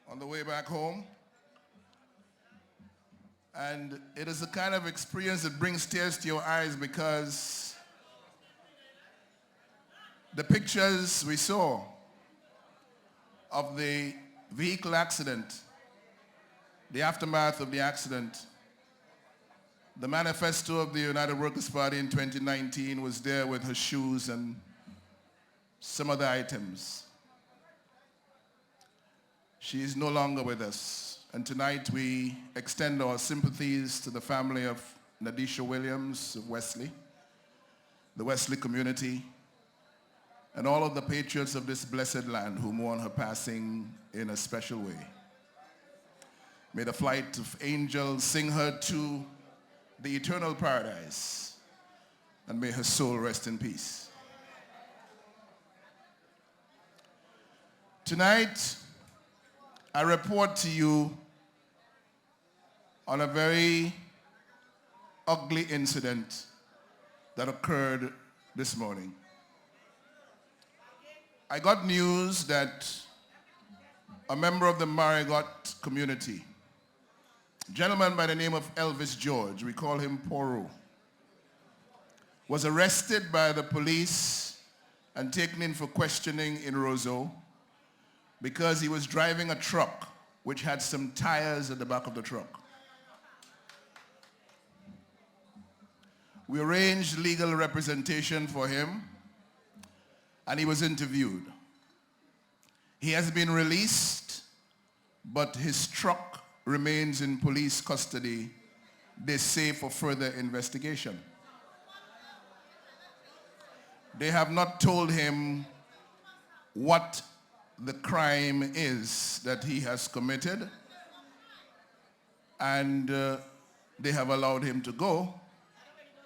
on the way back home. And it is a kind of experience that brings tears to your eyes because the pictures we saw of the vehicle accident, the aftermath of the accident, the manifesto of the United Workers' Party in 2019 was there with her shoes and some other items. She is no longer with us. And tonight we extend our sympathies to the family of Nadisha Williams of Wesley, the Wesley community, and all of the patriots of this blessed land who mourn her passing in a special way. May the flight of angels sing her to the eternal paradise, and may her soul rest in peace. Tonight, I report to you on a very ugly incident that occurred this morning. I got news that a member of the Marigot community, a gentleman by the name of Elvis George, we call him Poro, was arrested by the police and taken in for questioning in Roseau because he was driving a truck which had some tires at the back of the truck. We arranged legal representation for him, and he was interviewed. He has been released, but his truck remains in police custody, they say, for further investigation. They have not told him what the crime is that he has committed, and they have allowed him to go,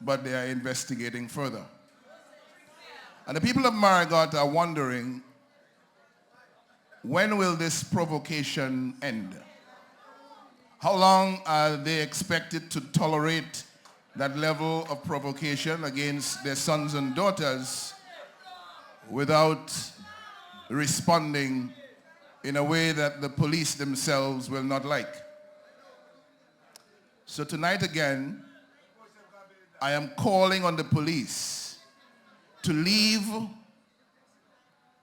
but they are investigating further. And the people of Marigot are wondering, when will this provocation end? How long are they expected to tolerate that level of provocation against their sons and daughters without responding in a way that the police themselves will not like? So tonight again, I am calling on the police to leave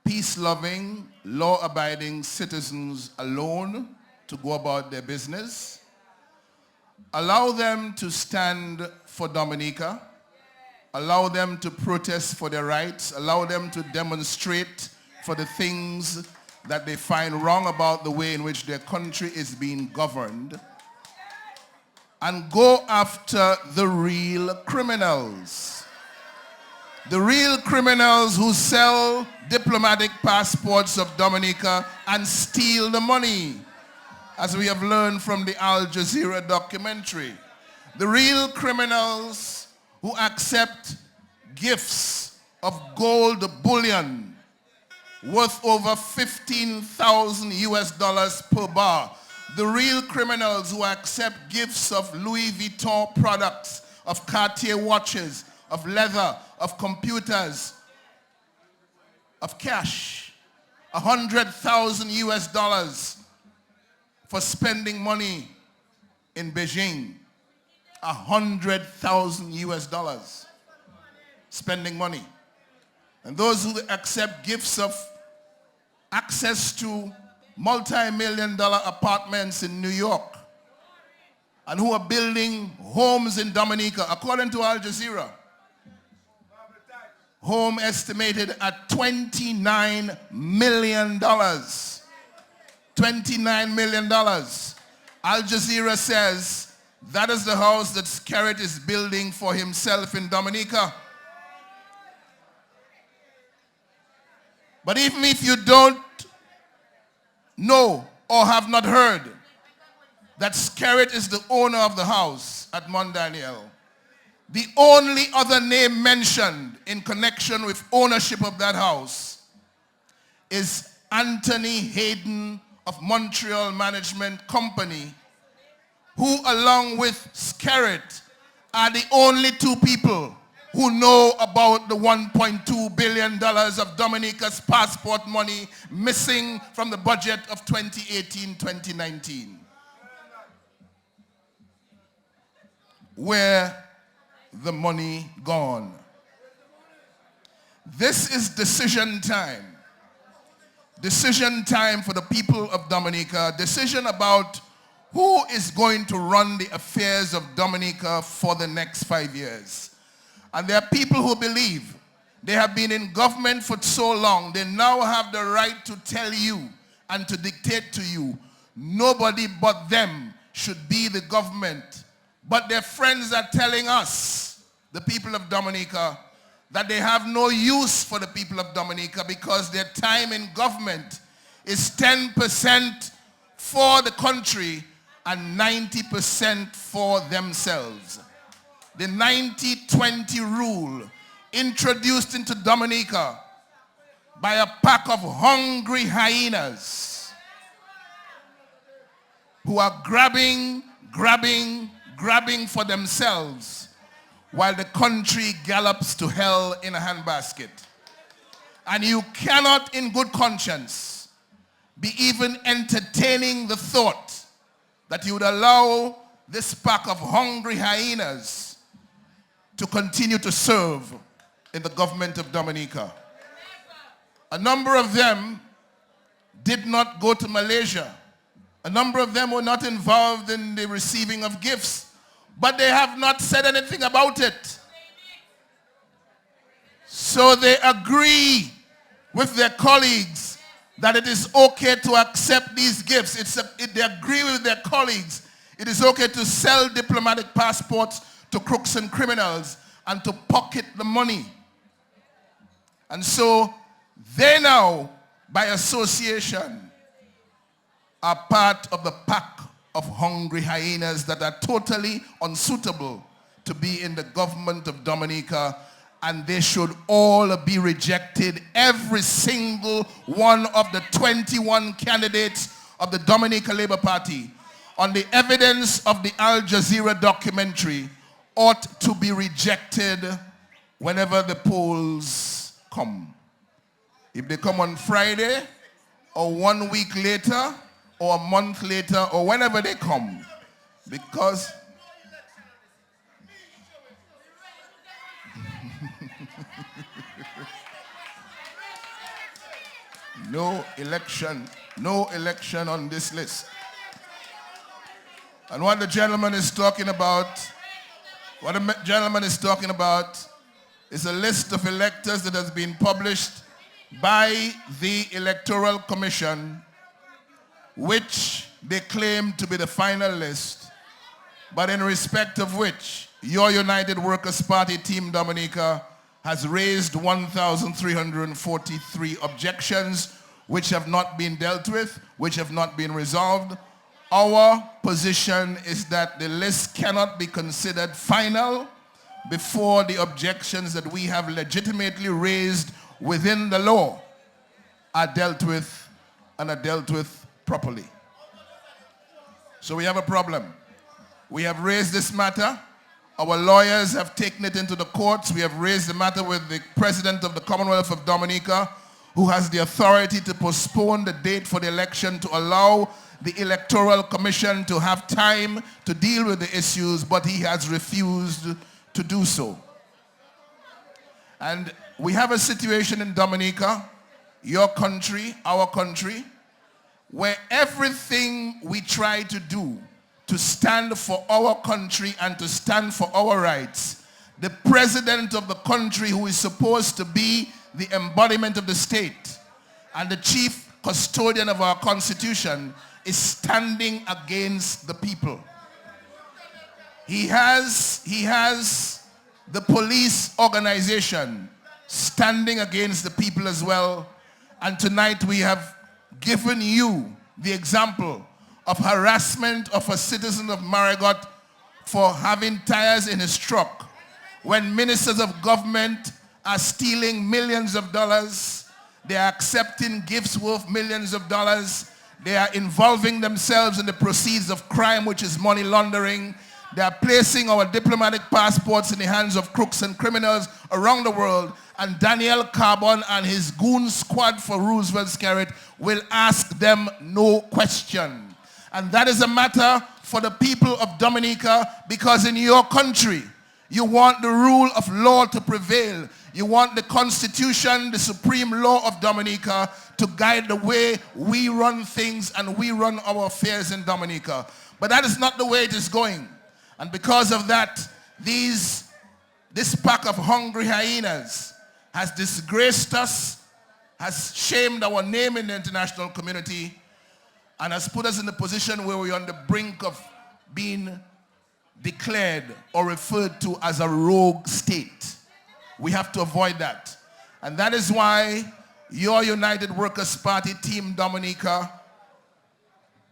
peace-loving, law-abiding citizens alone to go about their business. Allow them to stand for Dominica. Allow them to protest for their rights. Allow them to demonstrate for the things that they find wrong about the way in which their country is being governed. And go after the real criminals. The real criminals who sell diplomatic passports of Dominica and steal the money, as we have learned from the Al Jazeera documentary. The real criminals who accept gifts of gold bullion worth over 15,000 US dollars per bar. The real criminals who accept gifts of Louis Vuitton products, of Cartier watches, of leather, of computers, of cash, $100,000 US for spending money in Beijing. $100,000 US spending money. And those who accept gifts of access to multi-million-dollar apartments in New York and who are building homes in Dominica, according to Al Jazeera, home estimated at $29 million. $29 million. Al Jazeera says that is the house that Skerrit is building for himself in Dominica. But even if you don't know or have not heard that Skerrit is the owner of the house at Mount Daniel, the only other name mentioned in connection with ownership of that house is Anthony Hayden of Montreal Management Company, who along with Skerrit are the only two people who know about the $1.2 billion of Dominica's passport money missing from the budget of 2018-2019. Where the money gone? This is decision time. Decision time for the people of Dominica. Decision about who is going to run the affairs of Dominica for the next 5 years. And there are people who believe they have been in government for so long, they now have the right to tell you and to dictate to you. Nobody but them should be the government. But their friends are telling us, the people of Dominica, that they have no use for the people of Dominica because their time in government is 10% for the country and 90% for themselves. The 90-20 rule introduced into Dominica by a pack of hungry hyenas who are grabbing for themselves while the country gallops to hell in a handbasket. And you cannot in good conscience be even entertaining the thought that you would allow this pack of hungry hyenas to continue to serve in the government of Dominica. A number of them did not go to Malaysia. A number of them were not involved in the receiving of gifts, but they have not said anything about it. So they agree with their colleagues that it is okay to accept these gifts. They agree with their colleagues. It is okay to sell diplomatic passports to crooks and criminals and to pocket the money. And so they now, by association, are part of the pack of hungry hyenas that are totally unsuitable to be in the government of Dominica, and they should all be rejected. Every single one of the 21 candidates of the Dominica Labour Party, on the evidence of the Al Jazeera documentary, ought to be rejected whenever the polls come. If they come on Friday, or 1 week later, or a month later, or whenever they come, because no election on this list. And what the gentleman is talking about, is a list of electors that has been published by the Electoral Commission, which they claim to be the final list, but in respect of which your United Workers' Party Team Dominica has raised 1,343 objections, which have not been dealt with, which have not been resolved. Our position is that the list cannot be considered final before the objections that we have legitimately raised within the law are dealt with, and are dealt with properly. So we have a problem. We have raised this matter. Our lawyers have taken it into the courts. We have raised the matter with the President of the Commonwealth of Dominica, who has the authority to postpone the date for the election to allow the Electoral Commission to have time to deal with the issues, but he has refused to do so. And we have a situation in Dominica, your country, our country, where everything we try to do to stand for our country and to stand for our rights, the president of the country, who is supposed to be the embodiment of the state and the chief custodian of our constitution, is standing against the people. He has the police organization standing against the people as well. And tonight we have given you the example of harassment of a citizen of Marigot for having tires in his truck, when ministers of government are stealing millions of dollars, they are accepting gifts worth millions of dollars, they are involving themselves in the proceeds of crime, which is money laundering. They are placing our diplomatic passports in the hands of crooks and criminals around the world. And Daniel Carbon and his goon squad for Roosevelt Scarrett will ask them no question. And that is a matter for the people of Dominica, because in your country, you want the rule of law to prevail. You want the Constitution, the supreme law of Dominica, to guide the way we run things and we run our affairs in Dominica. But that is not the way it is going. And because of that, this pack of hungry hyenas has disgraced us, has shamed our name in the international community, and has put us in a position where we're on the brink of being declared or referred to as a rogue state. We have to avoid that. And that is why your United Workers' Party, Team Dominica,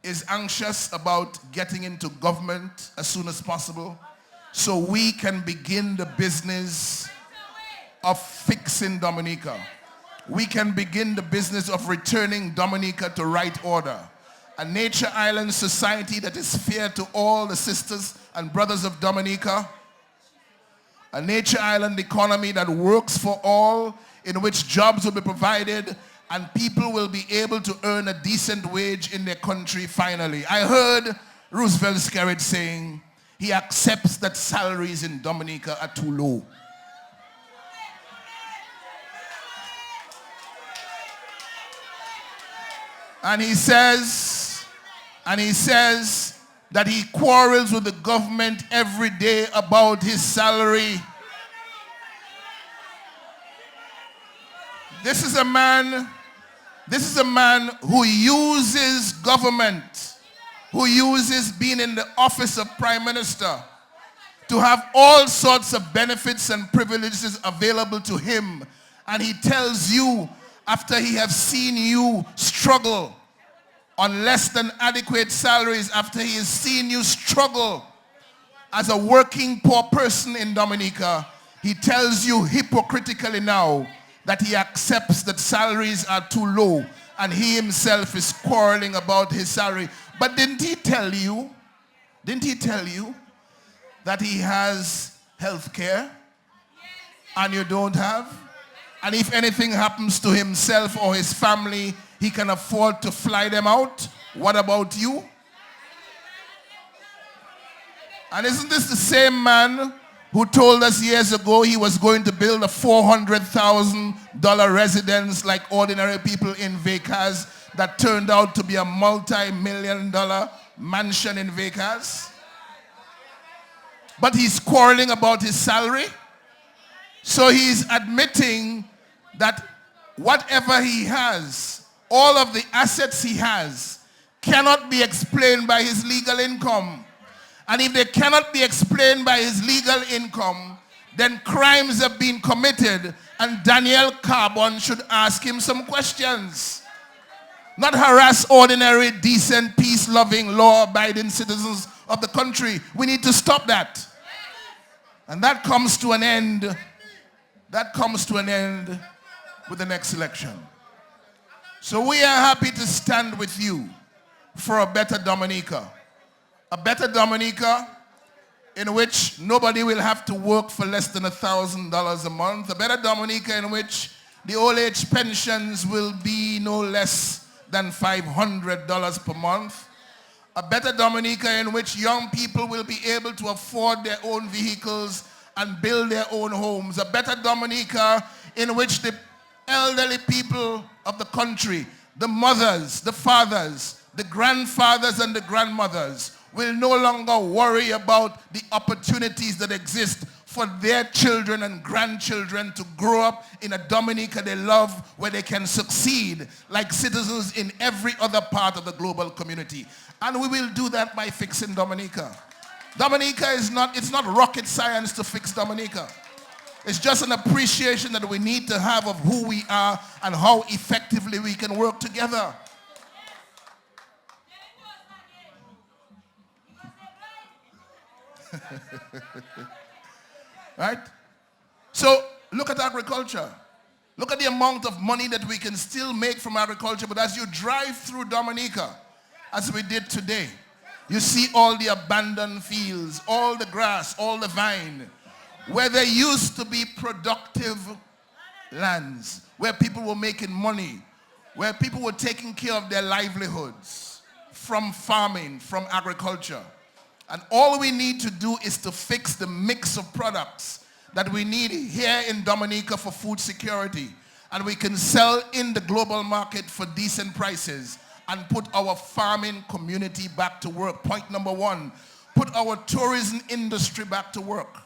is anxious about getting into government as soon as possible so we can begin the business of fixing Dominica. We can begin the business of returning Dominica to right order. A nature island society that is fair to all the sisters and brothers of Dominica. A nature island economy that works for all, in which jobs will be provided and people will be able to earn a decent wage in their country finally. I heard Roosevelt Scarrett saying he accepts that salaries in Dominica are too low. And he says that he quarrels with the government every day about his salary. This is a man who uses government, who uses being in the office of Prime Minister to have all sorts of benefits and privileges available to him. And he tells you, after he has seen you struggle on less than adequate salaries, after he has seen you struggle as a working poor person in Dominica, he tells you hypocritically now that he accepts that salaries are too low and he himself is quarreling about his salary. But didn't he tell you that he has health care and you don't have? And if anything happens to himself or his family, he can afford to fly them out? What about you? And isn't this the same man who told us years ago he was going to build a $400,000 residence like ordinary people in Vegas that turned out to be a multi-million-dollar mansion in Vegas? But he's quarreling about his salary. So he's admitting that whatever he has, all of the assets he has, cannot be explained by his legal income. And if they cannot be explained by his legal income, then crimes have been committed and Daniel Carbon should ask him some questions. Not harass ordinary, decent, peace-loving, law-abiding citizens of the country. We need to stop that. And that comes to an end. That comes to an end with the next election. So we are happy to stand with you for a better Dominica. A better Dominica in which nobody will have to work for less than $1,000 a month. A better Dominica in which The old age pensions will be no less than $500 per month. A better Dominica in which young people will be able to afford their own vehicles and build their own homes. A better Dominica in which the elderly people of the country, the mothers, the fathers, the grandfathers and the grandmothers will no longer worry about the opportunities that exist for their children and grandchildren to grow up in a Dominica they love, where they can succeed like citizens in every other part of the global community. And we will do that by fixing Dominica. Dominica is not, it's not rocket science to fix Dominica. It's just an appreciation that we need to have of who we are and how effectively we can work together. Right? So look at agriculture. Look at the amount of money that we can still make from agriculture. But as you drive through Dominica, as we did today, you see all the abandoned fields, all the grass, all the vine, where there used to be productive lands, where people were making money, where people were taking care of their livelihoods from farming, from agriculture. And all we need to do is to fix the mix of products that we need here in Dominica for food security. And we can sell in the global market for decent prices and put our farming community back to work. Point number one, put our tourism industry back to work.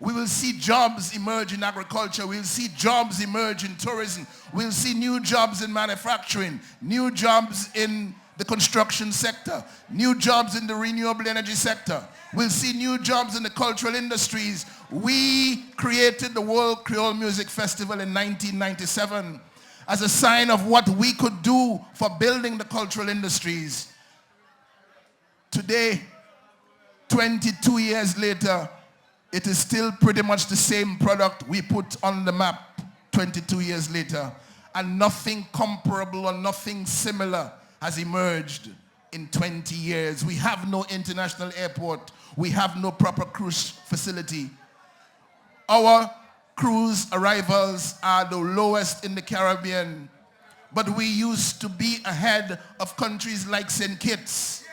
We will see jobs emerge in agriculture. We'll see jobs emerge in tourism. We'll see new jobs in manufacturing, new jobs in the construction sector, new jobs in the renewable energy sector. We'll see new jobs in the cultural industries. We created the World Creole Music Festival in 1997 as a sign of what we could do for building the cultural industries. Today, 22 years later, it is still pretty much the same product we put on the map 22 years later. And nothing comparable or nothing similar has emerged in 20 years. We have no international airport. We have no proper cruise facility. Our cruise arrivals are the lowest in the Caribbean, but we used to be ahead of countries like St. Kitts.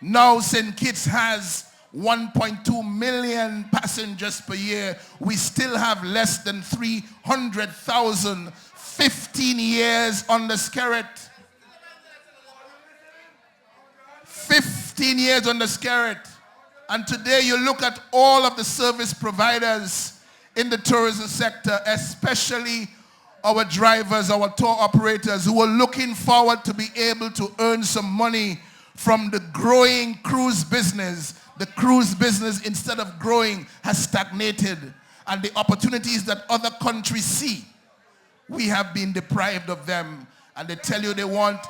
Now St. Kitts has 1.2 million passengers per year. We still have less than 300,000, 15 years on the Skerrit. 15 years on the Skerrit. And today you look at all of the service providers in the tourism sector, especially our drivers, our tour operators, who are looking forward to be able to earn some money from the growing cruise business. The cruise business, instead of growing, has stagnated. And the opportunities that other countries see, we have been deprived of them. And they tell you they want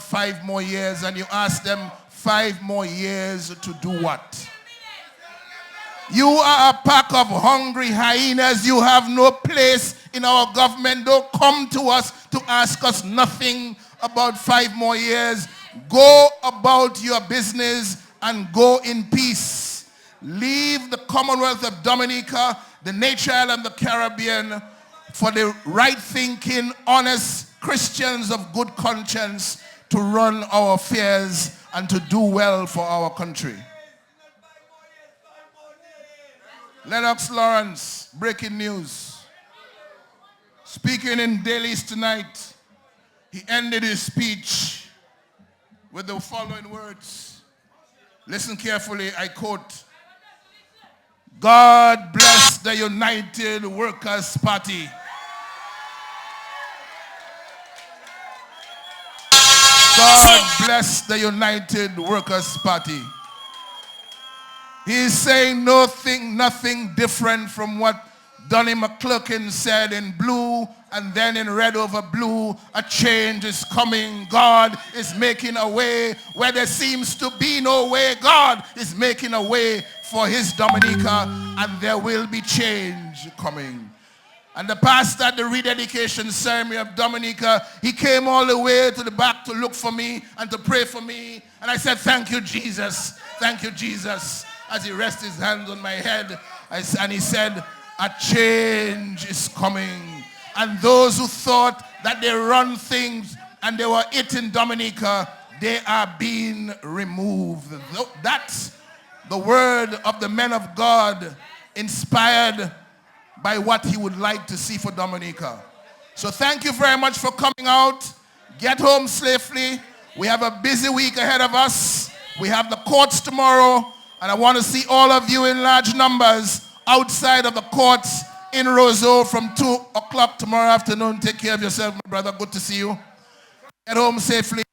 5 more years, and you ask them 5 more years to do what? You are a pack of hungry hyenas. You have no place in our government. Don't come to us to ask us nothing about 5 more years. Go about your business and go in peace. Leave the Commonwealth of Dominica, the Nature Island, the Caribbean, for the right-thinking, honest Christians of good conscience to run our affairs and to do well for our country. Lennox Lawrence, breaking news. Speaking in Dailies tonight, he ended his speech with the following words. Listen carefully, I quote, "God bless the United Workers' Party. God bless the United Workers' Party." He is saying nothing different from what Donnie McClurkin said in blue and then in red over blue. A change is coming. God is making a way where there seems to be no way. God is making a way for his Dominica, and there will be change coming. And the pastor at the rededication ceremony of Dominica, he came all the way to the back to look for me and to pray for me. And I said, "Thank you, Jesus. Thank you, Jesus." As he rested his hands on my head, and he said, "A change is coming. And those who thought that they run things and they were it in Dominica, they are being removed. That's the word of the men of God, inspired by what he would like to see for Dominica. So thank you very much for coming out. Get home safely. We have a busy week ahead of us. We have the courts tomorrow, and I want to see all of you in large numbers outside of the courts in Roseau from 2 o'clock tomorrow afternoon. Take care of yourself, my brother. Good to see you. Get home safely.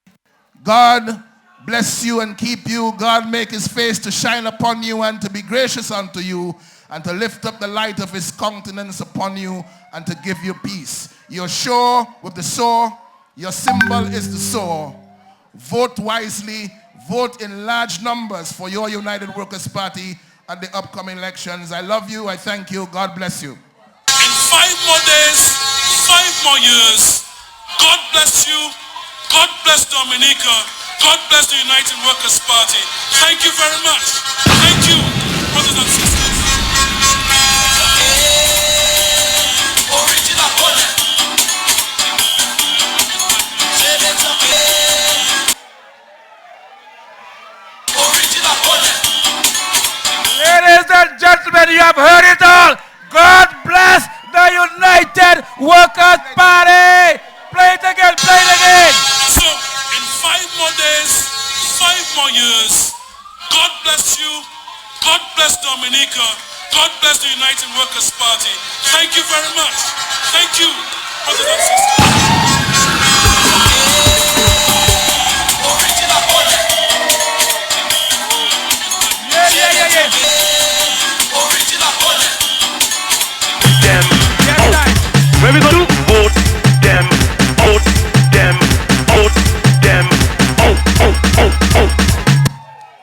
God bless you and keep you. God make his face to shine upon you and to be gracious unto you, and to lift up the light of his countenance upon you and to give you peace. You're sure with the saw. Your symbol is the saw. Vote wisely. Vote in large numbers for your United Workers' Party at the upcoming elections. I love you. I thank you. God bless you. In 5 more days, 5 more years, God bless you. God bless Dominica. God bless the United Workers' Party. Thank you very much. Thank you, brothers and sisters. Ladies and gentlemen, you have heard it all. God bless the United Workers' Party. Play it again, play it again. So, in 5 more days, 5 more years, God bless you. God bless Dominica. God bless the United Workers' Party. Thank you very much. Thank you, brothers and sisters. Where we gonna do? Vote them, vote them, vote them.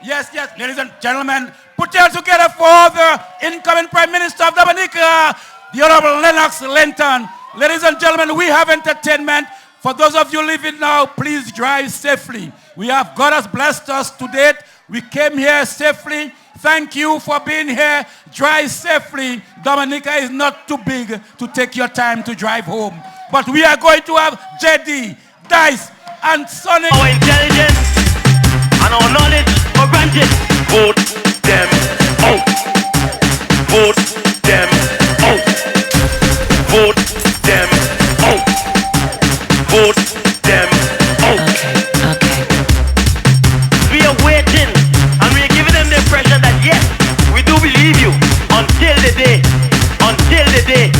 Yes, yes, ladies and gentlemen, put your hands together for the incoming Prime Minister of Dominica, the Honorable Lennox Linton. Ladies and gentlemen, we have entertainment. For those of you living now, please drive safely. God has blessed us to date. We came here safely. Thank you for being here. Drive safely. Dominica is not too big to take your time to drive home. But we are going to have JD, Dice, and Sonic. Our intelligence and our knowledge for granted. Vote them out. Vote them out. Vote them out. Vote them out. Okay. We are waiting, and we are giving them the impression that yes, we do believe you until the day, until the day,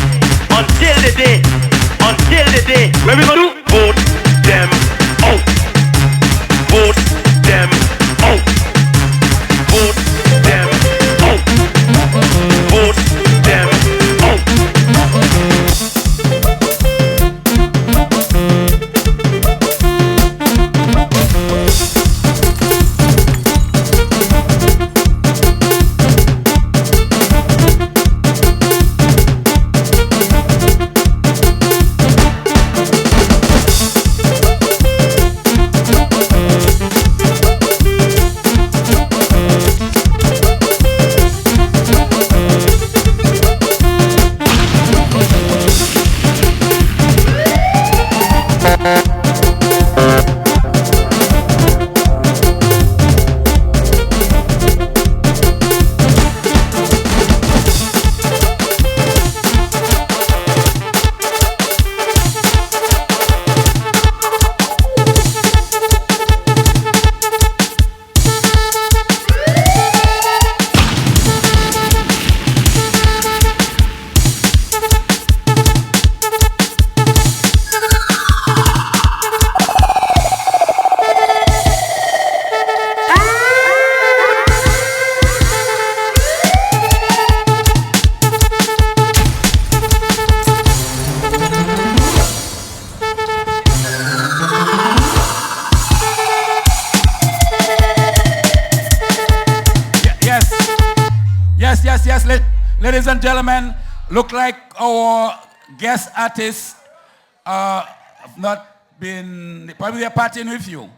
until the day, until the day. Where we gonna do? Vote them out. Vote them out. Vote them out. Vote them out. Yes, ladies and gentlemen, look like our guest artists have not been, probably they're partying with you.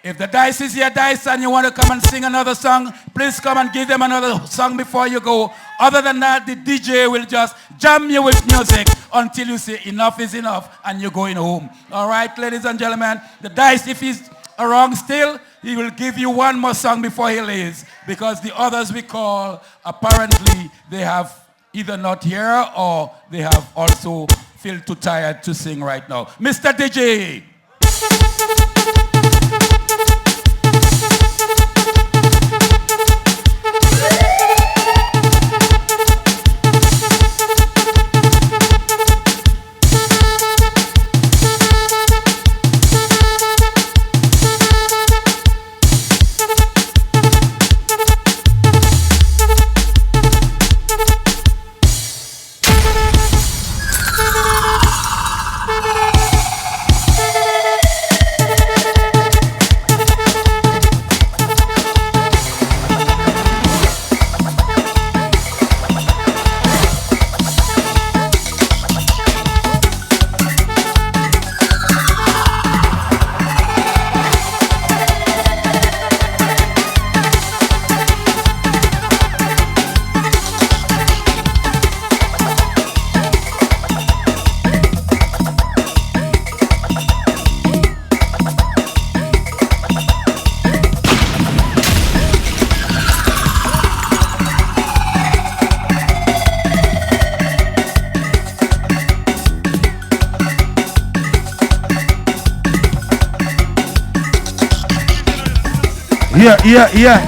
If the Dice is here, Dice, and you want to come and sing another song, please come and give them another song before you go. Other than that, the DJ will just jam you with music until you say enough is enough and you're going home. All right, ladies and gentlemen, the dice, if he's around still, he will give you one more song before he leaves, because the others we call, apparently they have either not here or they have also feel too tired to sing right now. Mr. DJ. Yeah.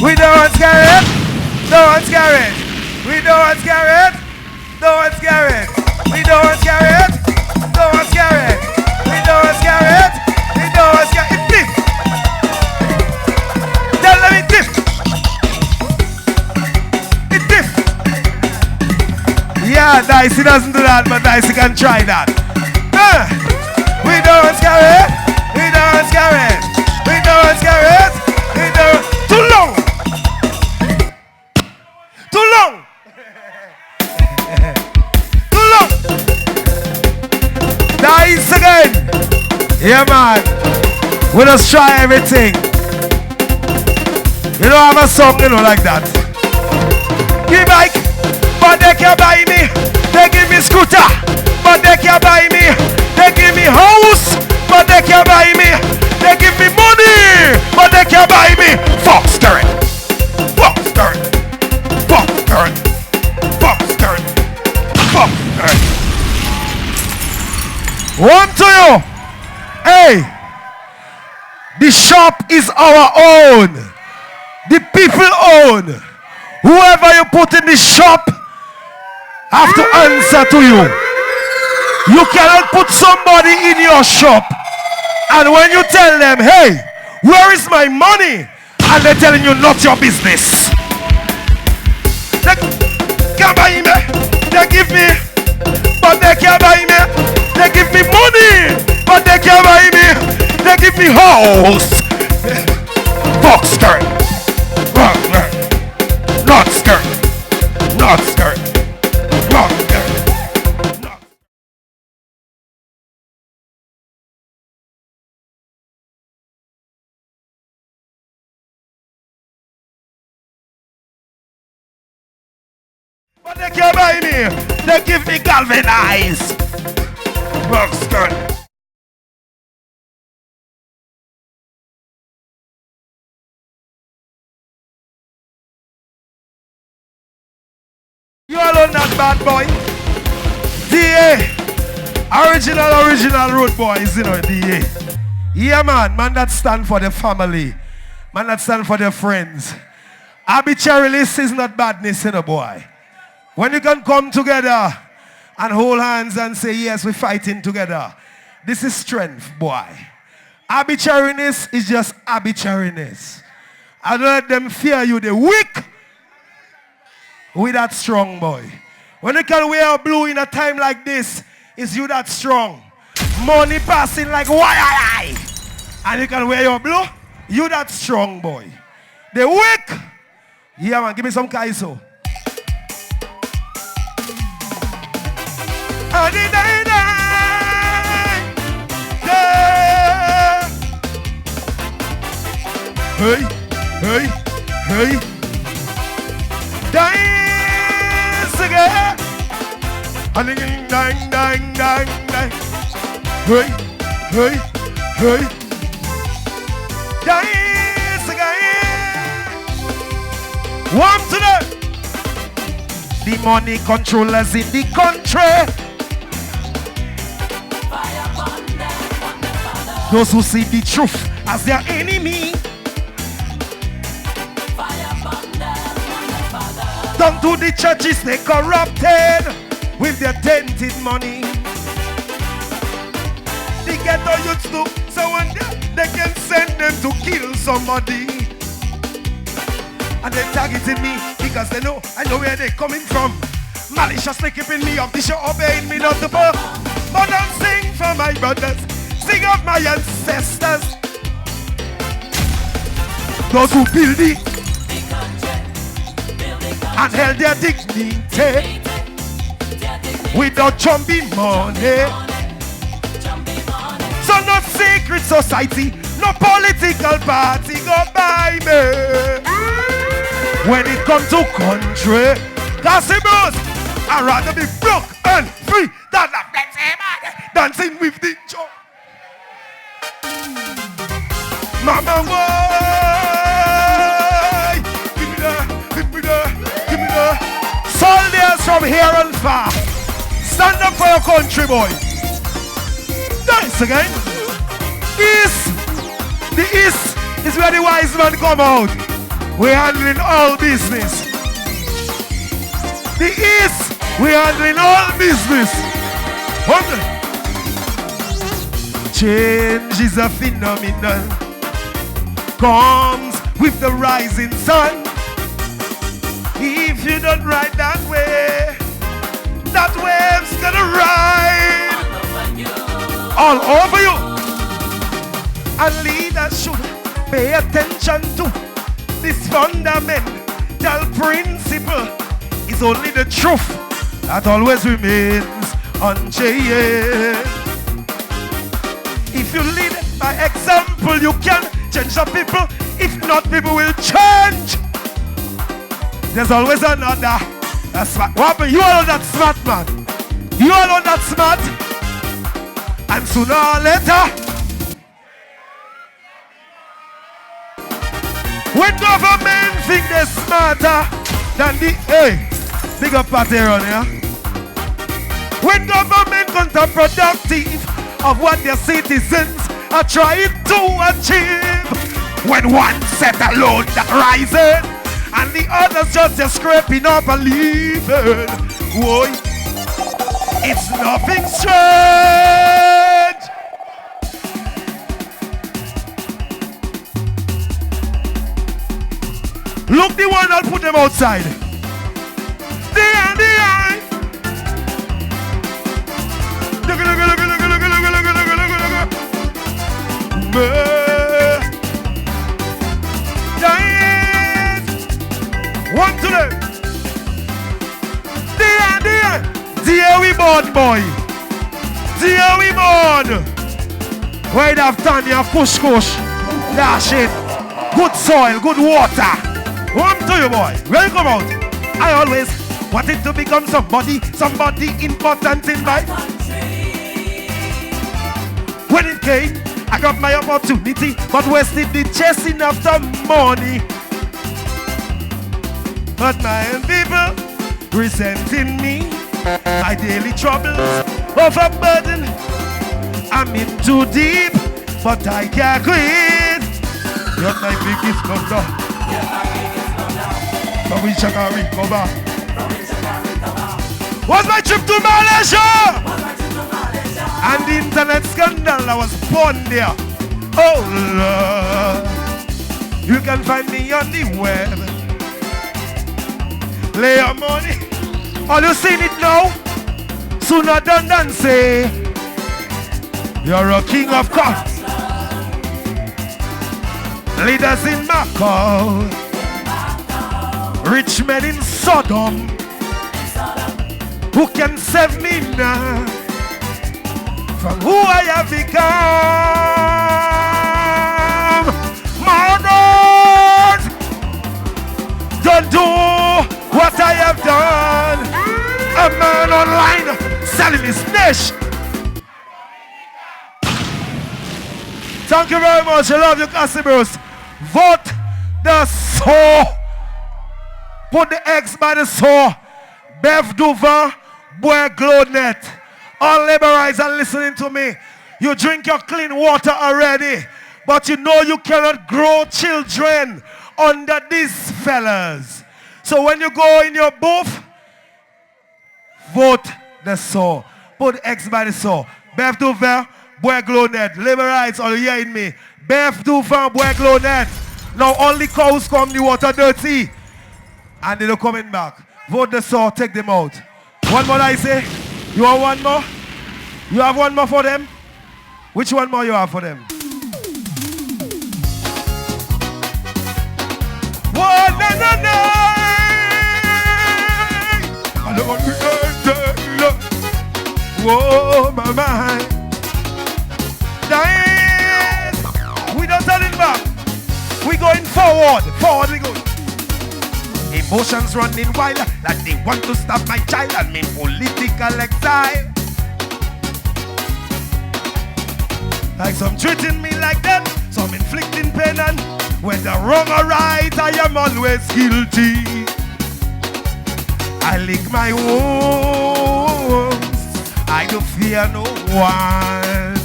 We don't want scared. Don't want scared. We don't want scared. Don't want scared. We don't want scared. Don't want scared. We don't want scared. We don't want scared. It's this. Tell them it's this. It's this. Yeah, Dicey doesn't do that, but Dicey can try that. We don't want scared. We don't want scared. We don't want scared. Too long! Too long! Too long! Nice again! Yeah, man. We just try everything. You don't have a song, you know, like that. Give bike, but they can't buy me. They give me scooter, but they can't buy me. They give me house, but they can't buy me. They give me money, but they can't buy me. Fuck skirt. Fuck skirt. Fuck skirt. Fuck skirt. Fuck skirt. One to you. Hey. The shop is our own. The people own. Whoever you put in the shop have to answer to you. You cannot put somebody in your shop, and when you tell them, hey, where is my money? And they're telling you not your business. They can't buy me. They give me, but they can't buy me. They give me money, but they can't buy me. They give me house. Fuck skirt. Not skirt. Not skirt. Not skirt. But they can't buy me. They give me galvanized. Fuck skirt. You alone that bad boy. DA. Original road boys, you know, DA. Yeah, man that stand for the family. Man that stand for the friends. Arbitrariness is not badness, you know, boy. When you can come together and hold hands and say, yes, we're fighting together. This is strength, boy. Arbitrariness is just arbitrariness. I don't let them fear you, the weak. We that strong, boy. When you can wear blue in a time like this, is you that strong. Money passing like wire. And you can wear your blue, you that strong, boy. The weak. Yeah, man, give me some kaiso. Hey. again. And again, dang, dang, dang, dang. Hey, hey, hey. Yes, again. One to them. The money controllers in the country. Those who see the truth as their enemy. Down to the churches they corrupted with their tainted money. They get the youths to someone they can send them to kill somebody. And they're targeting me because they know I know where they're coming from. Maliciously keeping me off the show, obeying me not to bow. But I'll sing for my brothers, sing of my ancestors. Those who build it and held their dignity without jumping money. So no secret society, no political party go by me. When it comes to country, Casimos, I'd rather be broke and free than a fancy man dancing with the joke. Mama, why? Give me that, give me that, give me that. Soldiers from here and far, stand up for your country, boy. Dance again. East, the East is where the wise man come out. We're handling all business. The East, we're handling all business. Change is a phenomenon. Comes with the rising sun. If you don't ride that way, that wave's gonna ride all over you. And leaders should pay attention to this fundamental principle. It's only the truth that always remains unchanged. If you lead by example, you can change the people. If not, people will change. There's always another. That's smart. What happened? You all know that smart, man. You all know that smart. And sooner or later, when government think they're smarter than the big up party around here. When government counterproductive of what their citizens are trying to achieve. When one set alone that rises and the others just scraping up and leaving. Boy, it's nothing strange. Look the one, I'll put them outside. The eye. One to them. Dear we born, boy. Dear we born. Where have Tanya kush. Dash it. Good soil, good water. One to you, boy. Welcome out. I always wanted to become somebody important in life. When it came, I got my opportunity, but wasted the chasing after money. But my people resenting me, my daily troubles overburden. I'm in too deep, but I can't quit. You're my biggest blunder. From which I can recover. Was my trip to Malaysia? And the internet scandal, I was born there. Oh Lord, you can find me on the web. Lay your money. All you seen it now? Sooner than say you're a king of courts. Leaders in Macau, rich men in Sodom. Who can save me now from who I have become? My God, don't do what I have done. calling me snitch. Thank you very much. I love you, customers. Vote the soul. Put the X by the soul. Bev Duva, Boy Glownet. All laborites are listening to me. You drink your clean water already, but you know you cannot grow children under these fellas. So when you go in your booth, vote the soul. Put X by the soul. Bev Duva, Boy Glownet. Laborites, are you hearing me? Bev Duva, Boy Glownet. Now only cows come the water dirty. And they're coming back. Vote the soul, take them out. One more I say. You want one more? You have one more for them? Which one more you have for them? One and a I don't want to whoa, my mind. Dying. We don't turn it back. We going forward. Forward we go. Emotions running wild, like they want to stop my child. I'm in political exile. Like some treating me like that, some inflicting pain, and whether wrong or right, I am always guilty. I lick my wounds, I do fear no one.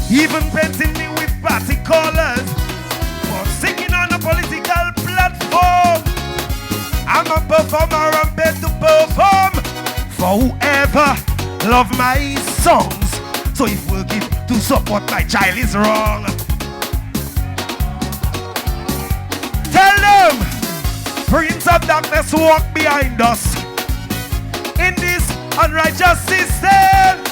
Even painting me with party colors, for singing on a political platform. I'm a performer, I'm paid to perform for whoever love my songs. So if we'll give to support my child is wrong. Tell them, Prince of Darkness walk behind us. In this unrighteous system,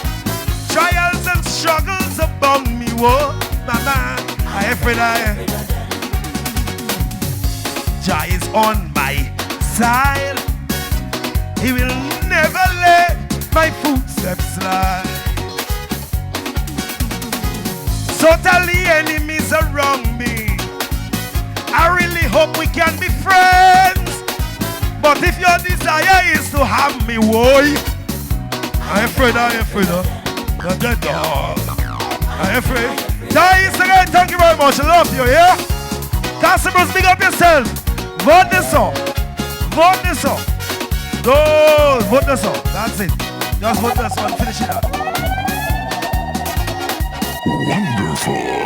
trials and struggles abound me. Whoa, my man, I afraid Jah is on my side. He will never let my footsteps slide. Totally enemies around me. I really hope we can be friends. But if your desire is to have me, boy, I'm afraid, Not that dog. I'm afraid. Guys, again, thank you very much. I love you, yeah? Customers, big up yourself. Vote this song. Vote this song. No, vote this song. That's it. Just vote this one. Finish it up. Wonderful.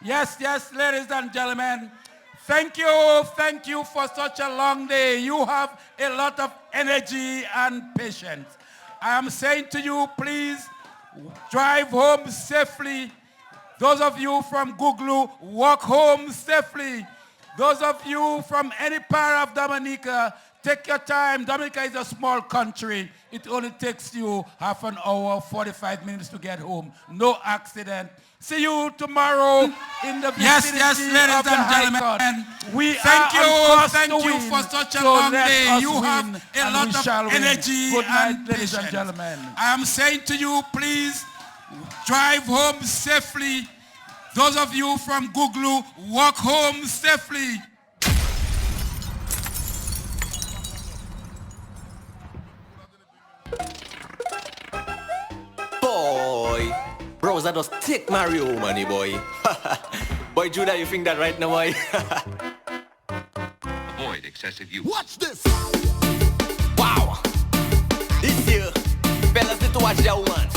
Yes, yes, ladies and gentlemen. Thank you for such a long day. You have a lot of energy and patience. I am saying to you, please drive home safely. Those of you from Guglu, walk home safely. Those of you from any part of Dominica, Take your time. Dominica is a small country. It only takes you half an hour, 45 minutes to get home. No accident. See you tomorrow in the vicinity Yes, ladies and gentlemen. Thank you for such a long day. You have a lot of energy. Good night, and ladies and patience. gentlemen. I am saying to you, please drive home safely. Those of you from Google, walk home safely. Boy, bros, I just take Mario money, boy. Boy, Judah, you think that right now, boy? Avoid excessive use. Watch this. Wow. This year, fellas need to watch their woman.